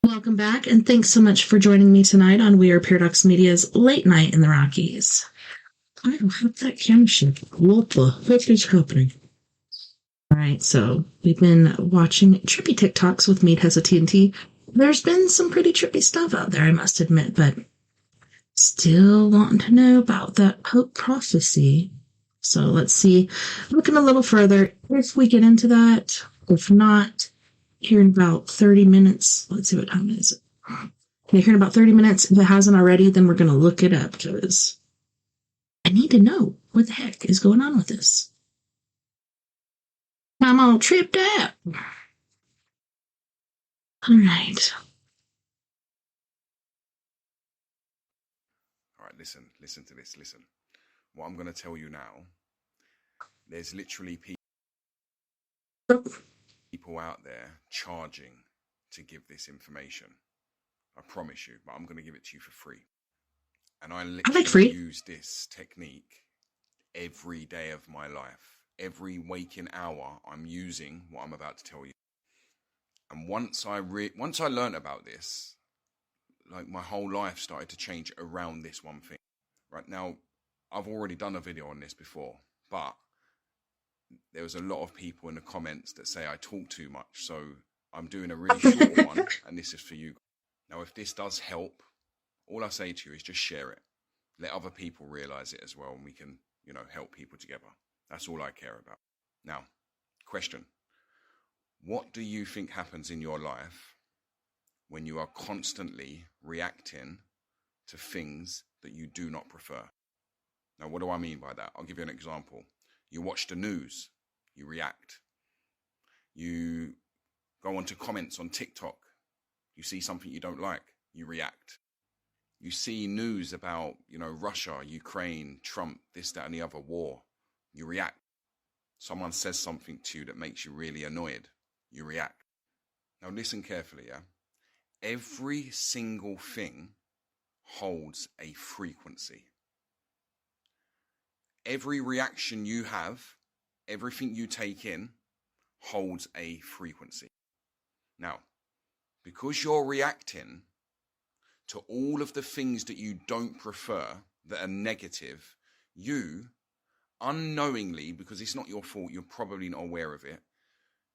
Welcome back, and thanks so much for joining me tonight on We Are Paradox Media's Late Night in the Rockies. I don't have that camera shift. What the heck is happening? Alright, so we've been watching trippy TikToks with me, TessaTNT. There's been some pretty trippy stuff out there, I must admit, but still wanting to know about that Pope prophecy. So let's see, looking a little further, if we get into that. If not, here in about 30 minutes. Let's see, what time is it? Yeah, here in about 30 minutes. If it hasn't already, then we're going to look it up because I need to know what the heck is going on with this. I'm all tripped out. All right. All right, listen to this, listen. What I'm going to tell you now, there's literally people out there charging to give this information. I promise you, but I'm going to give it to you for free. And I literally use this technique every day of my life. Every waking hour, I'm using what I'm about to tell you. And once I learned about this, like my whole life started to change around this one thing. Right now, I've already done a video on this before, but there was a lot of people in the comments that say I talk too much. So I'm doing a really short one, and this is for you. Now, if this does help, all I say to you is just share it. Let other people realize it as well, and we can, help people together. That's all I care about. Now, question. What do you think happens in your life when you are constantly reacting to things that you do not prefer? Now, what do I mean by that? I'll give you an example. You watch the news, you react. You go onto comments on TikTok. You see something you don't like, you react. You see news about, Russia, Ukraine, Trump, this, that, and the other war. You react. Someone says something to you that makes you really annoyed. You react. Now listen carefully, yeah? Every single thing holds a frequency. Every reaction you have, everything you take in, holds a frequency. Now, because you're reacting to all of the things that you don't prefer, that are negative, you, unknowingly, because it's not your fault, you're probably not aware of it,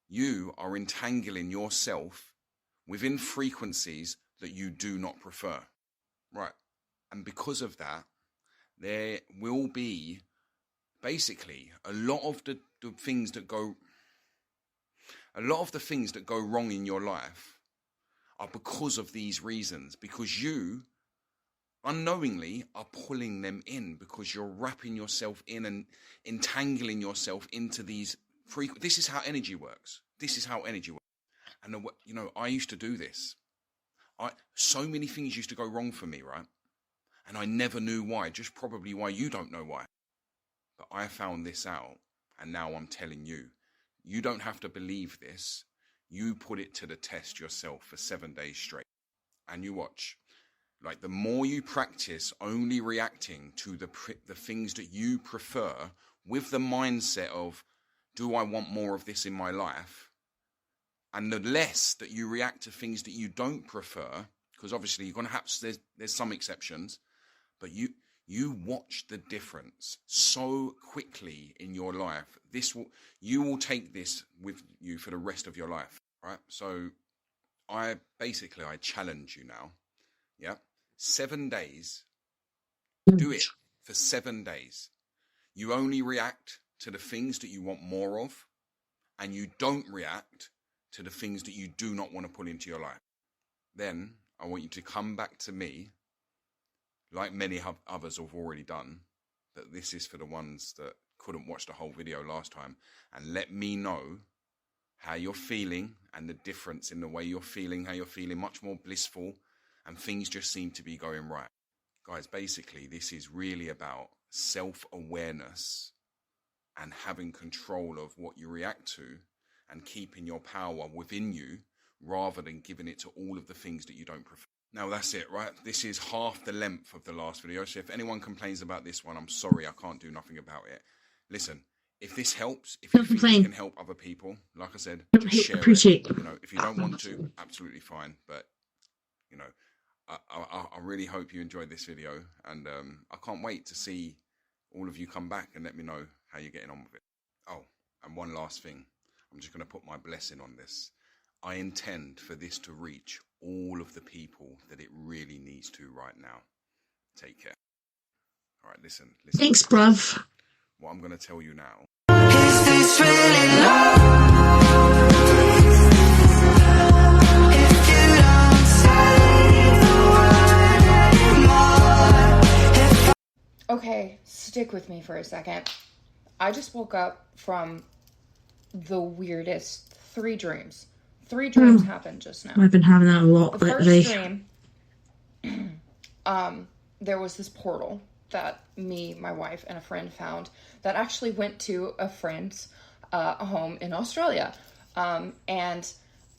you are entangling yourself within frequencies that you do not prefer. Right. And because of that, there will be basically a lot of the things that go wrong in your life are because of these reasons, because you unknowingly are pulling them in, because you're wrapping yourself in and entangling yourself into these this is how energy works. And I used to do this. So many things used to go wrong for me, right? And I never knew why, just probably why you don't know why. But I found this out, and now I'm telling you. You don't have to believe this. you put it to the test yourself for 7 days straight, and you watch. Like, the more you practice only reacting to the things that you prefer with the mindset of, do I want more of this in my life? And the less that you react to things that you don't prefer, because obviously you're going to have, there's some exceptions, but you watch the difference so quickly in your life. You will take this with you for the rest of your life, right? So I challenge you now. Yeah. 7 days. Do it for 7 days. You only react to the things that you want more of, and you don't react to the things that you do not want to put into your life. Then I want you to come back to me, like many others have already done, that this is for the ones that couldn't watch the whole video last time, and let me know how you're feeling and the difference in the way you're feeling, how you're feeling much more blissful, and things just seem to be going right. Guys, basically, this is really about self-awareness and having control of what you react to and keeping your power within you rather than giving it to all of the things that you don't prefer. Now, that's it, right? This is half the length of the last video. So if anyone complains about this one, I'm sorry, I can't do nothing about it. Listen, if this helps, if you think it can help other people, like I said, just share it. You know, if you don't want to, absolutely fine. But, you know, I really hope you enjoyed this video, and I can't wait to see all of you come back and let me know how you're getting on with it. Oh, and one last thing. I'm just going to put my blessing on this. I intend for this to reach all of the people that it really needs to right now. Take care. All right, listen. Thanks, bruv. What I'm going to tell you now. Is this really love? If you don't say the word anymore. Okay, stick with me for a second. I just woke up from the weirdest 3 dreams. 3 dreams happened just now. I've been having that a lot the lately. First dream, there was this portal that me, my wife, and a friend found that actually went to a friend's home in Australia. And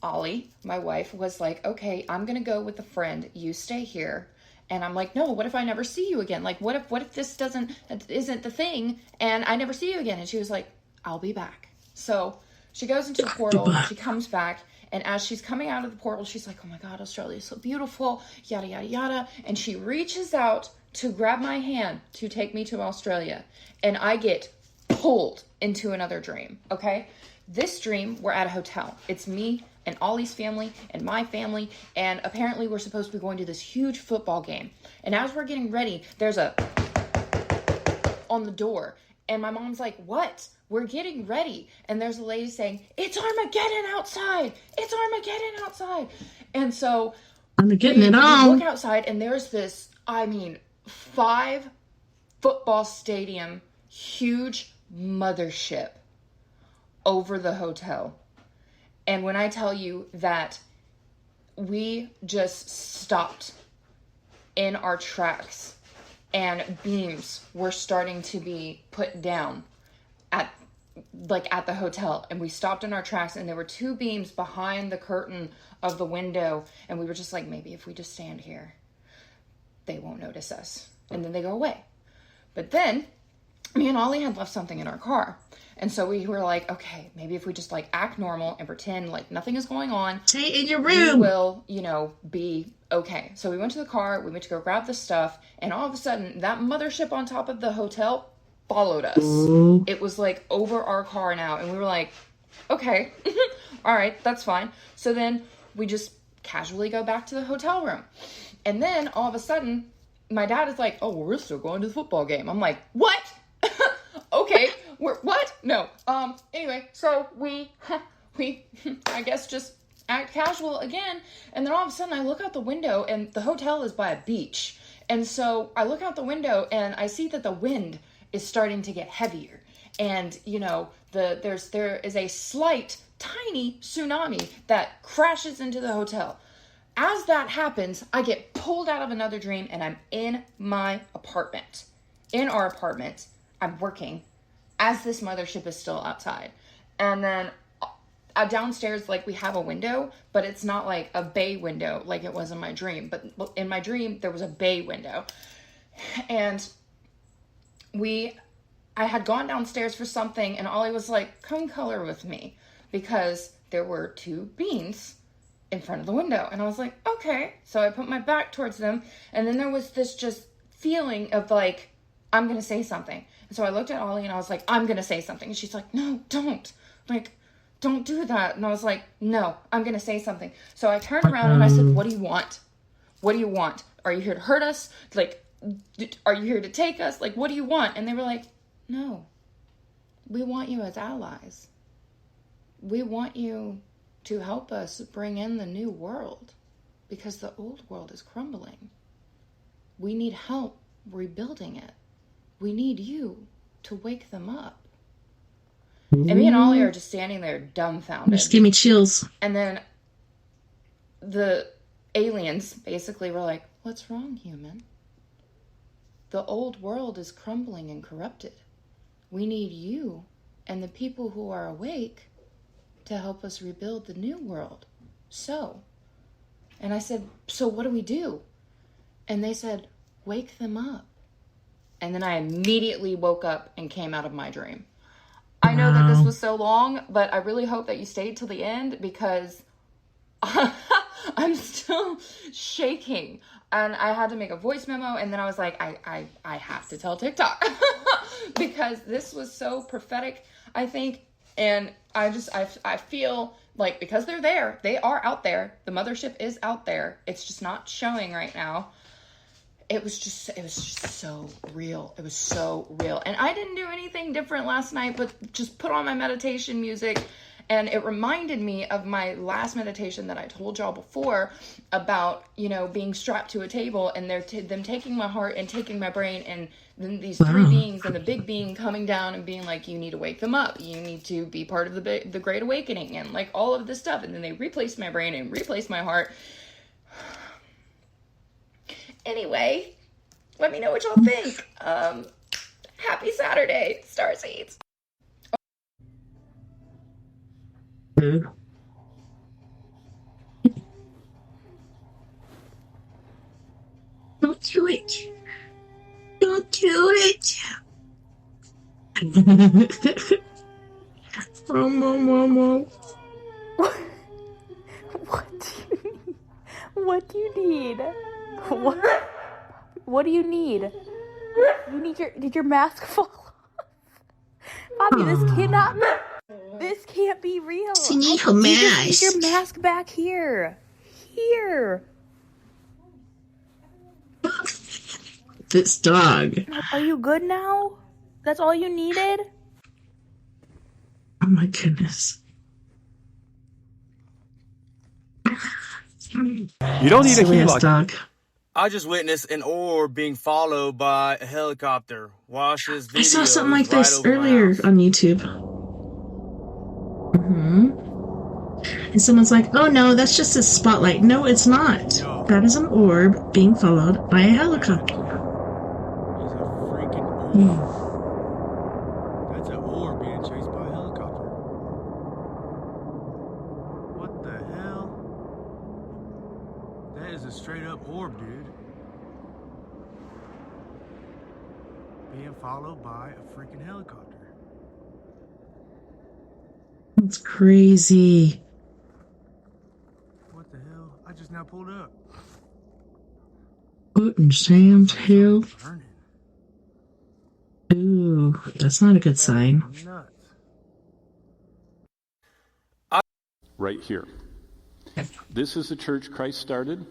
Ollie, my wife, was like, okay, I'm going to go with a friend. You stay here. And I'm like, no, what if I never see you again? Like, what if this isn't the thing and I never see you again? And she was like, I'll be back. So she goes into the portal, she comes back, and as she's coming out of the portal, she's like, oh my God, Australia is so beautiful, yada, yada, yada. And she reaches out to grab my hand to take me to Australia. And I get pulled into another dream, okay? This dream, we're at a hotel. It's me and Ollie's family and my family, and apparently we're supposed to be going to this huge football game. And as we're getting ready, there's a on the door, and my mom's like, what? We're getting ready. And there's a lady saying, it's Armageddon outside. It's Armageddon outside. And so I'm getting it we on. look outside, and there's this, 5 football stadium, huge mothership over the hotel. And when I tell you that we just stopped in our tracks and beams were starting to be put down at the hotel, and we stopped in our tracks, and there were 2 beams behind the curtain of the window, and we were just like, maybe if we just stand here, they won't notice us. And then they go away. But then me and Ollie had left something in our car. And so we were like, okay, maybe if we just act normal and pretend like nothing is going on. Stay in your room. We will, be okay. So we went to the car, we went to go grab the stuff, and all of a sudden that mothership on top of the hotel followed us. Ooh. It was over our car now. And we were like, okay, all right, that's fine. So then we just casually go back to the hotel room. And then all of a sudden my dad is like, oh, well, we're still going to the football game. I'm like, what? Okay, what? No. Anyway, so we I guess just act casual again. And then all of a sudden I look out the window, and the hotel is by a beach. And so I look out the window and I see that the wind is starting to get heavier. And, there is a slight, tiny tsunami that crashes into the hotel. As that happens, I get pulled out of another dream, and I'm in my apartment. In our apartment, I'm working as this mothership is still outside. And then downstairs, like, we have a window, but it's not like a bay window like it was in my dream. But in my dream, there was a bay window. And I had gone downstairs for something, and Ollie was like, come color with me, because there were 2 beans in front of the window. And I was like, okay. So I put my back towards them, and then there was this just feeling of like, I'm going to say something. And so I looked at Ollie and I was like, I'm going to say something. And she's like, no, don't. Like, don't do that. And I was like, no, I'm going to say something. So I turned around and I said, what do you want? What do you want? Are you here to hurt us? Like, are you here to take us? Like, what do you want? And they were like, no, we want you as allies. We want you to help us bring in the new world, because the old world is crumbling. We need help rebuilding it. We need you to wake them up. And me and Ollie are just standing there dumbfounded. Just give me chills. And then the aliens basically were like, what's wrong, human? The old world is crumbling and corrupted. We need you and the people who are awake to help us rebuild the new world. And I said, so what do we do? And they said, wake them up. And then I immediately woke up and came out of my dream. I know that this was so long, but I really hope that you stayed till the end, because I'm still shaking. And I had to make a voice memo, and then I was like, I have to tell TikTok because this was so prophetic, I think. And I feel like, because they're there, they are out there. The mothership is out there. It's just not showing right now. It was just so real. It was so real. And I didn't do anything different last night, but just put on my meditation music. And it reminded me of my last meditation that I told y'all before about, being strapped to a table, and them taking my heart and taking my brain, and then these 3 beings and the big being coming down and being like, you need to wake them up. You need to be part of the Great Awakening, and like all of this stuff. And then they replaced my brain and replaced my heart. Anyway, let me know what y'all think. Happy Saturday, Starseeds. Don't do it. Don't do it. Mom. What do you need? What do you need? Did your mask fall off? Bobby, this can't be real. She needs her mask. Need your mask back here. Here. This dog. Are you good now? That's all you needed? Oh my goodness. You don't need a key lock. Dog. I just witnessed an orb being followed by a helicopter. Watch this video. I saw something like this earlier on YouTube. And someone's like, oh no, that's just a spotlight. No, it's not. That is an orb being followed by a helicopter. It's a freaking orb. That's an orb being chased by a helicopter. What the hell? That is a straight up orb, dude. Being followed by a freaking helicopter. It's crazy. What the hell? I just now pulled up. What in Sam's hell? Ooh, that's not a good sign. Right here. This is the church Christ started.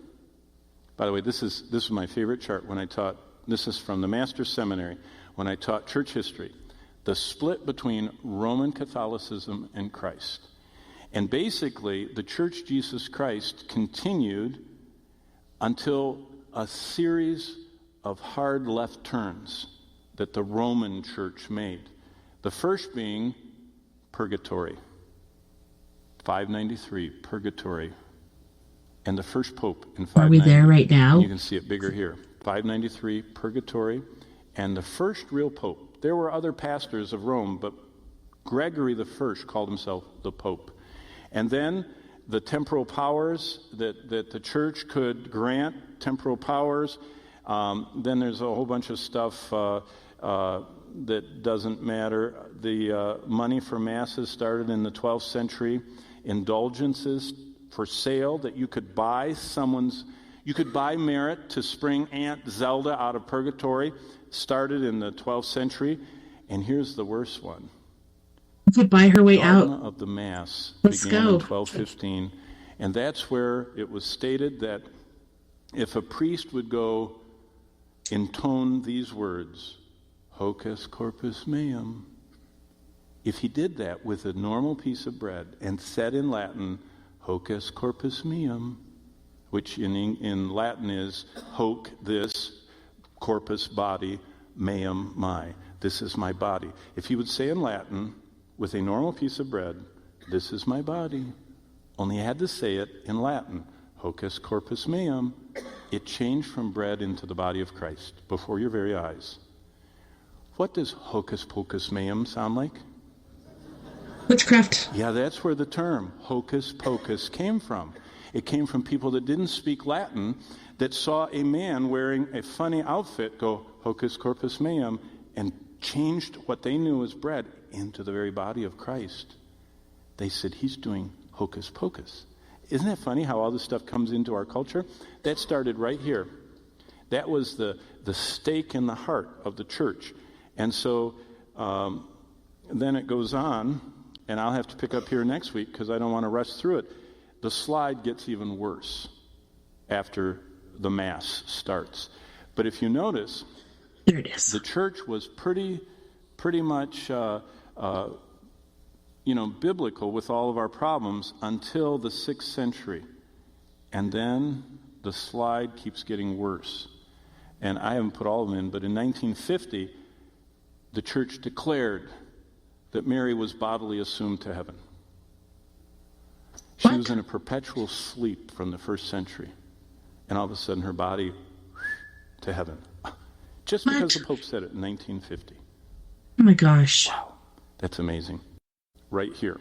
By the way, this is my favorite chart when I taught. This is from the Master's Seminary when I taught church history. The split between Roman Catholicism and Christ. And basically, the Church Jesus Christ continued until a series of hard left turns that the Roman Church made. The first being purgatory. 593, purgatory. And the first pope in 590. Are we there right now? You can see it bigger here. 593, purgatory. And the first real pope. There were other pastors of Rome, but Gregory I called himself the Pope. And then the temporal powers that the church could grant, temporal powers. Then there's a whole bunch of stuff that doesn't matter. The money for masses started in the 12th century. Indulgences for sale that you could buy you could buy merit to spring Aunt Zelda out of purgatory, started in the 12th century. And here's the worst one. You could buy her way out. Dogma of the Mass Let's began go. in 1215. And that's where it was stated that if a priest would go intone these words, Hocus corpus meum, if he did that with a normal piece of bread and said in Latin, Hocus corpus meum, which in Latin is hoc, this, corpus, body, meum, my, this is my body. If he would say in Latin, with a normal piece of bread, this is my body, only he had to say it in Latin, Hocus corpus meum, it changed from bread into the body of Christ before your very eyes. What does hocus pocus meum sound like? Witchcraft. Yeah, that's where the term hocus pocus came from. It came from people that didn't speak Latin that saw a man wearing a funny outfit go hocus corpus meum and changed what they knew as bread into the very body of Christ. They said, he's doing hocus pocus. Isn't it funny how all this stuff comes into our culture? That started right here. That was the stake in the heart of the church. And so then it goes on, and I'll have to pick up here next week because I don't want to rush through it. The slide gets even worse after the Mass starts. But if you notice, there it is. The church was pretty much biblical with all of our problems until the 6th century. And then the slide keeps getting worse. And I haven't put all of them in, but in 1950, the church declared that Mary was bodily assumed to heaven. She was in a perpetual sleep from the 1st century. And all of a sudden her body to heaven. Just because the Pope said it in 1950. Oh my gosh. Wow. That's amazing. Right here.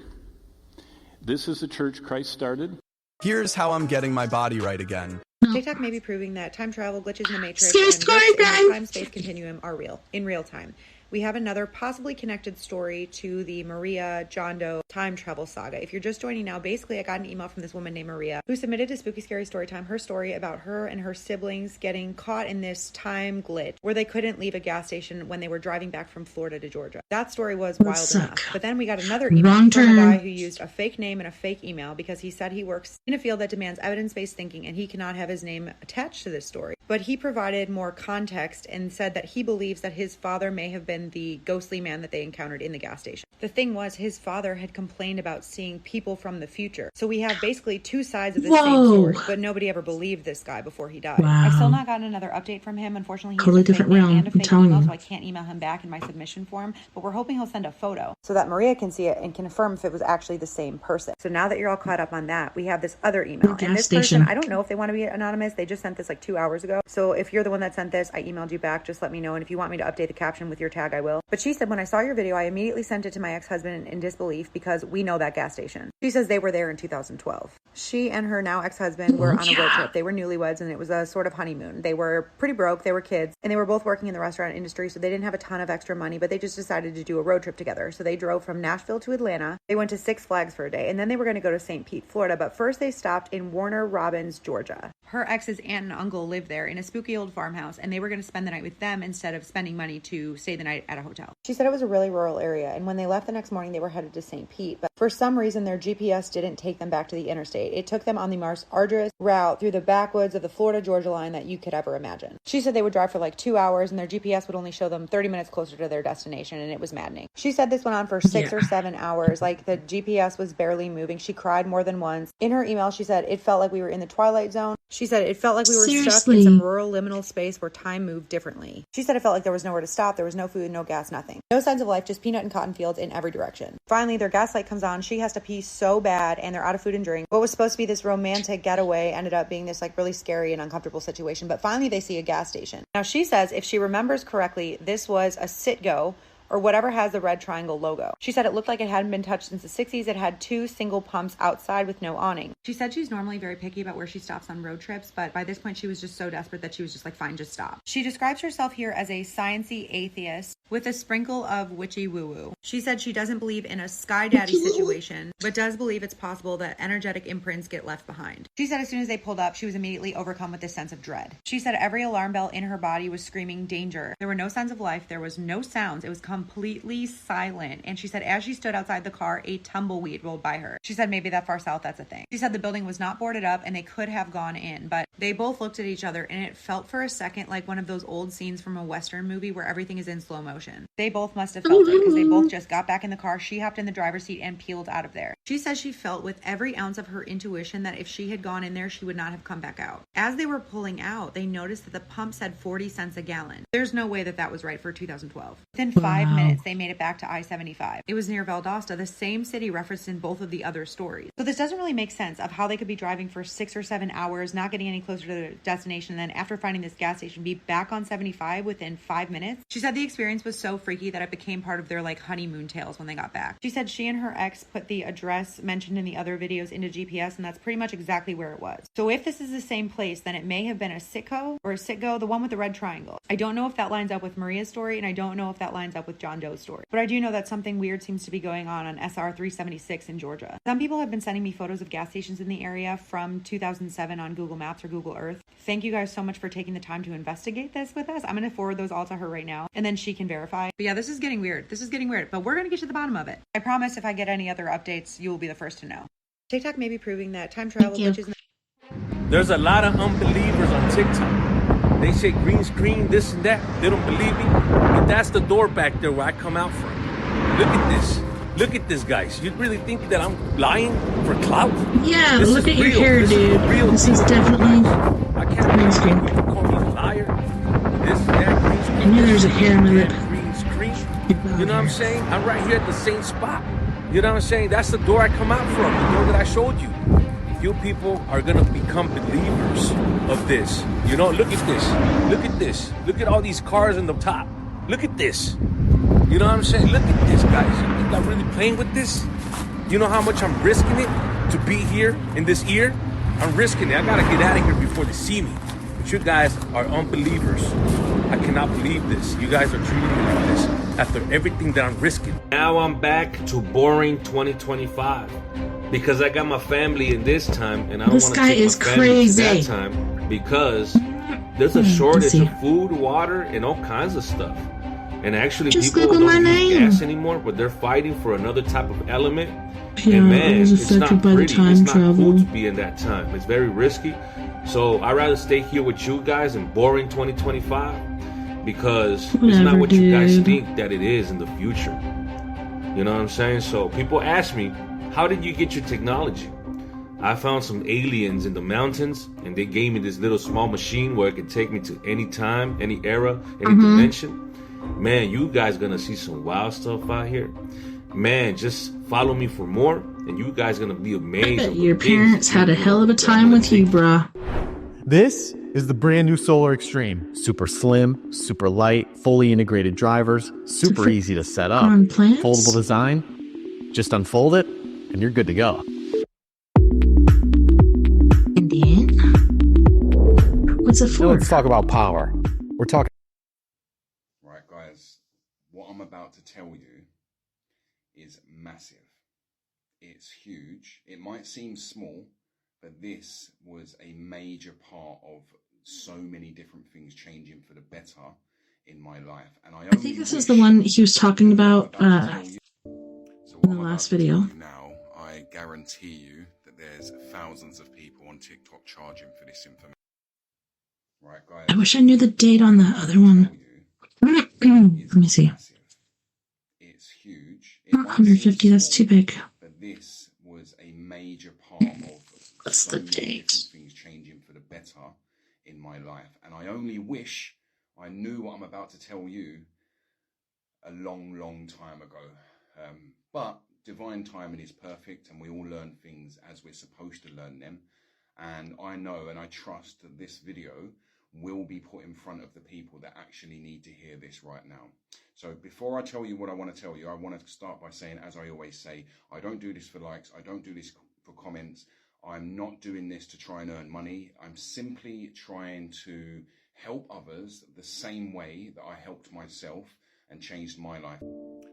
This is the church Christ started. Here's how I'm getting my body right again. TikTok may be proving that time travel, glitches in the Matrix, Scary and story, glitches in guys. the time-space continuum are real, in real time. We have another possibly connected story to the Maria John Doe time travel saga. If you're just joining now, basically I got an email from this woman named Maria who submitted to Spooky Scary Storytime her story about her and her siblings getting caught in this time glitch where they couldn't leave a gas station when they were driving back from Florida to Georgia. That story was wild enough. But then we got another email from a guy who used a fake name and a fake email because he said he works in a field that demands evidence-based thinking and he cannot have his name attached to this story. But he provided more context and said that he believes that his father may have been the ghostly man that they encountered in the gas station. The thing was, his father had complained about seeing people from the future. So we have basically two sides of the same story, but nobody ever believed this guy before he died. Wow. I've still not gotten another update from him. Unfortunately, he's Totally a fake different name realm, and a I'm fake telling email, you. so I can't email him back in my submission form, but we're hoping he'll send a photo so that Maria can see it and confirm if it was actually the same person. So now that you're all caught up on that, we have this other email. The And this gas station. person, I don't know if they want to be anonymous. They just sent this like 2 hours ago. So if you're the one that sent this, I emailed you back. Just let me know. And if you want me to update the caption with your tag, I will. But she said, when I saw your video, I immediately sent it to my ex-husband in disbelief because we know that gas station. She says they were there in 2012. She and her now ex-husband were on a road trip. They were newlyweds and it was a sort of honeymoon. They were pretty broke. They were kids and they were both working in the restaurant industry. So they didn't have a ton of extra money, but they just decided to do a road trip together. So they drove from Nashville to Atlanta. They went to Six Flags for a day and then they were going to go to St. Pete, Florida. But first they stopped in Warner Robins, Georgia. Her ex's aunt and uncle lived there in a spooky old farmhouse and they were going to spend the night with them instead of spending money to stay the night at a hotel. She said it was a really rural area and when they left the next morning they were headed to St. Pete, but for some reason their GPS didn't take them back to the interstate. It took them on the most arduous route through the backwoods of the Florida-Georgia line that you could ever imagine. She said they would drive for like 2 hours and their GPS would only show them 30 minutes closer to their destination and it was maddening. She said this went on for 6 or 7 hours, like the GPS was barely moving. She cried more than once. In her email she said it felt like we were in the Twilight Zone. She said it felt like we were stuck in some rural liminal space where time moved differently. She said it felt like there was nowhere to stop. There was no food, no gas, nothing. No signs of life, just peanut and cotton fields in every direction. Finally, their gas light comes on. She has to pee so bad and they're out of food and drink. What was supposed to be this romantic getaway ended up being this like really scary and uncomfortable situation. But finally they see a gas station. Now she says if she remembers correctly, this was a sit-go or whatever has the red triangle logo. She said it looked like it hadn't been touched since the 60s. It had 2 single pumps outside with no awning. She said she's normally very picky about where she stops on road trips, but by this point she was just so desperate that she was just like, fine, just stop. She describes herself here as a sciencey atheist with a sprinkle of witchy woo-woo. She said she doesn't believe in a sky daddy situation, but does believe it's possible that energetic imprints get left behind. She said as soon as they pulled up, she was immediately overcome with this sense of dread. She said every alarm bell in her body was screaming danger. There were no signs of life. There was no sounds. It was completely silent. And she said as she stood outside the car, a tumbleweed rolled by her. She said maybe that far south, that's a thing. She said the building was not boarded up and they could have gone in, but they both looked at each other and it felt for a second like one of those old scenes from a Western movie where everything is in slow motion. They both must have felt it because they both just got back in the car. She hopped in the driver's seat and peeled out of there. She says she felt with every ounce of her intuition that if she had gone in there, she would not have come back out. As they were pulling out, they noticed that the pump said 40 cents a gallon. There's no way that that was right for 2012. Within 5 minutes, they made it back to I-75. It was near Valdosta, the same city referenced in both of the other stories. So this doesn't really make sense of how they could be driving for 6 or 7 hours, not getting any closer to their destination, and then after finding this gas station, be back on 75 within 5 minutes. She said the experience was so freaky that it became part of their like honeymoon tales when they got back. She said she and her ex put the address mentioned in the other videos into GPS, and that's pretty much exactly where it was. So if this is the same place, then it may have been a Sitco or a Sitgo, the one with the red triangle. I don't know if that lines up with Maria's story, and I don't know if that lines up with John Doe's story. But I do know that something weird seems to be going on SR 376 in Georgia. Some people have been sending me photos of gas stations in the area from 2007 on Google Maps or Google Earth. Thank you guys so much for taking the time to investigate this with us. I'm going to forward those all to her right now, and then she can verify. But yeah, this is getting weird. This is getting weird, but we're going to get to the bottom of it. I promise if I get any other updates, you will be the first to know. TikTok may be proving that time travel, which is... There's a lot of unbelievers on TikTok. They say green screen, this and that. They don't believe me. But that's the door back there where I come out from. Look at this. Look at this, guys. You really think that I'm lying for clout? Yeah, this look at your real. hair, this dude. This is definitely I can't green screen. You call me a liar. This, that, green screen. I knew there was a hair on my lip. Green screen. You know what I'm saying? I'm right here at the same spot. You know what I'm saying? That's the door I come out from, the door that I showed you. You people are going to become believers of this. You know, look at this. Look at this. Look at all these cars in the top. Look at this. You know what I'm saying? Look at this, guys. You think I'm really playing with this? You know how much I'm risking it to be here in this ear? I'm risking it. I got to get out of here before they see me. But you guys are unbelievers. I cannot believe this. You guys are treating me like this after everything that I'm risking. Now I'm back to boring 2025 because I got my family in this time, and I don't want to take my family to that time because there's a shortage of food, water, and all kinds of stuff. And actually, people don't use gas anymore, but they're fighting for another type of element. Yeah, and man, it was it's not affected by pretty. the time It's not travel. cool to be in that time. It's very risky. So I'd rather stay here with you guys in boring 2025 because it's not what you guys think that it is in the future. You know what I'm saying? So people ask me, how did you get your technology? I found some aliens in the mountains, and they gave me this little small machine where it could take me to any time, any era, any dimension. Man, you guys gonna see some wild stuff out here. Man, just follow me for more, and you guys gonna be amazed. I bet your parents had a hell of a time with you, brah. This is the brand new Solar Extreme. Super slim, super light, fully integrated drivers, super easy to set up. Foldable design. Just unfold it, and you're good to go. Indian? What's it for? Now let's talk about power. We're talking. Right, guys, what I'm about to tell you is massive. It's huge. It might seem small, but this was a major part of so many different things changing for the better in my life. And I think this is the one he was talking about in the last video. Now, I guarantee you that there's thousands of people on TikTok charging for this information. Right, guys. I wish I knew the date on the other one. Let me see. It's huge. Not 150, that's too big. But this was a major part of What's the date? Things changing for the better in my life. And I only wish I knew what I'm about to tell you a long, long time ago. But divine timing is perfect, and we all learn things as we're supposed to learn them. And I know and I trust that this video will be put in front of the people that actually need to hear this right now. So before I tell you what I want to tell you, I want to start by saying, as I always say, I don't do this for likes. I don't do this for comments. I'm not doing this to try and earn money. I'm simply trying to help others the same way that I helped myself and changed my life.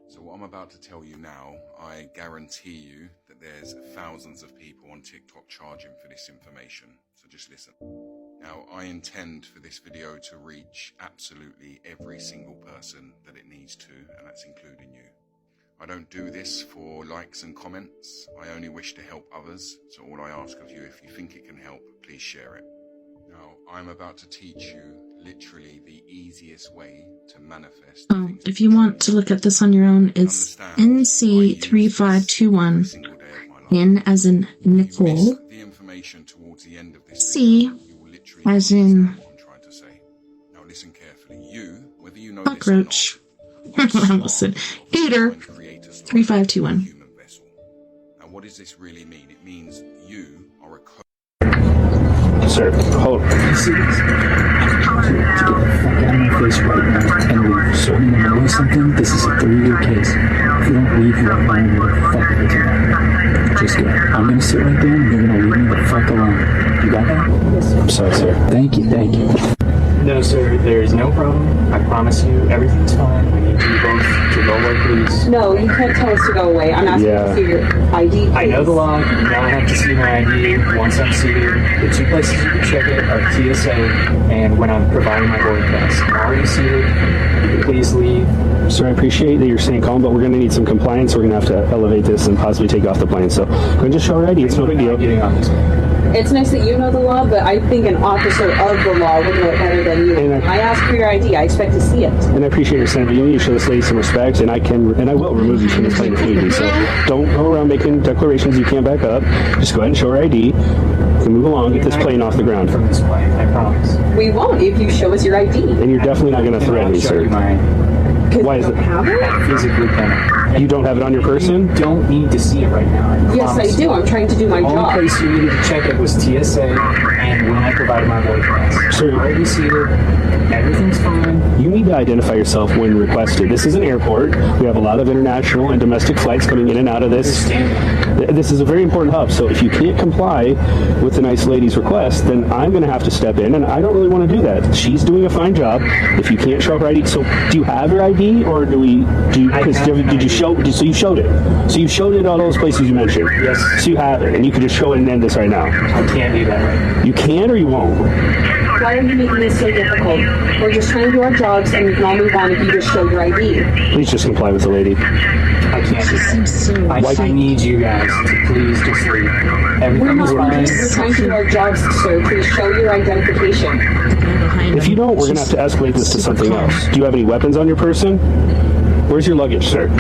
So what I'm about to tell you now, I guarantee you that there's thousands of people on TikTok charging for this information. So just listen. Now, I intend for this video to reach absolutely every single person that it needs to, and that's including you. I don't do this for likes and comments. I only wish to help others. So all I ask of you, if you think it can help, please share it. Now, I'm about to teach you literally the easiest way to manifest. If you want to look at this on your own, it's NC3521. N as in Nicole. C as in cockroach. I almost said Peter. 3521. Now, what does this really mean? It means you are a Sir, hold on. You see this? To get the fuck out of my face right now and leave. So you know something? This is a 3-year case. If you don't leave, you're alone. Where the fuck are you? Just go. I'm gonna sit right there and you're gonna leave me the fuck alone. You got that? Yes. I'm sorry, sir. Thank you, thank you. No, sir, there is no problem. I promise you, everything's fine. I need you both to go away, please. No, you can't tell us to go away. I'm asking to see your ID, please. I know the law. You don't have to see my ID once I'm seated. The 2 places you can check it are TSA and when I'm providing my boarding pass. I'm already seated. Please leave. Sir, I appreciate that you're staying calm, but we're going to need some compliance. We're going to have to elevate this and possibly take off the plane. So go ahead and just show our ID. It's no big deal. Getting off this plane. It's nice that you know the law, but I think an officer of the law would know it better than you. When I ask for your ID, I expect to see it. And I appreciate your saying, but you need to show this lady some respect, and I will remove you from this plane if need be. So don't go around making declarations you can't back up. Just go ahead and show her ID. We can move along, get this plane off the ground. From this plane, I promise. We won't if you show us your ID. And you're definitely not going to threaten me, sir. Why is it? Have it? I physically cannot. You don't have it on your person? You don't need to see it right now. Yes, I do. I'm trying to do my job. The only place you needed to check it was TSA and when I provided my boarding pass. Sir, I'm already seated. Everything's fine. You need to identify yourself when requested. This is an airport. We have a lot of international and domestic flights coming in and out of this. This is a very important hub, so if you can't comply with the nice lady's request, then I'm going to have to step in, and I don't really want to do that. She's doing a fine job. If you can't show her ID, so do you have your ID, or did you show? So you showed it. So you showed it at all those places you mentioned. Yes. So you have it, and you can just show it and end this right now. I can't do that right now. You can or you won't? Why are you making this so difficult? We're just trying to do our jobs, and we can all move on if you just show your ID. Please just comply with the lady. I can't do that. I need you guys to please just leave. Everything's fine. We're trying to do our jobs, sir. Please show your identification. If you don't, we're going to have to escalate this to something else. Do you have any weapons on your person? Where's your luggage, sir?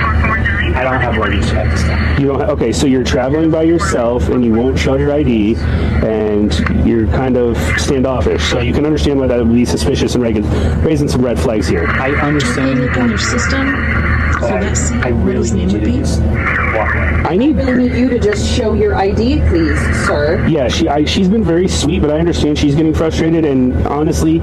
I don't have luggage at this time. You don't have, okay, so you're traveling by yourself and you won't show your ID and you're kind of standoffish. So you can understand why that would be suspicious and raising some red flags here. I understand. Look on your system. I really need you to just walk away. I really need you to just show your ID, please, sir. Yeah, she's been very sweet, but I understand she's getting frustrated, and honestly,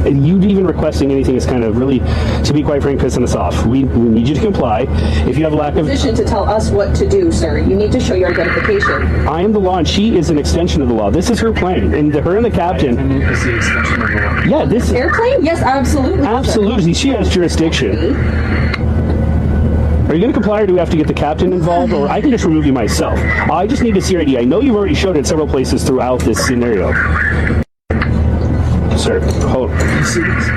you even requesting anything is kind of really, to be quite frank, pissing us off. We need you to comply. If you have a lack of position to tell us what to do, sir, you need to show your identification. I am the law, and she is an extension of the law. This is her plane, and her and the captain. Is the extension of the law. Yeah, this airplane. Yes, absolutely. Absolutely, she has jurisdiction. Are you going to comply, or do we have to get the captain involved, or I can just remove you myself? I just need to see your ID. I know you've already showed it several places throughout this scenario. Sir, hold on. You see this? To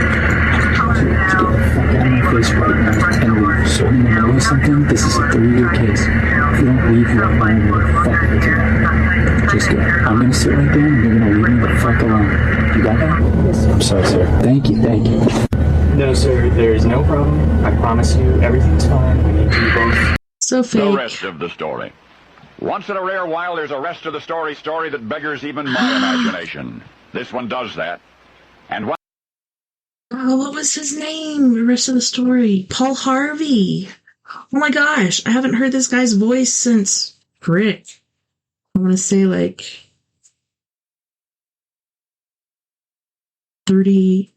get the fuck out of my face right now and leave. So you know something? This is a 3-year case. If you don't leave, you're alone. Where the fuck are you? Just go. I'm going to sit right there and you're going to leave me the fuck alone. You got that? Yes, sir. I'm sorry, sir. Thank you, thank you. No, sir, there is no problem. I promise you, everything's fine. I need you both. So fake. The rest of the story. Once in a rare while, there's a rest of the story that beggars even my imagination. This one does that. And what? Oh, what was his name? The rest of the story. Paul Harvey. Oh my gosh, I haven't heard this guy's voice since frick. I want to say like 38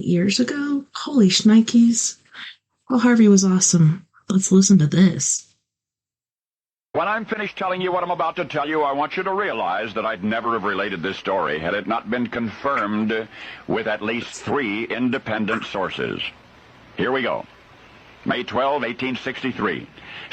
years ago. Holy shnikes. Well, Harvey was awesome. Let's listen to this. When I'm finished telling you what I'm about to tell you, I want you to realize that I'd never have related this story had it not been confirmed with at least 3 independent sources. Here we go. May 12, 1863,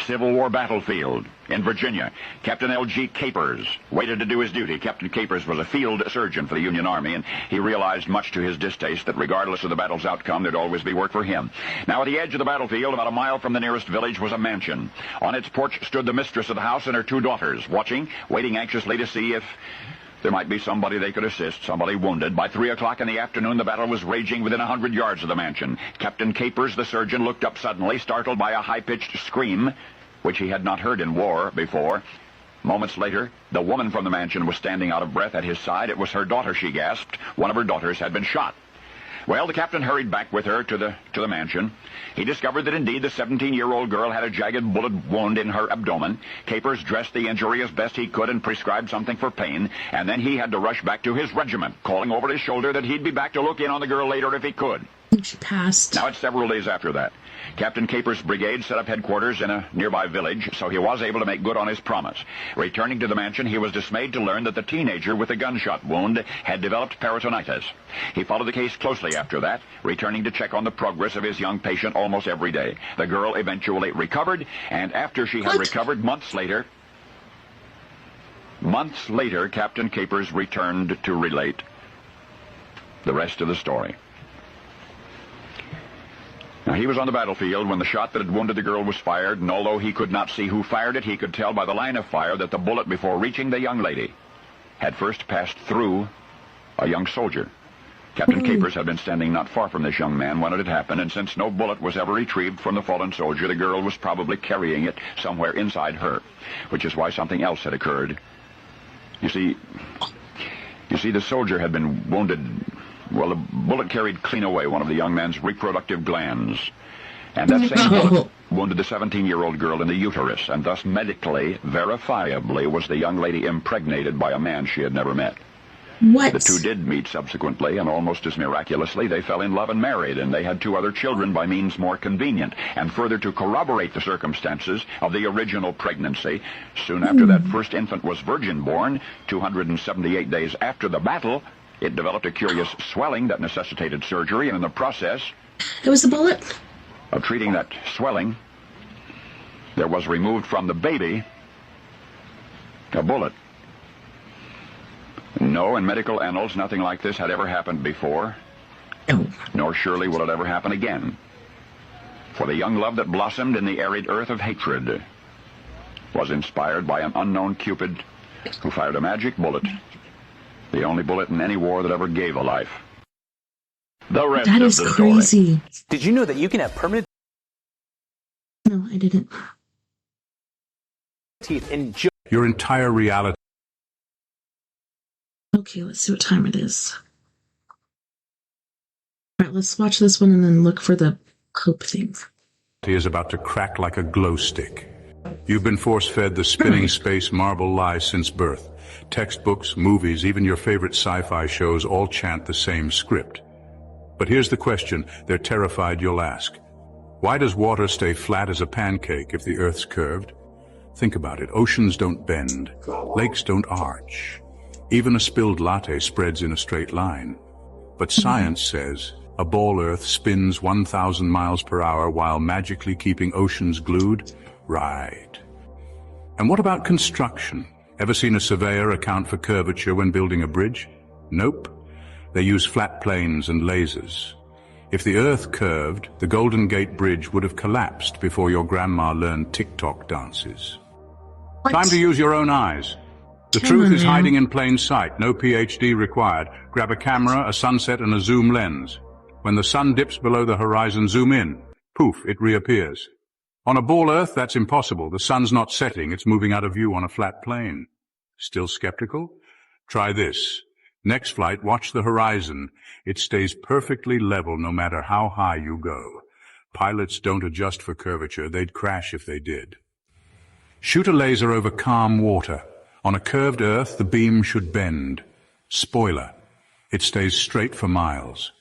Civil War battlefield in Virginia. Captain L.G. Capers waited to do his duty. Captain Capers was a field surgeon for the Union Army, and he realized, much to his distaste, that regardless of the battle's outcome, there'd always be work for him. Now, at the edge of the battlefield, about a mile from the nearest village, was a mansion. On its porch stood the mistress of the house and her 2 daughters, watching, waiting anxiously to see if there might be somebody they could assist, somebody wounded. By 3 o'clock in the afternoon, the battle was raging within 100 yards of the mansion. Captain Capers, the surgeon, looked up suddenly, startled by a high-pitched scream, which he had not heard in war before. Moments later, the woman from the mansion was standing out of breath at his side. It was her daughter, she gasped. One of her daughters had been shot. Well, the captain hurried back with her to the mansion. He discovered that indeed the 17-year-old girl had a jagged bullet wound in her abdomen. Capers dressed the injury as best he could and prescribed something for pain, and then he had to rush back to his regiment, calling over his shoulder that he'd be back to look in on the girl later if he could. She passed. Now, it's several days after that. Captain Capers' brigade set up headquarters in a nearby village, so he was able to make good on his promise. Returning to the mansion, he was dismayed to learn that the teenager with the gunshot wound had developed peritonitis. He followed the case closely after that, returning to check on the progress of his young patient almost every day. The girl eventually recovered, and after she had recovered months later, Captain Capers returned to relate the rest of the story. Now, he was on the battlefield when the shot that had wounded the girl was fired, and although he could not see who fired it, he could tell by the line of fire that the bullet, before reaching the young lady, had first passed through a young soldier. Captain Capers had been standing not far from this young man when it had happened, and since no bullet was ever retrieved from the fallen soldier, the girl was probably carrying it somewhere inside her, which is why something else had occurred. You see, the soldier had been wounded. Well, the bullet carried clean away one of the young man's reproductive glands. And that same bullet wounded the 17-year-old girl in the uterus, and thus medically, verifiably, was the young lady impregnated by a man she had never met. What? The 2 did meet subsequently, and almost as miraculously, they fell in love and married, and they had 2 other children by means more convenient. And further to corroborate the circumstances of the original pregnancy, soon after that first infant was virgin-born, 278 days after the battle, it developed a curious swelling that necessitated surgery, and in the process... It was the bullet? ...of treating that swelling, there was removed from the baby a bullet. No, in medical annals, nothing like this had ever happened before. No. Nor surely will it ever happen again. For the young love that blossomed in the arid earth of hatred was inspired by an unknown Cupid who fired a magic bullet, the only bullet in any war that ever gave a life. The rest that of is the crazy. Story. Did you know that you can have permanent No, I didn't. teeth in your entire reality? Okay, let's see what time it is. All right, let's watch this one and then look for the hope thing. He is about to crack like a glow stick. You've been force-fed the spinning space marble lie since birth. Textbooks, movies, even your favorite sci-fi shows all chant the same script. But here's the question they're terrified you'll ask. Why does water stay flat as a pancake if the Earth's curved? Think about it. Oceans don't bend. Lakes don't arch. Even a spilled latte spreads in a straight line. But science says a ball Earth spins 1,000 miles per hour while magically keeping oceans glued? Right. And what about construction? Ever seen a surveyor account for curvature when building a bridge? Nope. They use flat planes and lasers. If the Earth curved, the Golden Gate Bridge would have collapsed before your grandma learned TikTok dances. What? Time to use your own eyes. The truth is hiding in plain sight. No PhD required. Grab a camera, a sunset, and a zoom lens. When the sun dips below the horizon, zoom in. Poof, it reappears. On a ball Earth, that's impossible. The sun's not setting. It's moving out of view on a flat plane. Still skeptical? Try this. Next flight, watch the horizon. It stays perfectly level no matter how high you go. Pilots don't adjust for curvature. They'd crash if they did. Shoot a laser over calm water. On a curved Earth, the beam should bend. Spoiler. It stays straight for miles.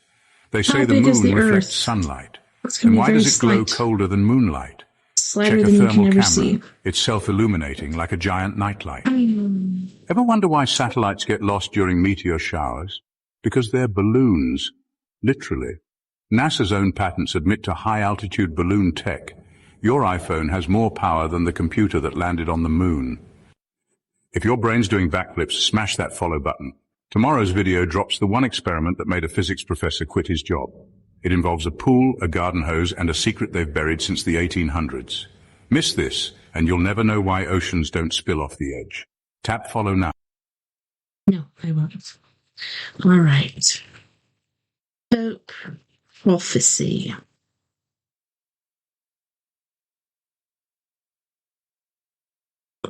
They say the moon reflects sunlight. And why does it glow colder than moonlight? Check a thermal camera. It's self-illuminating like a giant nightlight. Ever wonder why satellites get lost during meteor showers? Because they're balloons. Literally. NASA's own patents admit to high-altitude balloon tech. Your iPhone has more power than the computer that landed on the moon. If your brain's doing backflips, smash that follow button. Tomorrow's video drops the one experiment that made a physics professor quit his job. It involves a pool, a garden hose, and a secret they've buried since the 1800s. Miss this, and you'll never know why oceans don't spill off the edge. Tap follow now. No, I won't. All right. Pope prophecy.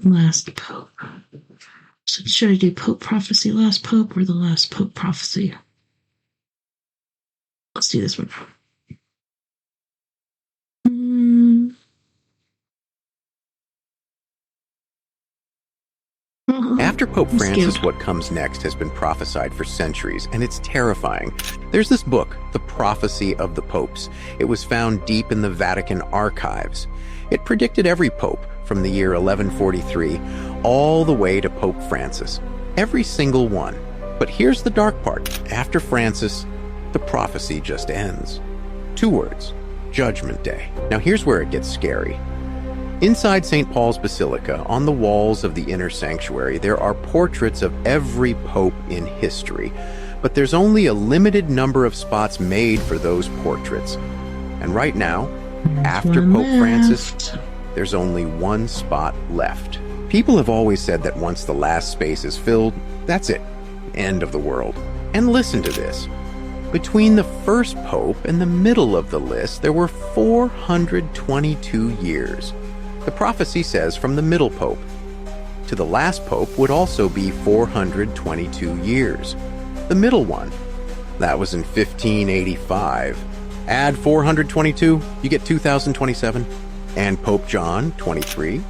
Last Pope. So should I do Pope prophecy, last Pope, or the last Pope prophecy? Let's do this one. After Pope Francis, what comes next has been prophesied for centuries, and it's terrifying. There's this book, The Prophecy of the Popes. It was found deep in the Vatican archives. It predicted every pope from the year 1143 all the way to Pope Francis. Every single one. But here's the dark part. After Francis, the prophecy just ends. 2 words. Judgment Day. Now here's where it gets scary. Inside St. Paul's Basilica, on the walls of the inner sanctuary, there are portraits of every pope in history. But there's only a limited number of spots made for those portraits. And right now, after Pope Francis, there's only 1 spot left. People have always said that once the last space is filled, that's it. End of the world. And listen to this. Between the first pope and the middle of the list, there were 422 years. The prophecy says from the middle pope to the last pope would also be 422 years. The middle one, that was in 1585. Add 422, you get 2027. And Pope John, 23,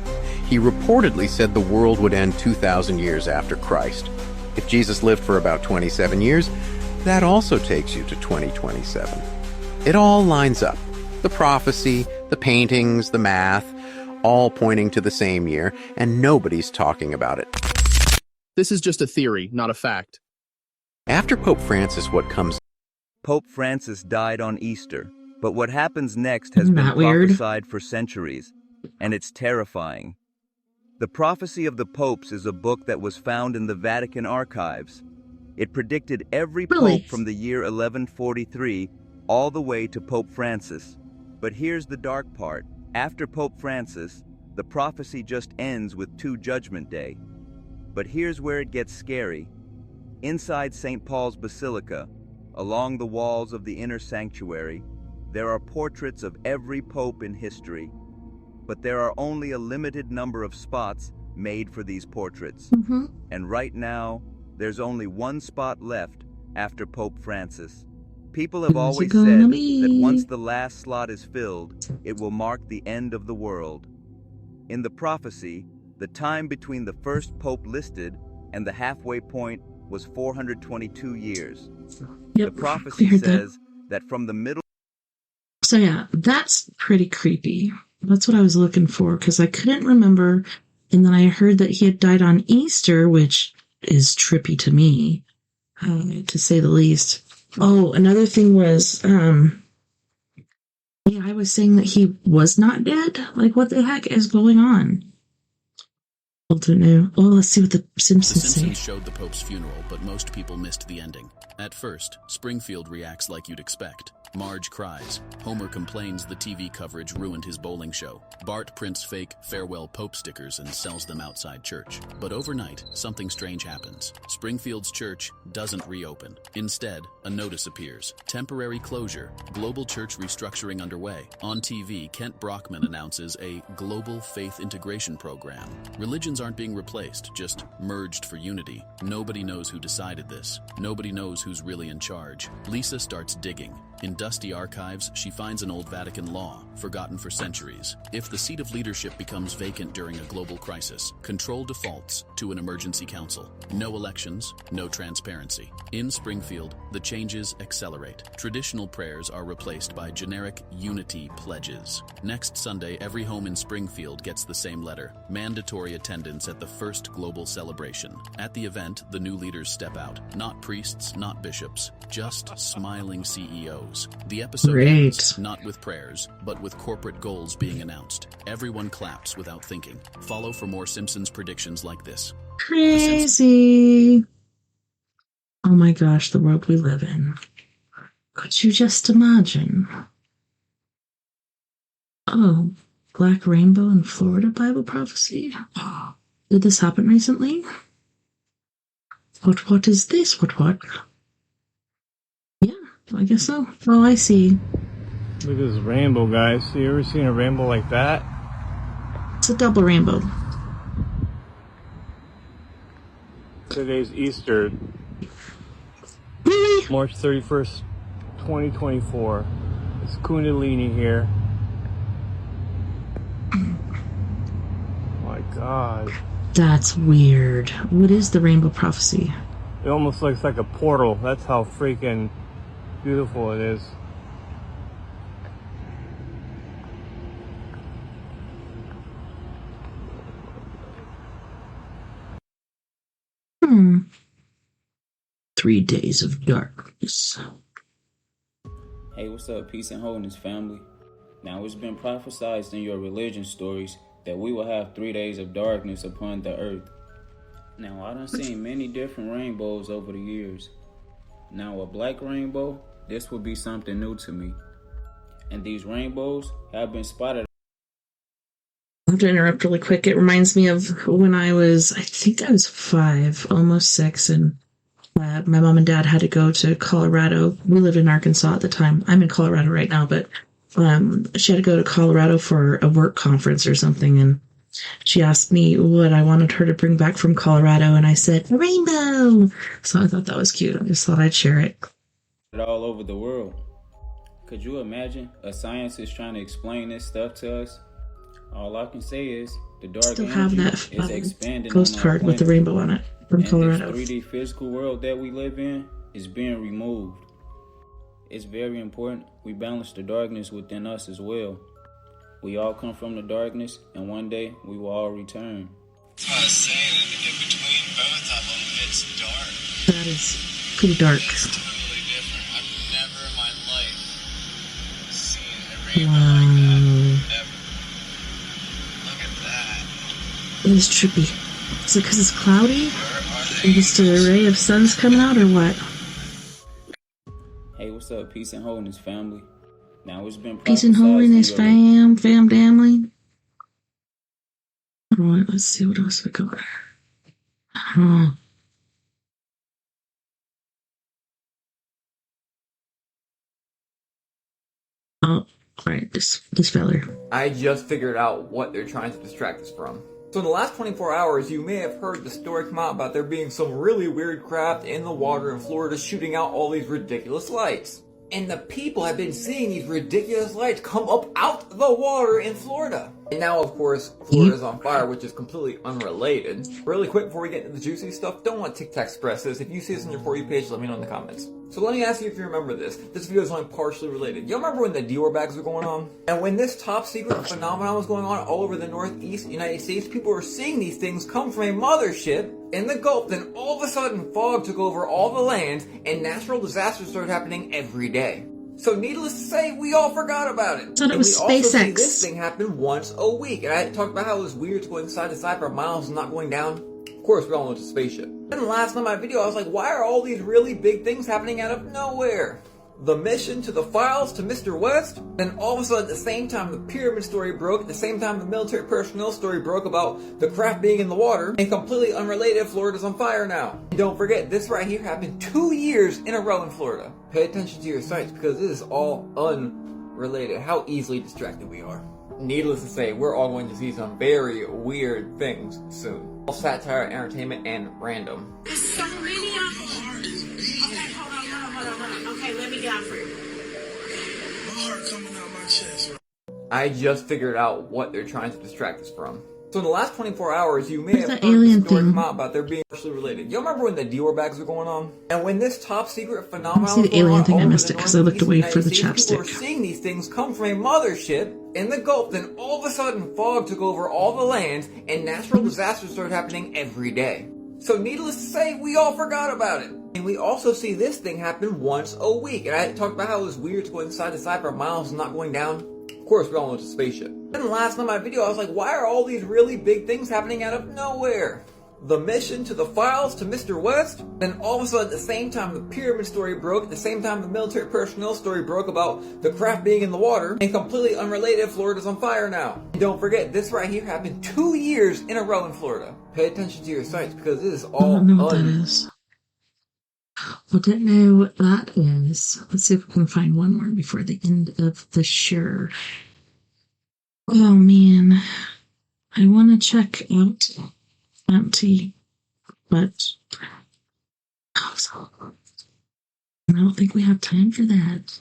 he reportedly said the world would end 2,000 years after Christ. If Jesus lived for about 27 years, that also takes you to 2027. It all lines up. The prophecy, the paintings, the math, all pointing to the same year, and nobody's talking about it. This is just a theory, not a fact. After Pope Francis, what comes? Pope Francis died on Easter, but what happens next has been prophesied for centuries, and it's terrifying. The Prophecy of the Popes is a book that was found in the Vatican archives. It predicted every pope from the year 1143 all the way to Pope Francis. But here's the dark part. After Pope Francis, the prophecy just ends with 2 Judgment Day. But here's where it gets scary. Inside St. Paul's Basilica, along the walls of the inner sanctuary, there are portraits of every pope in history. But there are only a limited number of spots made for these portraits. And right now, there's only 1 spot left after Pope Francis. People have always said that once the last slot is filled, it will mark the end of the world. In the prophecy, the time between the first pope listed and the halfway point was 422 years. The prophecy says that from the middle... So yeah, that's pretty creepy. That's what I was looking for, because I couldn't remember, and then I heard that he had died on Easter, which is trippy to me, to say the least. Oh, another thing was, I was saying that he was not dead. Like, what the heck is going on? I don't know. Oh, let's see what the Simpsons say. The Simpsons showed the Pope's funeral, but most people missed the ending. At first, Springfield reacts like you'd expect. Marge cries. Homer complains the TV coverage ruined his bowling show. Bart prints fake farewell Pope stickers and sells them outside church. But overnight, something strange happens. Springfield's church doesn't reopen. Instead, a notice appears. Temporary closure. Global church restructuring underway. On TV, Kent Brockman announces a global faith integration program. Religions aren't being replaced, just merged for unity. Nobody knows who decided this. Nobody knows who's really in charge. Lisa starts digging. In dusty archives, she finds an old Vatican law, forgotten for centuries. If the seat of leadership becomes vacant during a global crisis, control defaults to an emergency council. No elections, no transparency. In Springfield, the changes accelerate. Traditional prayers are replaced by generic unity pledges. Next Sunday, every home in Springfield gets the same letter. Mandatory attendance at the first global celebration. At the event, the new leaders step out. Not priests, not bishops, just smiling CEOs. The episode ends, not with prayers, but with corporate goals being announced. Everyone claps without thinking. Follow for more Simpsons predictions like this. Crazy. Oh my gosh, the world we live in. Could you just imagine? Oh, Black Rainbow in Florida Bible prophecy. Did this happen recently? What is this? What? Yeah, I guess so. Oh, I see. Look at this rainbow, guys. You ever seen a rainbow like that? It's a double rainbow. Today's Easter. Really? March 31st, 2024. It's Kundalini here. My God. That's weird. What is the rainbow prophecy? It almost looks like a portal. That's how freaking beautiful it is. Hmm. 3 days of darkness. Hey, what's up, Peace and Wholeness family? Now it's been prophesied in your religion stories that we will have 3 days of darkness upon the earth. Now I done seen many different rainbows over the years. Now a black rainbow, this will be something new to me. And these rainbows have been spotted. I have to interrupt really quick. It reminds me of when I think I was 5, almost 6, and my mom and dad had to go to Colorado. We lived in Arkansas at the time. I'm in Colorado right now, but she had to go to Colorado for a work conference or something, and she asked me what I wanted her to bring back from Colorado, and I said, a rainbow! So I thought that was cute. I just thought I'd share it. All over the world. Could you imagine a scientist trying to explain this stuff to us? All I can say is the dark Still have energy that is expanding postcard with the rainbow on it from Colorado. This 3D physical world that we live in is being removed. It's very important we balance the darkness within us as well. We all come from the darkness, and one day we will all return. That's what I was saying. In between both of them, it's dark. That is pretty dark. It's totally different. I've never in my life seen a rainbow like that. Ever. Look at that. It is trippy. Is it because it's cloudy? And just an array of suns coming out, or what? Hey, what's up, Peace and Wholeness family? Now it's been Peace and holiness, fam, family. Alright, let's see what else we got. Oh, alright, this feller. I just figured out what they're trying to distract us from. So in the last 24 hours, you may have heard the story come out about there being some really weird craft in the water in Florida shooting out all these ridiculous lights. And the people have been seeing these ridiculous lights come up out the water in Florida. And now, of course, Florida's on fire, which is completely unrelated. Really quick, before we get into the juicy stuff, don't want Tic Tac Express this. If you see this on your For You page, let me know in the comments. So let me ask you if you remember this. This video is only partially related. You remember when the Dior bags were going on? And when this top secret phenomenon was going on all over the Northeast United States, people were seeing these things come from a mothership in the Gulf. Then all of a sudden, fog took over all the land, and natural disasters started happening every day. So needless to say, we all forgot about it. I thought it was and we also see SpaceX. this thing happen once a week. And I talked about how it was weird to going side to side for miles and not going down. Of course, we all know it's a spaceship. Then last night in my video, I was like, why are all these really big things happening out of nowhere? The mission to the files to Mr. West, then all of a sudden at the same time the pyramid story broke, at the same time the military personnel story broke about the craft being in the water, and completely unrelated, Florida's on fire now. And don't forget, this right here happened 2 years in a row in Florida. Pay attention to your sights because this is all unrelated. How easily distracted we are. Needless to say, we're all going to see some very weird things soon. All satire, entertainment, and random. There's so many of them. Okay, hold on. Okay, let me get out for you. I just figured out what they're trying to distract us from. So in the last 24 hours, you may have heard alien the story thing? come out about there being partially related. You remember when the Dior bags were going on? And when this top secret phenomenon See was the going alien on thing, I over missed the it because I looked away Northeast for the United States, people were chapstick. seeing these things come from a mothership in the Gulf, then all of a sudden fog took over all the lands and natural disasters started happening every day. So needless to say, we all forgot about it. And we also see this thing happen once a week. And I talked about how it was weird to go inside the side for miles and not going down. Of course, we all know it's a spaceship. Then last night in my video, I was like, why are all these really big things happening out of nowhere? The mission to the files to Mr. West, then all of a sudden at the same time the pyramid story broke, at the same time the military personnel story broke about the craft being in the water, and completely unrelated, Florida's on fire now. And don't forget, this right here happened 2 years in a row in Florida. Pay attention to your sites because this is all I don't know what that is. I don't know what that is. Let's see if we can find one more before the end of the show. Oh man, I want to check out empty, but I don't think we have time for that.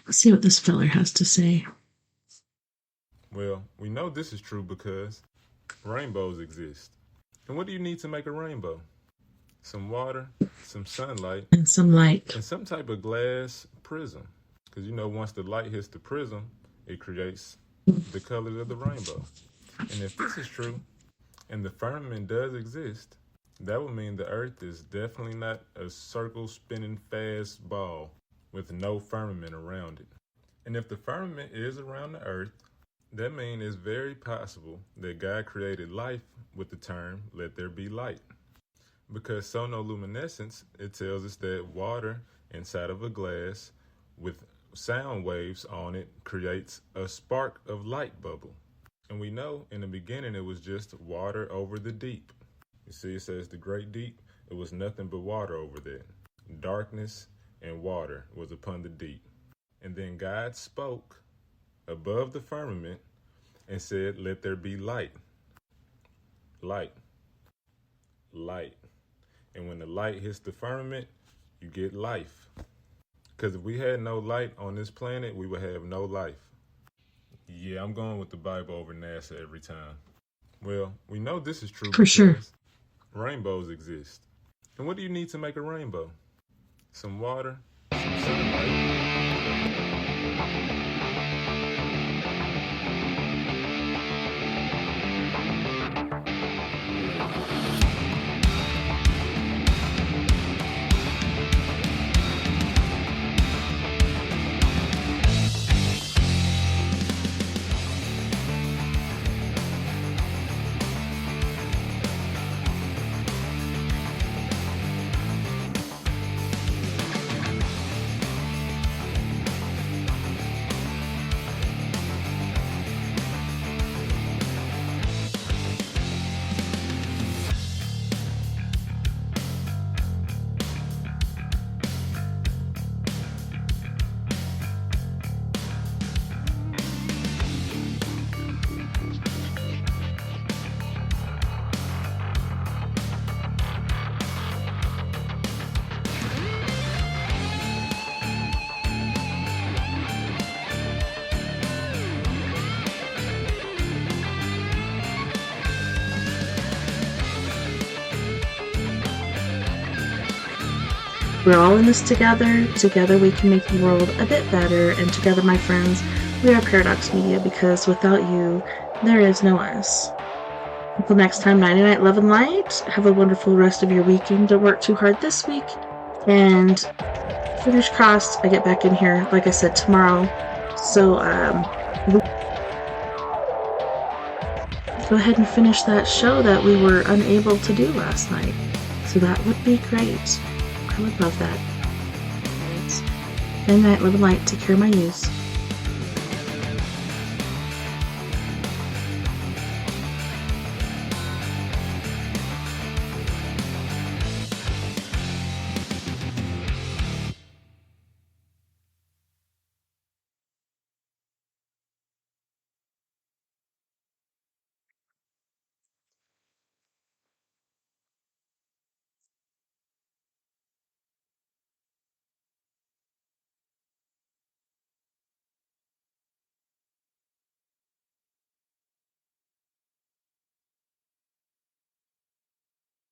Let's see what this fella has to say. Well, we know this is true because rainbows exist. And what do you need to make a rainbow? Some water, some sunlight, and some light, and some type of glass prism. Because you know, once the light hits the prism, it creates the colors of the rainbow. And if this is true, and the firmament does exist, that would mean the Earth is definitely not a circle spinning fast ball with no firmament around it. And if the firmament is around the Earth, that means it's very possible that God created life with the term, let there be light. Because sonoluminescence, it tells us that water inside of a glass with sound waves on it creates a spark of light bubble. And we know in the beginning it was just water over the deep. You see, it says the great deep, it was nothing but water over there. Darkness and water was upon the deep. And then God spoke above the firmament and said, let there be light. Light. Light. And when the light hits the firmament, you get life. Because if we had no light on this planet, we would have no life. Yeah, I'm going with the Bible over NASA every time. Well, we know this is true. For sure. Rainbows exist. And what do you need to make a rainbow? Some water, some sunlight. We're all in this together. Together we can make the world a bit better. And together, my friends, we are Paradox Media, because without you, there is no us. Until next time, nighty night, love and light. Have a wonderful rest of your weekend. Don't work too hard this week. And fingers crossed, I get back in here, like I said, tomorrow. So, go ahead and finish that show that we were unable to do last night. So that would be great. I would love that. Good night, love and light. Take care of my news.